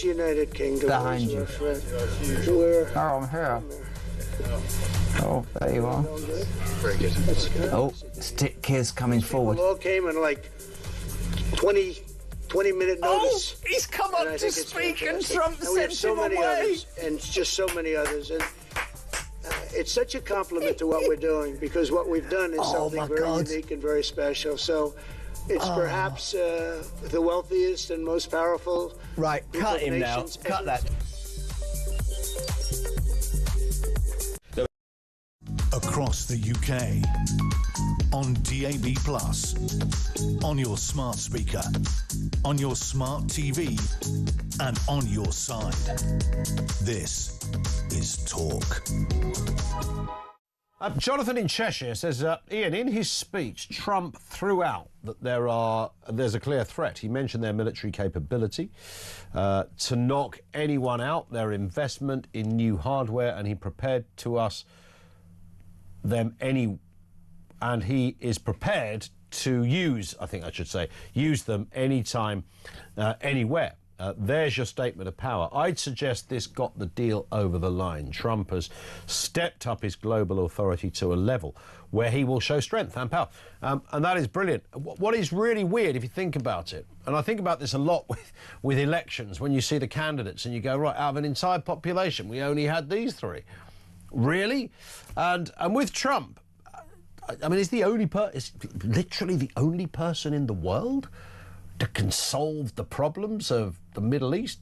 Where's the United Kingdom? Behind Where's you. our friend? Where? Oh, I'm here. Oh, there you are. Very good. Oh, stick kids coming forward. People all came in like 20-minute notice. Oh, he's come up to speak and Trump sent him away. Others, and just so many others. And it's such a compliment to what we're doing, because what we've done is something very unique and very special. So it's perhaps the wealthiest and most powerful. Right, cut him now. Cut that. Across the UK, on DAB+, on your smart speaker, on your smart TV, and on your side. This is Talk. Jonathan in Cheshire says, Ian, in his speech, Trump threw out that there's a clear threat. He mentioned their military capability to knock anyone out, their investment in new hardware, and he prepared to us them and he is prepared to use, I think I should say, use them anytime, anywhere. There's your statement of power. I'd suggest this got the deal over the line. Trump has stepped up his global authority to a level where he will show strength and power. And that is brilliant. What is really weird, if you think about it, and I think about this a lot with elections, when you see the candidates and you go, right, out of an entire population, we only had these three. Really? And with Trump, I mean, is literally the only person in the world that can solve the problems of the Middle East?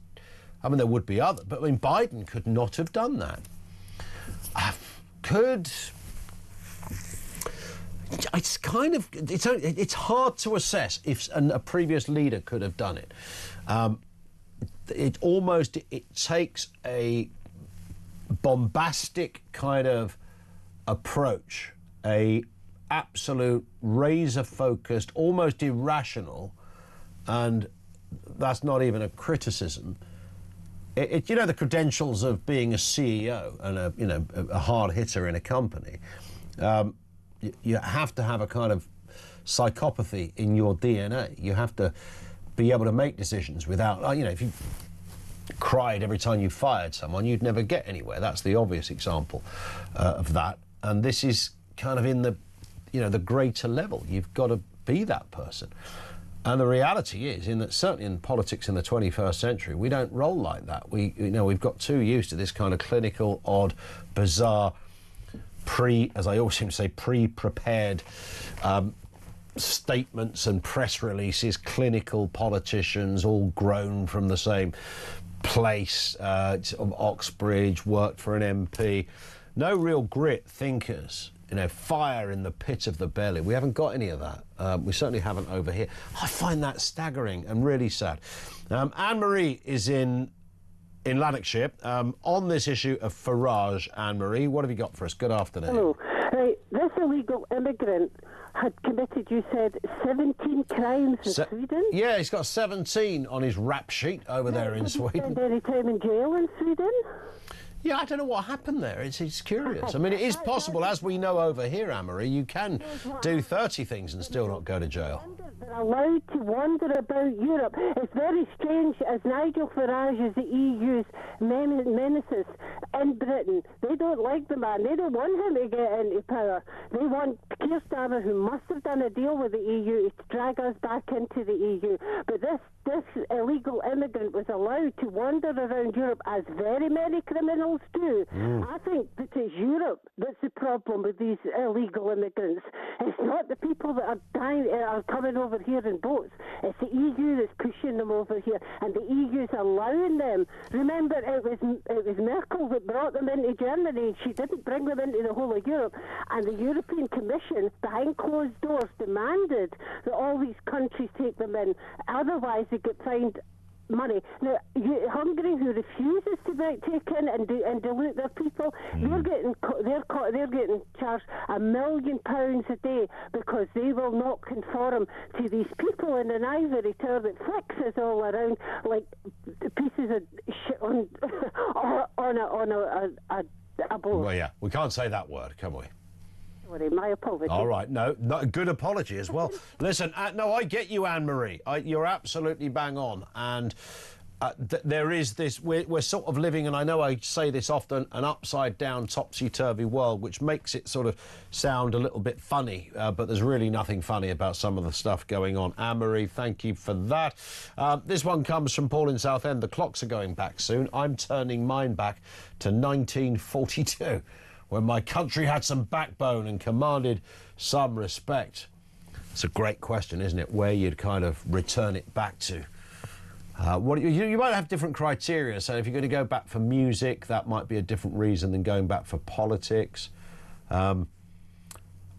I mean, there would be others, but I mean, Biden could not have done that. It's hard to assess if a previous leader could have done it. It takes a bombastic kind of approach, a absolute razor-focused, almost irrational, and that's not even a criticism. You know, the credentials of being a CEO and a hard hitter in a company. You have to have a kind of psychopathy in your DNA. You have to be able to make decisions without, if you cried every time you fired someone, you'd never get anywhere. That's the obvious example of that. And this is kind of in the greater level. You've got to be that person. And the reality is, certainly in politics in the 21st century, we don't roll like that. We've got too used to this kind of clinical, odd, bizarre, as I always seem to say, pre-prepared statements and press releases, clinical politicians, all grown from the same place, Oxbridge, worked for an MP. No real grit thinkers, fire in the pit of the belly. We haven't got any of that. We certainly haven't over here. I find that staggering and really sad. Anne-Marie is in Lanarkshire on this issue of Farage. Anne-Marie, what have you got for us? Good afternoon. Hello. This illegal immigrant had committed, you said, 17 crimes in Sweden? Yeah, he's got 17 on his rap sheet over there in Sweden. Spend any time in jail in Sweden? Yeah, I don't know what happened there. It's curious. I mean, it is possible, as we know over here, Anne-Marie, you can do 30 things and still not go to jail. They're allowed to wander about Europe. It's very strange, as Nigel Farage is the EU's nemesis in Britain. They don't like the man. They don't want him to get into power. They want Keir Starmer, who must have done a deal with the EU, to drag us back into the EU. But this illegal immigrant was allowed to wander around Europe, as very many criminals do. I think that it's Europe that's the problem with these illegal immigrants. It's not the people that are dying, are coming over here in boats. It's the EU that's pushing them over here, and the EU's allowing them. Remember, it was Merkel that brought them into Germany. She didn't bring them into the whole of Europe, and the European Commission, behind closed doors, demanded that all these countries take them in. Otherwise, they get fined money. Now, Hungary, who refuses to take in and dilute their people, they're getting charged £1 million a day because they will not conform to these people in an ivory tower that flexes all around like pieces of shit on a boat. Well, yeah, we can't say that word, can we? Sorry, my apologies. All right, no, good apology as well. Listen, no, I get you, Anne-Marie. You're absolutely bang on. And there is this, we're sort of living, and I know I say this often, an upside-down, topsy-turvy world, which makes it sort of sound a little bit funny, but there's really nothing funny about some of the stuff going on. Anne-Marie, thank you for that. This one comes from Paul in Southend. The clocks are going back soon. I'm turning mine back to 1942, when my country had some backbone and commanded some respect. It's a great question, isn't it, where you'd kind of return it back to. You might have different criteria. So if you're going to go back for music, that might be a different reason than going back for politics.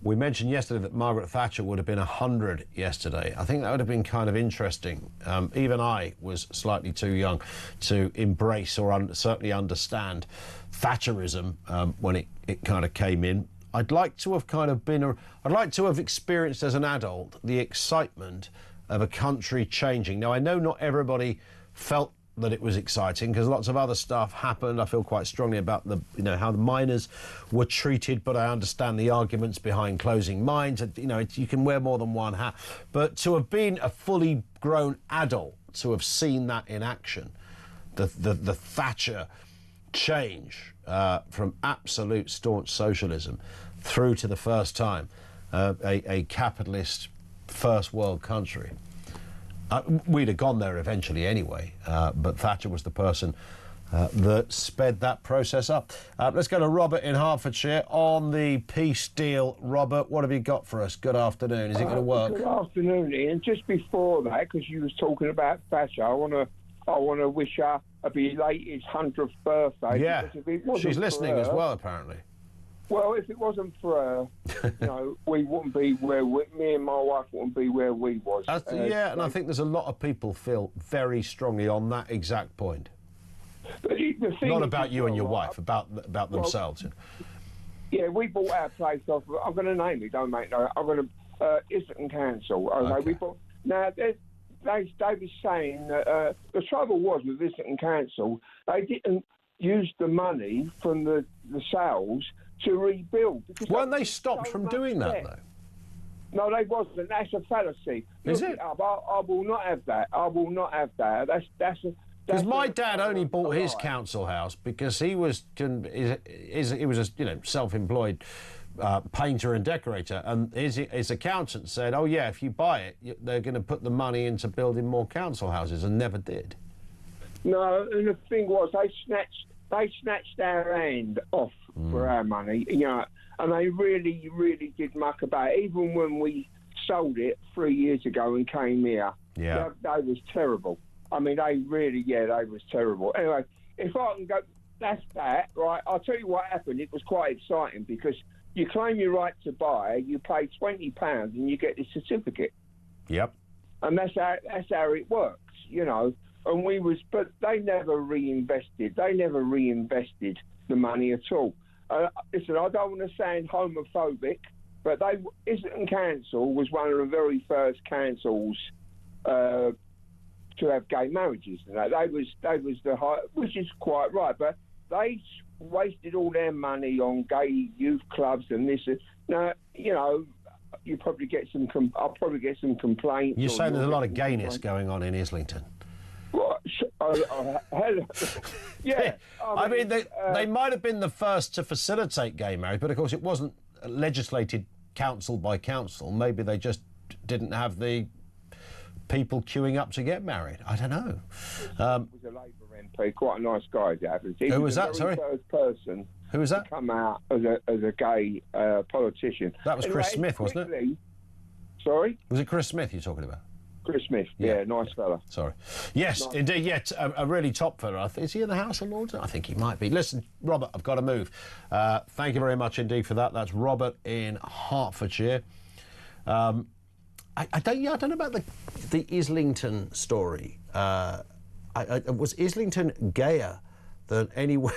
We mentioned yesterday that Margaret Thatcher would have been 100 yesterday. I think that would have been kind of interesting. Even I was slightly too young to embrace or certainly understand Thatcherism when it kind of came in. I'd like to have I'd like to have experienced as an adult the excitement of a country changing. Now, I know not everybody felt that it was exciting because lots of other stuff happened. I feel quite strongly about how the miners were treated, but I understand the arguments behind closing mines. You can wear more than one hat. But to have been a fully grown adult, to have seen that in action, the Thatcher change from absolute staunch socialism through to the first time a capitalist first world country. We'd have gone there eventually anyway, but Thatcher was the person that sped that process up. Let's go to Robert in Hertfordshire on the peace deal. Robert, what have you got for us? Good afternoon. Is it going to work? Good afternoon, Ian. Just before that, because you was talking about Thatcher, I want to wish her a belated 100th birthday. Yeah, she's listening as well, apparently. Well, if it wasn't for her, we wouldn't be me and my wife wouldn't be where we was. And I think there's a lot of people feel very strongly on that exact point. But the thing not about you and your wife, about themselves. Yeah, we bought our place off. I'm going to name it. Don't make no. I'm going to Islington Council. Okay. We bought. Now they were saying that the trouble was with Islington Council, they didn't use the money from the sales to rebuild. Weren't they stopped from doing that, though? No, they wasn't. That's a fallacy. Is it? I will not have that. I will not have that. Because my dad only bought his council house because he was a self-employed painter and decorator, and his accountant said, "Oh yeah, if you buy it, they're going to put the money into building more council houses," and never did. No, and the thing was, they snatched our hand off for our money, and they really, really did muck about it. Even when we sold it 3 years ago and came here, they was terrible. I mean, they was terrible. Anyway, if I can go, that's that, right? I'll tell you what happened. It was quite exciting because you claim your right to buy, you pay £20 and you get the certificate. Yep. And that's how it works, And but they never reinvested. They never reinvested the money at all. Listen, I don't want to sound homophobic, but Islington Council was one of the very first councils to have gay marriages. They was the high, which is quite right, but they wasted all their money on gay youth clubs and this. Now, you probably get I'll probably get some complaints. You're saying there's a lot of gayness going on in Islington. What? Yeah. I mean, they might have been the first to facilitate gay marriage, but of course it wasn't legislated council by council. Maybe they just didn't have the people queuing up to get married. I don't know. He was a Labour MP, quite a nice guy, as it happens. Who was that? Sorry? First person. Who was that? To come out as a gay politician. That was Chris Smith, wasn't it? Sorry? Was it Chris Smith you're talking about? Chris Smith, yeah, nice fella. Sorry. Yes, nice. Indeed, yes, a really top fella. Is he in the House of Lords? I think he might be. Listen, Robert, I've got to move. Thank you very much indeed for that. That's Robert in Hertfordshire. I don't know about the Islington story. Was Islington gayer than anywhere?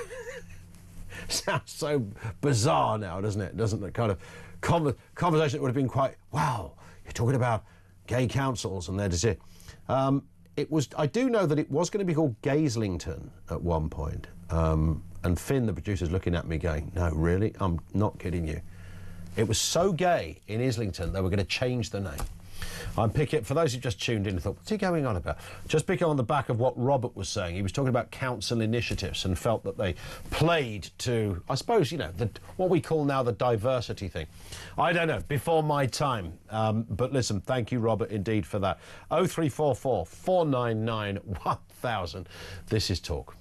Sounds so bizarre now, doesn't it? Doesn't the kind of conversation that would have been quite, wow, you're talking about gay councils and their decision. I do know that it was going to be called Gayslington at one point. And Finn, the producer's looking at me going, no, really? I'm not kidding you. It was so gay in Islington, they were going to change the name. I'm picking, for those who just tuned in and thought, what's he going on about? Just picking on the back of what Robert was saying. He was talking about council initiatives and felt that they played to, I suppose, you know, what we call now the diversity thing. I don't know, before my time. But listen, thank you, Robert, indeed, for that. 0344 499 1000. This is Talk.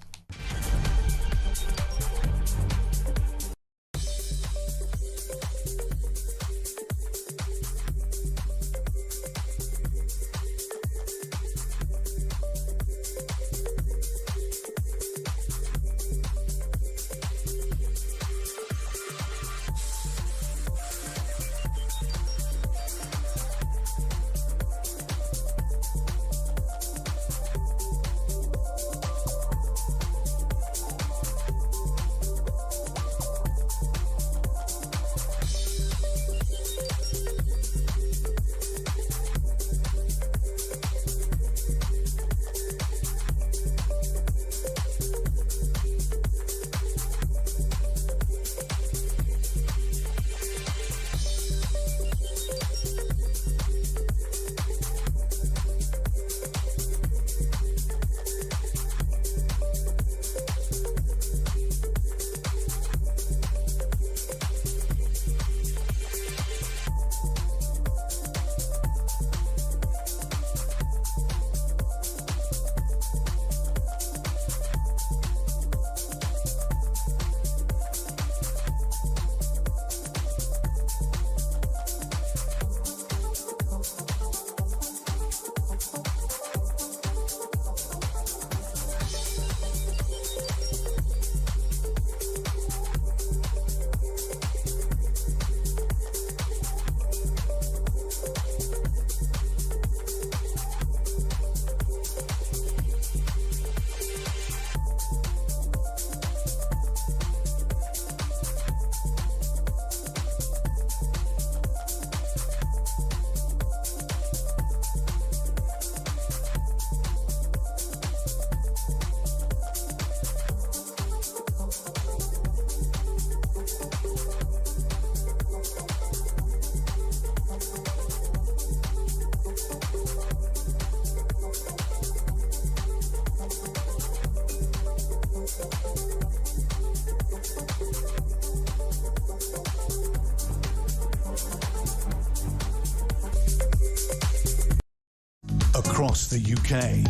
Across the UK,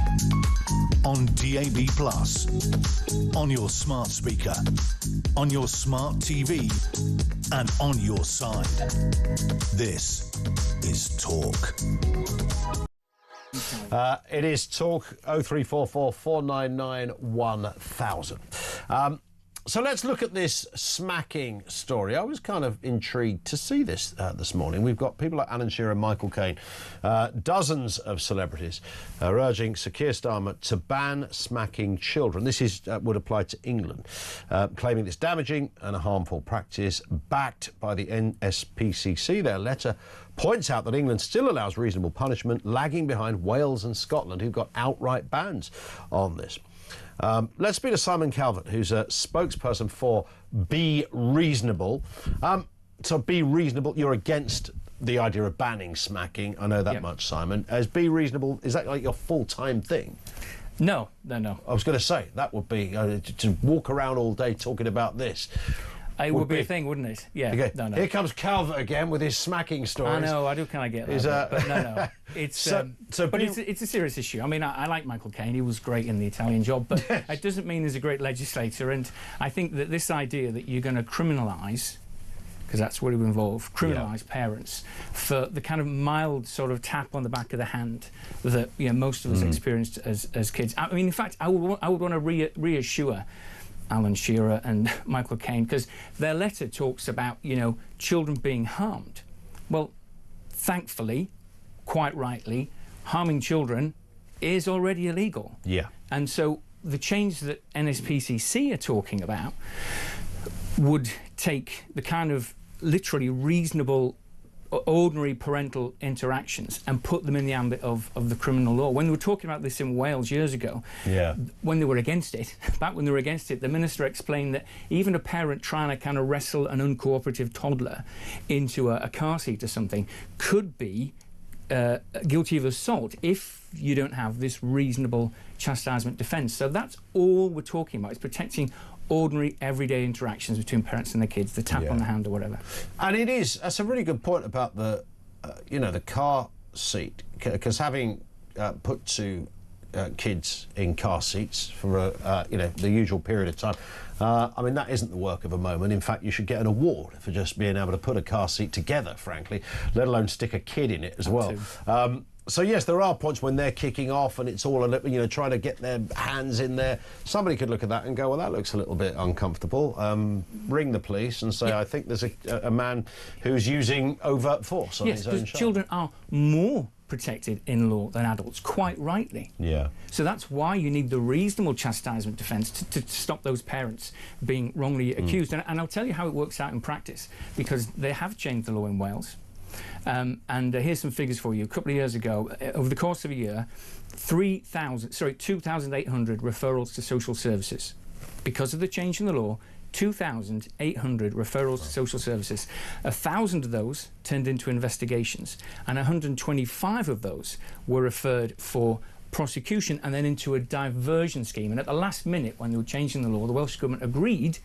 on DAB+, on your smart speaker, on your smart TV, and on your side. This is Talk. It is Talk 0344 499 1000. So let's look at this smacking story. I was kind of intrigued to see this this morning. We've got people like Alan Shearer and Michael Caine, dozens of celebrities are urging Sir Keir Starmer to ban smacking children. This is would apply to England, claiming it's damaging and a harmful practice, backed by the NSPCC. Their letter points out that England still allows reasonable punishment, lagging behind Wales and Scotland, who've got outright bans on this. Let's speak to Simon Calvert, who's a spokesperson for Be Reasonable. So Be Reasonable, you're against the idea of banning smacking. I know that much, Simon. As Be Reasonable, is that like your full-time thing? No. I was going to say, that would be to walk around all day talking about this. It would be a thing, wouldn't it? Yeah. Okay. No. Here comes Calvert again with his smacking stories. I know, I do kind of get that. But no. It's, it's a serious issue. I mean, I like Michael Caine. He was great in The Italian Job, but it doesn't mean he's a great legislator. And I think that this idea that you're going to criminalise, because that's what it would involve, criminalise parents for the kind of mild sort of tap on the back of the hand that most of us experienced as kids. I mean, in fact, I would want to reassure Alan Shearer and Michael Caine, because their letter talks about, children being harmed. Well, thankfully, quite rightly, harming children is already illegal. Yeah. And so the change that NSPCC are talking about would take the kind of literally reasonable, ordinary parental interactions and put them in the ambit of the criminal law. When they were talking about this in Wales years ago, when they were against it, back when they were against it, the minister explained that even a parent trying to kind of wrestle an uncooperative toddler into a car seat or something could be guilty of assault if you don't have this reasonable chastisement defence. So that's all we're talking about. It's protecting ordinary, everyday interactions between parents and their kids, the tap on the hand or whatever. And that's a really good point about the, the car seat, because having put two kids in car seats for the usual period of time, I mean, that isn't the work of a moment. In fact, you should get an award for just being able to put a car seat together, frankly, let alone stick a kid in it as well. So yes, there are points when they're kicking off and it's all trying to get their hands in there. Somebody could look at that and go, well, that looks a little bit uncomfortable. Ring the police and say, I think there's a man who's using overt force on his own child. Yes, because children are more protected in law than adults, quite rightly. Yeah. So that's why you need the reasonable chastisement defence to stop those parents being wrongly accused. And I'll tell you how it works out in practice, because they have changed the law in Wales. And here's some figures for you. A couple of years ago, over the course of a year, 2,800 referrals to social services. Because of the change in the law, 2,800 referrals to social services. 1,000 of those turned into investigations, and 125 of those were referred for prosecution and then into a diversion scheme. And at the last minute, when they were changing the law, the Welsh Government agreed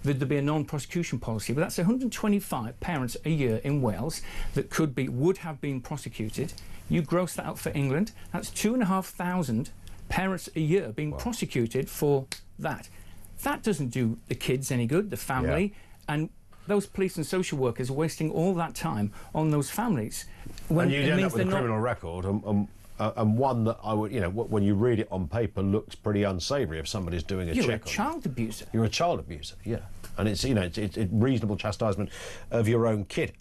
that there'd be a non-prosecution policy. But that's 125 parents a year in Wales that would have been prosecuted. You gross that out for England, that's 2,500 parents a year being prosecuted for that. That doesn't do the kids any good, the family, and those police and social workers are wasting all that time on those families. And you'd end up with a criminal record, and one that I would, when you read it on paper, looks pretty unsavoury if somebody's doing a check on You're a child abuser. You're a child abuser, yeah. And it's, it's reasonable chastisement of your own kid.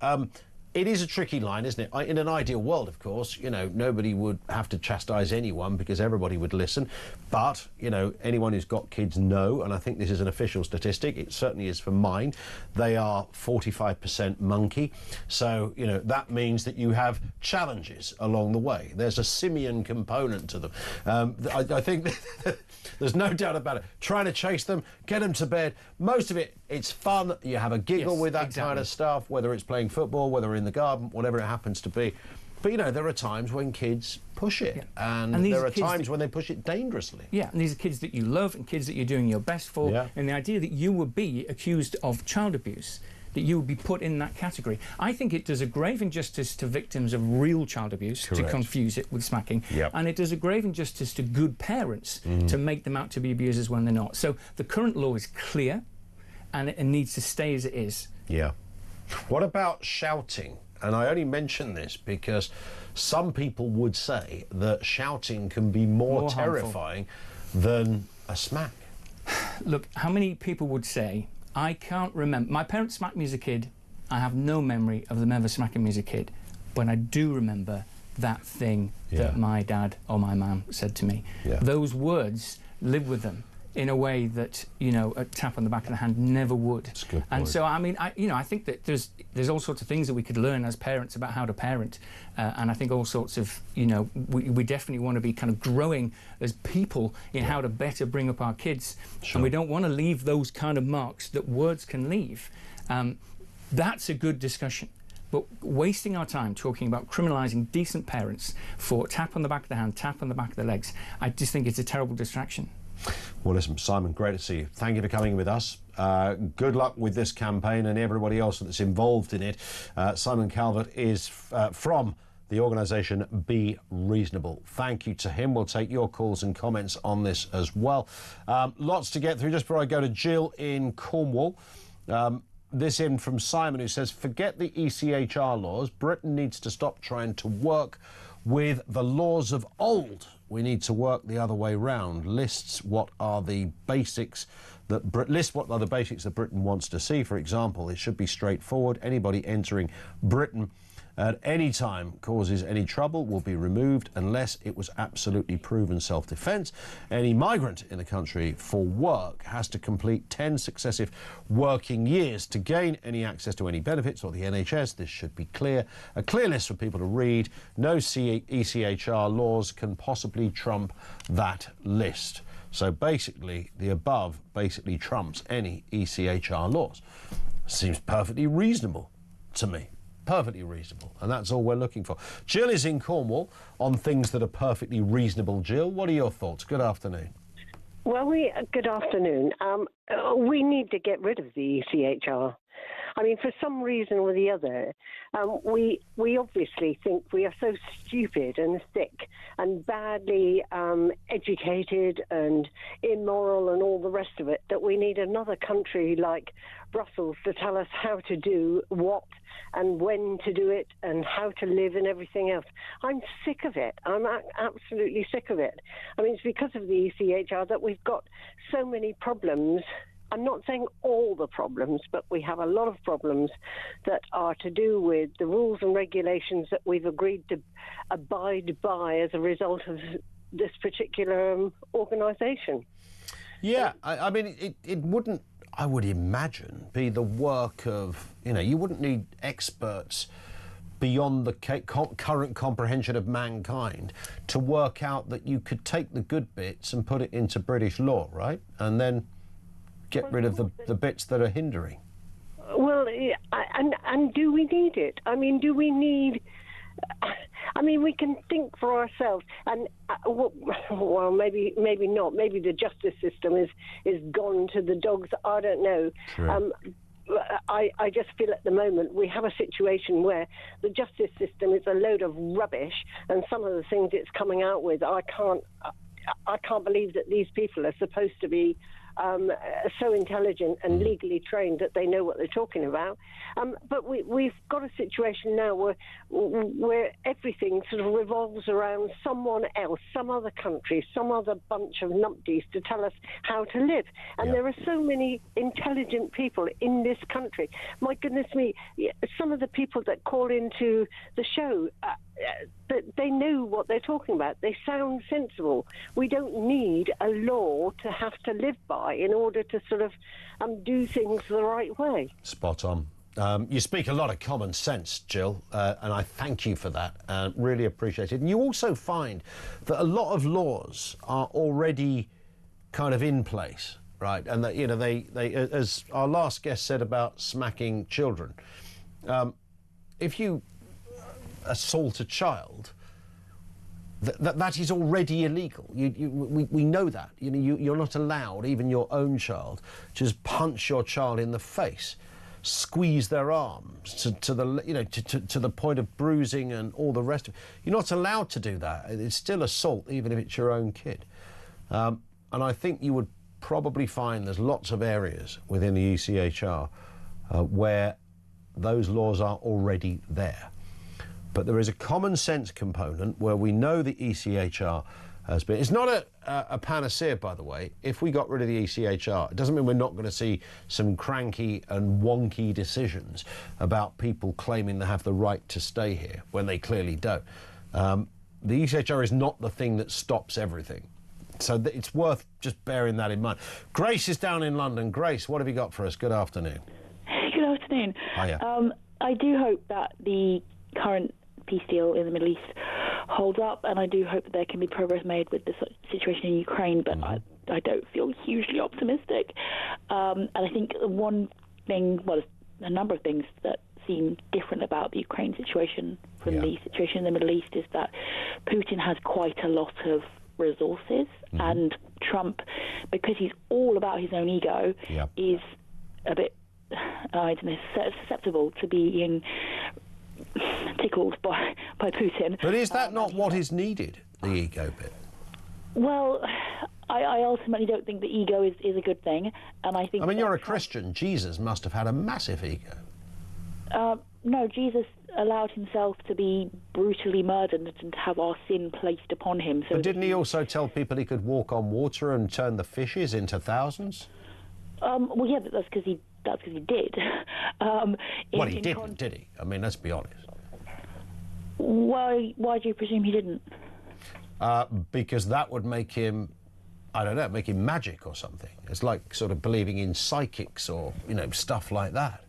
It is a tricky line, isn't it? In an ideal world, of course, nobody would have to chastise anyone because everybody would listen. But, anyone who's got kids know, and I think this is an official statistic, it certainly is for mine, they are 45% monkey. So, that means that you have challenges along the way. There's a simian component to them. I think there's no doubt about it. Trying to chase them, get them to bed. Most of it, it's fun. You have a giggle with that kind of stuff, whether it's playing football, whether in the garden, whatever it happens to be. But, there are times when kids push it, and there are times when they push it dangerously. Yeah, and these are kids that you love and kids that you're doing your best for. Yeah. And the idea that you would be accused of child abuse, that you would be put in that category, I think it does a grave injustice to victims of real child abuse to confuse it with smacking. Yep. And it does a grave injustice to good parents to make them out to be abusers when they're not. So the current law is clear, and it needs to stay as it is. Yeah. What about shouting? And I only mention this because some people would say that shouting can be more terrifying than a smack. Look, how many people would say, I can't remember, my parents smacked me as a kid, I have no memory of them ever smacking me as a kid, but I do remember that thing that my dad or my mum said to me. Those words live with them in a way that, a tap on the back of the hand never would. That's a good point. And so, I mean, I think that there's all sorts of things that we could learn as parents about how to parent, and I think all sorts of, we definitely want to be kind of growing as people in how to better bring up our kids. Sure. And we don't want to leave those kind of marks that words can leave. That's a good discussion. But wasting our time talking about criminalising decent parents for tap on the back of the hand, tap on the back of the legs, I just think it's a terrible distraction. Well, listen, Simon, great to see you. Thank you for coming with us. Good luck with this campaign and everybody else that's involved in it. Simon Calvert is from the organisation Be Reasonable. Thank you to him. We'll take your calls and comments on this as well. Lots to get through. Just before I go to Jill in Cornwall, this in from Simon, who says, forget the ECHR laws. Britain needs to stop trying to work with the laws of old. We need to work the other way round. List what are the basics that Britain wants to see. For example, it should be straightforward. Anybody entering Britain at any time causes any trouble will be removed unless it was absolutely proven self-defence. Any migrant in the country for work has to complete 10 successive working years to gain any access to any benefits or the NHS. This should be clear. A clear list for people to read. No ECHR laws can possibly trump that list. So basically, the above basically trumps any ECHR laws. Seems perfectly reasonable to me. perfectly reasonable, and that's all we're looking for. Jill is in Cornwall on things that are perfectly reasonable. Jill, what are your thoughts? Good afternoon. Well, good afternoon. We need to get rid of the ECHR. I mean, for some reason or the other, we obviously think we are so stupid and sick and badly educated and immoral and all the rest of it that we need another country like Brussels to tell us how to do what and when to do it and how to live and everything else. I'm sick of it. I'm absolutely sick of it. I mean, it's because of the ECHR that we've got so many problems. I'm not saying all the problems, but we have a lot of problems that are to do with the rules and regulations that we've agreed to abide by as a result of this particular organisation. Yeah, I mean, it wouldn't, I would imagine, be the work of, you wouldn't need experts beyond the current comprehension of mankind to work out that you could take the good bits and put it into British law, right? And then get rid of the bits that are hindering. Well, and do we need it? I mean, do we need... I mean, we can think for ourselves, and well, maybe not. Maybe the justice system is gone to the dogs. I don't know. Sure. I just feel at the moment we have a situation where the justice system is a load of rubbish, and some of the things it's coming out with, I can't believe that these people are supposed to be so intelligent and legally trained that they know what they're talking about. But we've got a situation now where everything sort of revolves around someone else, some other country, some other bunch of numpties to tell us how to live. And there are so many intelligent people in this country. My goodness me, some of the people that call into the show, they know what they're talking about. They sound sensible. We don't need a law to have to live by in order to sort of do things the right way. Spot on. You speak a lot of common sense, Jill, and I thank you for that. Really appreciate it. And you also find that a lot of laws are already kind of in place, right? And that, they as our last guest said about smacking children, if you assault a child, that is already illegal. We know that. You're not allowed, even your own child, to just punch your child in the face, squeeze their arms to the point of bruising and all the rest of it. You're not allowed to do that. It's still assault, even if it's your own kid. And I think you would probably find there's lots of areas within the ECHR where those laws are already there. But there is a common sense component where we know the ECHR has been... It's not a panacea, by the way. If we got rid of the ECHR, it doesn't mean we're not going to see some cranky and wonky decisions about people claiming they have the right to stay here when they clearly don't. The ECHR is not the thing that stops everything. So it's worth just bearing that in mind. Grace is down in London. Grace, what have you got for us? Good afternoon. Good afternoon. Hiya. I do hope that the current peace deal in the Middle East holds up, and I do hope that there can be progress made with the situation in Ukraine, but I don't feel hugely optimistic. And I think one thing, well, a number of things that seem different about the Ukraine situation from the situation in the Middle East is that Putin has quite a lot of resources, and Trump, because he's all about his own ego, is a bit, I don't know, susceptible to being tickled by Putin. But is that not what is needed, the ego bit? Well, I ultimately don't think the ego is a good thing, and I think... I mean, you're a Christian. Jesus must have had a massive ego. No, Jesus allowed himself to be brutally murdered and to have our sin placed upon him. So but didn't he also tell people he could walk on water and turn the fishes into thousands? Well, yeah, but that's because he did. Well, he didn't, did he? I mean, let's be honest. Why do you presume he didn't? Because that would make him, I don't know, make him magic or something. It's like sort of believing in psychics or, stuff like that.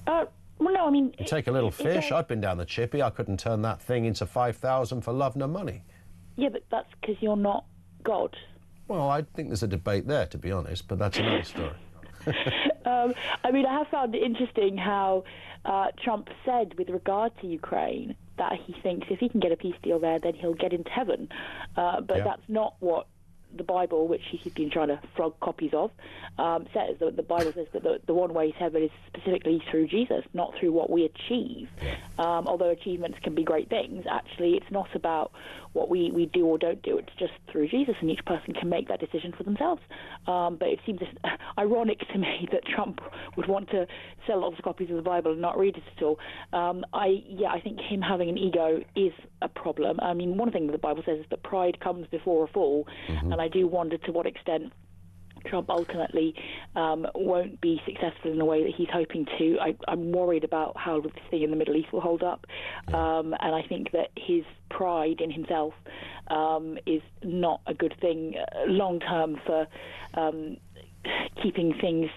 Well, no, I mean... You take a little fish. I've been down the chippy. I couldn't turn that thing into 5,000 for love nor money. Yeah, but that's because you're not God. Well, I think there's a debate there, to be honest, but that's another story. I mean, I have found it interesting how Trump said with regard to Ukraine that he thinks if he can get a peace deal there, then he'll get into heaven. But that's not what the Bible, which he's been trying to flog copies of, says. The Bible says that the one way to heaven is specifically through Jesus, not through what we achieve. Although achievements can be great things, actually it's not about what we do or don't do. It's just through Jesus, and each person can make that decision for themselves. But it seems ironic to me that Trump would want to sell lots of copies of the Bible and not read it at all. I think him having an ego is a problem. I mean, one thing that the Bible says is that pride comes before a fall, and I do wonder to what extent Trump ultimately won't be successful in the way that he's hoping to. I'm worried about how this thing in the Middle East will hold up, and I think that his pride in himself is not a good thing long term for keeping things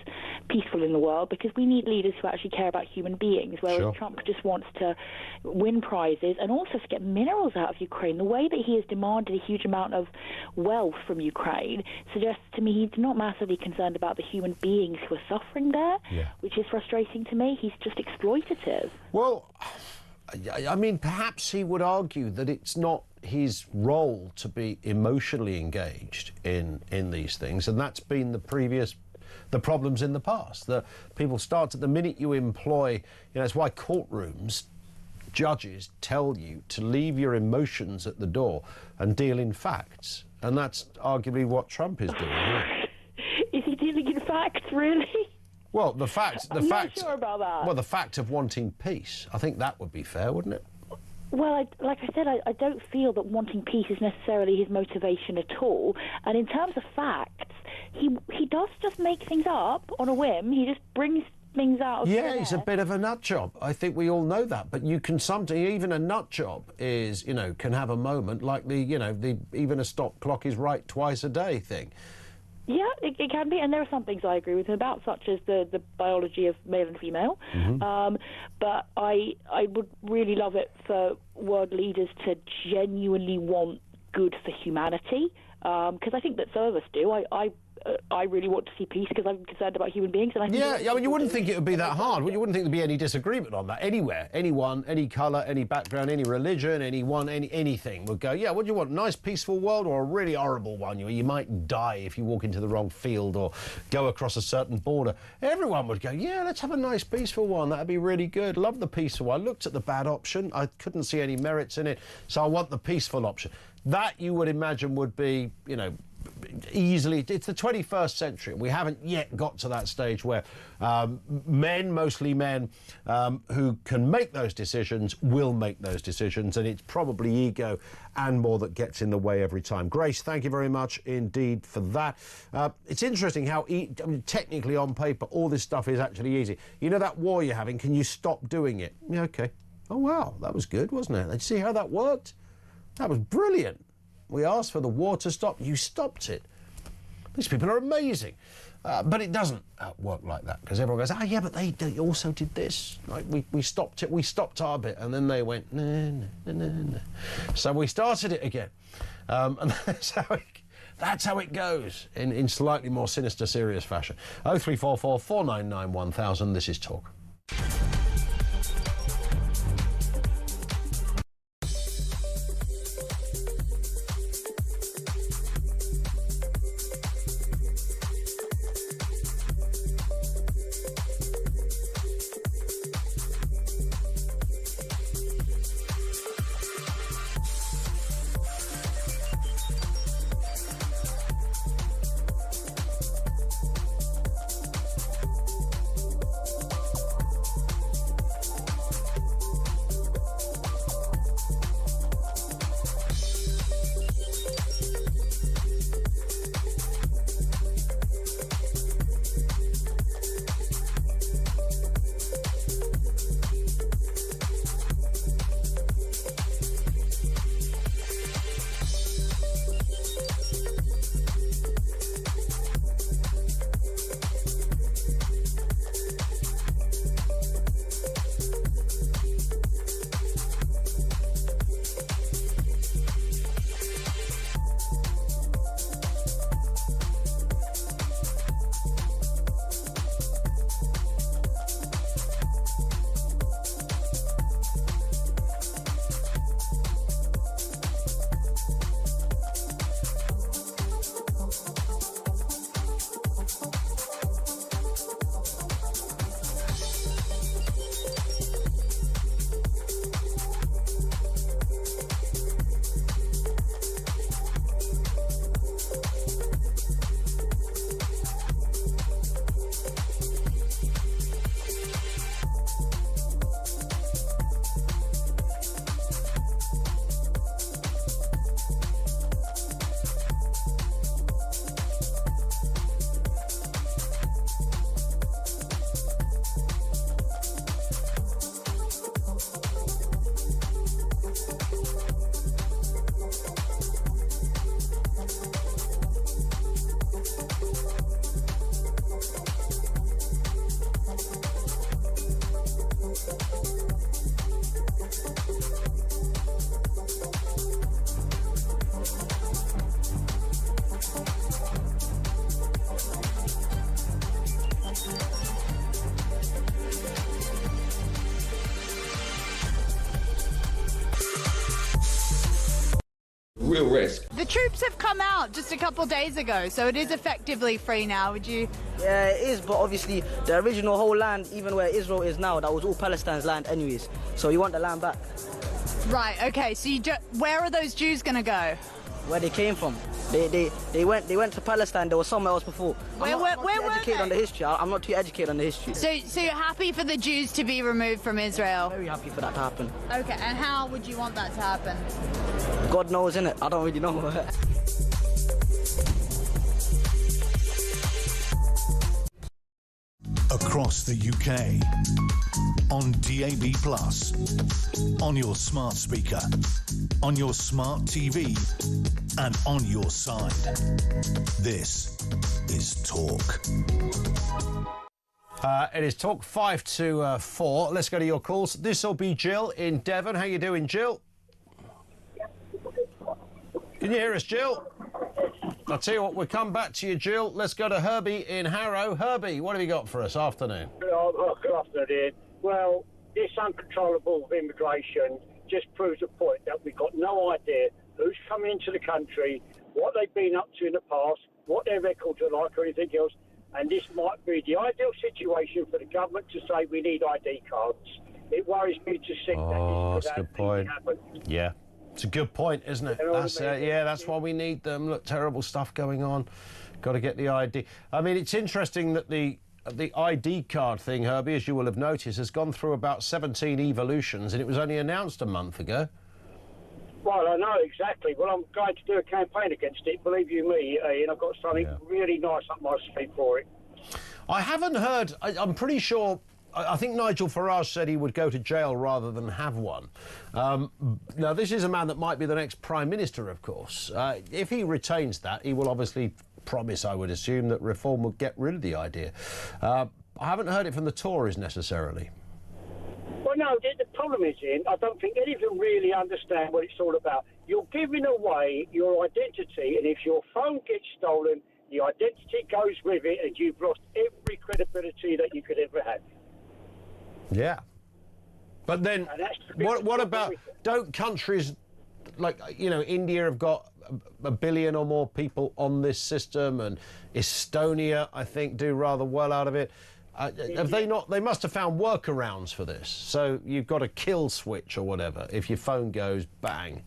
peaceful in the world, because we need leaders who actually care about human beings, whereas Trump just wants to win prizes and also to get minerals out of Ukraine. The way that he has demanded a huge amount of wealth from Ukraine suggests to me he's not massively concerned about the human beings who are suffering there, which is frustrating to me. He's just exploitative. Well, I mean, perhaps he would argue that it's not his role to be emotionally engaged in these things, and that's been the problems in the past. The people start at the minute you employ, it's why courtrooms, judges tell you to leave your emotions at the door and deal in facts, and that's arguably what Trump is doing here. Is he dealing in facts, really? Well, the fact not sure about that. Well, the fact of wanting peace, I think that would be fair, wouldn't it? Well, like I said, I don't feel that wanting peace is necessarily his motivation at all. And in terms of facts, he does just make things up on a whim. He just brings things out of thin air. He's a bit of a nut job. I think we all know that. But you can even a nut job is, can have a moment like the even a stop clock is right twice a day thing. Yeah, it can be, and there are some things I agree with him about, such as the biology of male and female. But I would really love it for world leaders to genuinely want good for humanity, because I think that some of us do. I really want to see peace because I'm concerned about human beings. And I think you wouldn't think it would be that hard. You wouldn't think there'd be any disagreement on that anywhere. Anyone, any colour, any background, any religion, anything would go, what do you want? A nice, peaceful world or a really horrible one? You might die if you walk into the wrong field or go across a certain border. Everyone would go, let's have a nice, peaceful one. That'd be really good. Love the peaceful one. I looked at the bad option. I couldn't see any merits in it, so I want the peaceful option. That, you would imagine, would be, easily. It's the 21st century. We haven't yet got to that stage where mostly men, who can make those decisions will make those decisions, and it's probably ego and more that gets in the way every time. Grace, thank you very much indeed for that. It's interesting how technically on paper all this stuff is actually easy. That war you're having, can you stop doing it? Yeah, okay. Oh wow, that was good, wasn't it? Did you see how that worked? That was brilliant. We asked for the war to stop. You stopped it. These people are amazing. But it doesn't work like that, because everyone goes, but they also did this. Like we stopped it. We stopped our bit. And then they went, no. So we started it again. And that's how it goes in slightly more sinister, serious fashion. 0344 499 1000. This is Talk. real risk. The troops have come out just a couple days ago, so it is effectively free now, would you? Yeah, it is, but obviously the original whole land, even where Israel is now, that was all Palestine's land anyways, so you want the land back. Right, okay, so where are those Jews going to go? Where they came from. They went to Palestine. There was somewhere else before. Where were they? On the history. I'm not too educated on the history. So you're happy for the Jews to be removed from Israel? Very happy for that to happen. Okay, and how would you want that to happen? God knows, innit? I don't really know. Across the UK, on DAB+, on your smart speaker, on your smart TV, and on your side. This is Talk. It is Talk 5 to 4. Let's go to your calls. This will be Jill in Devon. How you doing, Jill? Can you hear us, Jill? I'll tell you what, we'll come back to you, Jill. Let's go to Herbie in Harrow. Herbie, what have you got for us? Afternoon. Good afternoon. Well, this uncontrollable immigration just proves the point that we've got no idea who's coming into the country, what they've been up to in the past, what their records are like or anything else. And this might be the ideal situation for the government to say we need ID cards. It worries me to see that this that's a good point. Happen. Yeah. It's a good point, isn't it? That's why we need them. Look, terrible stuff going on. Got to get the ID. I mean, it's interesting that the ID card thing, Herbie, as you will have noticed, has gone through about 17 evolutions, and it was only announced a month ago. Well, I know, exactly. Well, I'm going to do a campaign against it, believe you me, and I've got something really nice up my sleeve for it. I haven't heard, I'm pretty sure, I think Nigel Farage said he would go to jail rather than have one. Now, this is a man that might be the next Prime Minister, of course. If he retains that, he will obviously promise, I would assume, that reform will get rid of the idea. I haven't heard it from the Tories necessarily. Well, no, the problem is, Ian, I don't think any of them really understand what it's all about. You're giving away your identity, and if your phone gets stolen, the identity goes with it, and you've lost every credibility that you could ever have. Yeah. But then, what about, don't countries like, you know, India have got a billion or more people on this system, and Estonia, I think, do rather well out of it. Have they not? They must have found workarounds for this. So you've got a kill switch or whatever if your phone goes bang.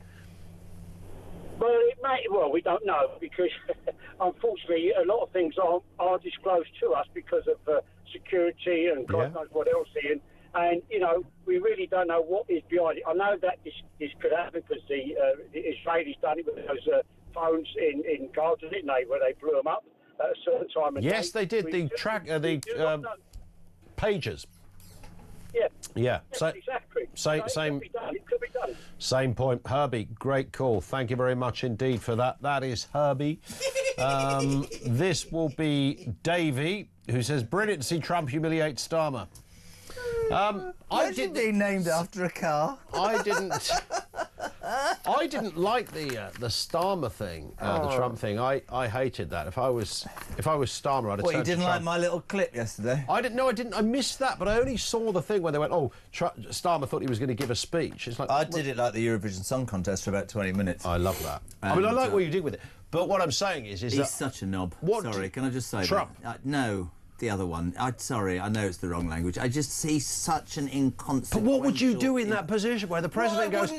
Well, it may. Well, we don't know because, unfortunately, a lot of things are disclosed to us because of security and God knows what else, Ian. And you know, we really don't know what is behind it. I know that this could happen because the Israelis done it with those phones in Gaza, didn't they? Where they blew them up at a certain time. Yes, they did. The pagers. Yeah. Yeah. Exactly. Same. It could be done. Same point. Herbie, great call. Thank you very much indeed for that. That is Herbie. This will be Davey, who says, brilliant to see Trump humiliate Starmer. I didn't be named after a car. I didn't like the Starmer thing, the Trump thing. I hated that. If I was Starmer, I'd have. Well, you didn't like my little clip yesterday? I didn't. No, I didn't. I missed that, but I only saw the thing where they went, "Oh, Starmer thought he was going to give a speech." It's like I did it like the Eurovision Song Contest for about 20 minutes. I love that. I mean, I like what you did with it. But what I'm saying is he's that such a knob. Sorry, can I just say Trump? That? No. The other one. Sorry, I know it's the wrong language. I just see such an inconsequential... But what would you do in that position where the president goes,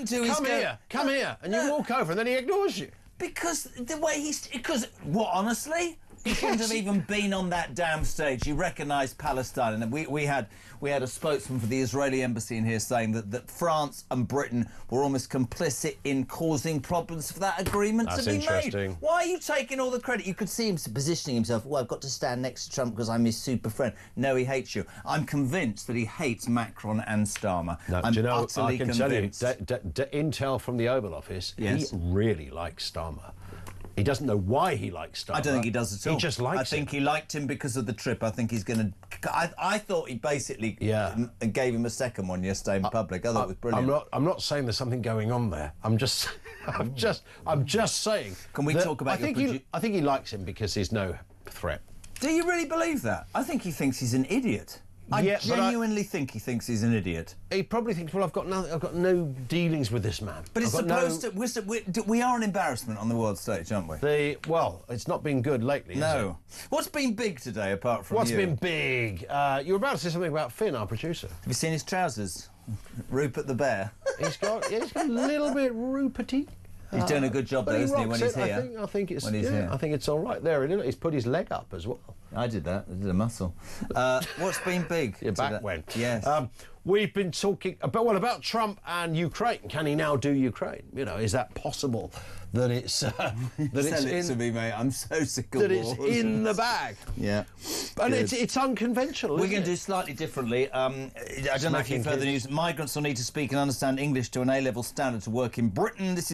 come here, and you walk over and then he ignores you? Because the way he's... Because, what, honestly? He shouldn't have even been on that damn stage. He recognised Palestine, and we had a spokesman for the Israeli embassy in here saying that France and Britain were almost complicit in causing problems for that agreement to be made. Why are you taking all the credit? You could see him positioning himself. Well, I've got to stand next to Trump because I'm his super friend. No, he hates you. I'm convinced that he hates Macron and Starmer. No, I'm do you know, utterly I can convinced. tell you, intel from the Oval Office, yes. He really likes Starmer. He doesn't know why he likes Starmer. I don't think he does at all. He just likes I think he liked him because of the trip. I think he's going to... I thought he basically gave him a second one yesterday in public. I thought it was brilliant. I'm not saying there's something going on there. I'm just saying... Can we talk about I think he likes him because he's no threat. Do you really believe that? I think he thinks he's an idiot. I genuinely think he thinks he's an idiot. He probably thinks, well, I've got no dealings with this man. But it's supposed to. We are an embarrassment on the world stage, aren't we? Well, it's not been good lately. No. What's been big today, apart from What's been big? You were about to say something about Finn, our producer. Have you seen his trousers? Rupert the Bear. He's got a little bit Ruperty. He's doing a good job, though, isn't he, when he's here? I think it's here. I think it's all right there. He's put his leg up as well. I did that. I did a muscle. What's been big? Your back went. Yes. We've been talking about Trump and Ukraine. Can he now do Ukraine? You know, is that possible? That it's that Sell it to me, mate. I'm so sick of that it's in the bag. Yeah, and it's unconventional. We're going to do slightly differently. I don't know if you've heard the news. Migrants will need to speak and understand English to an A-level standard to work in Britain. This is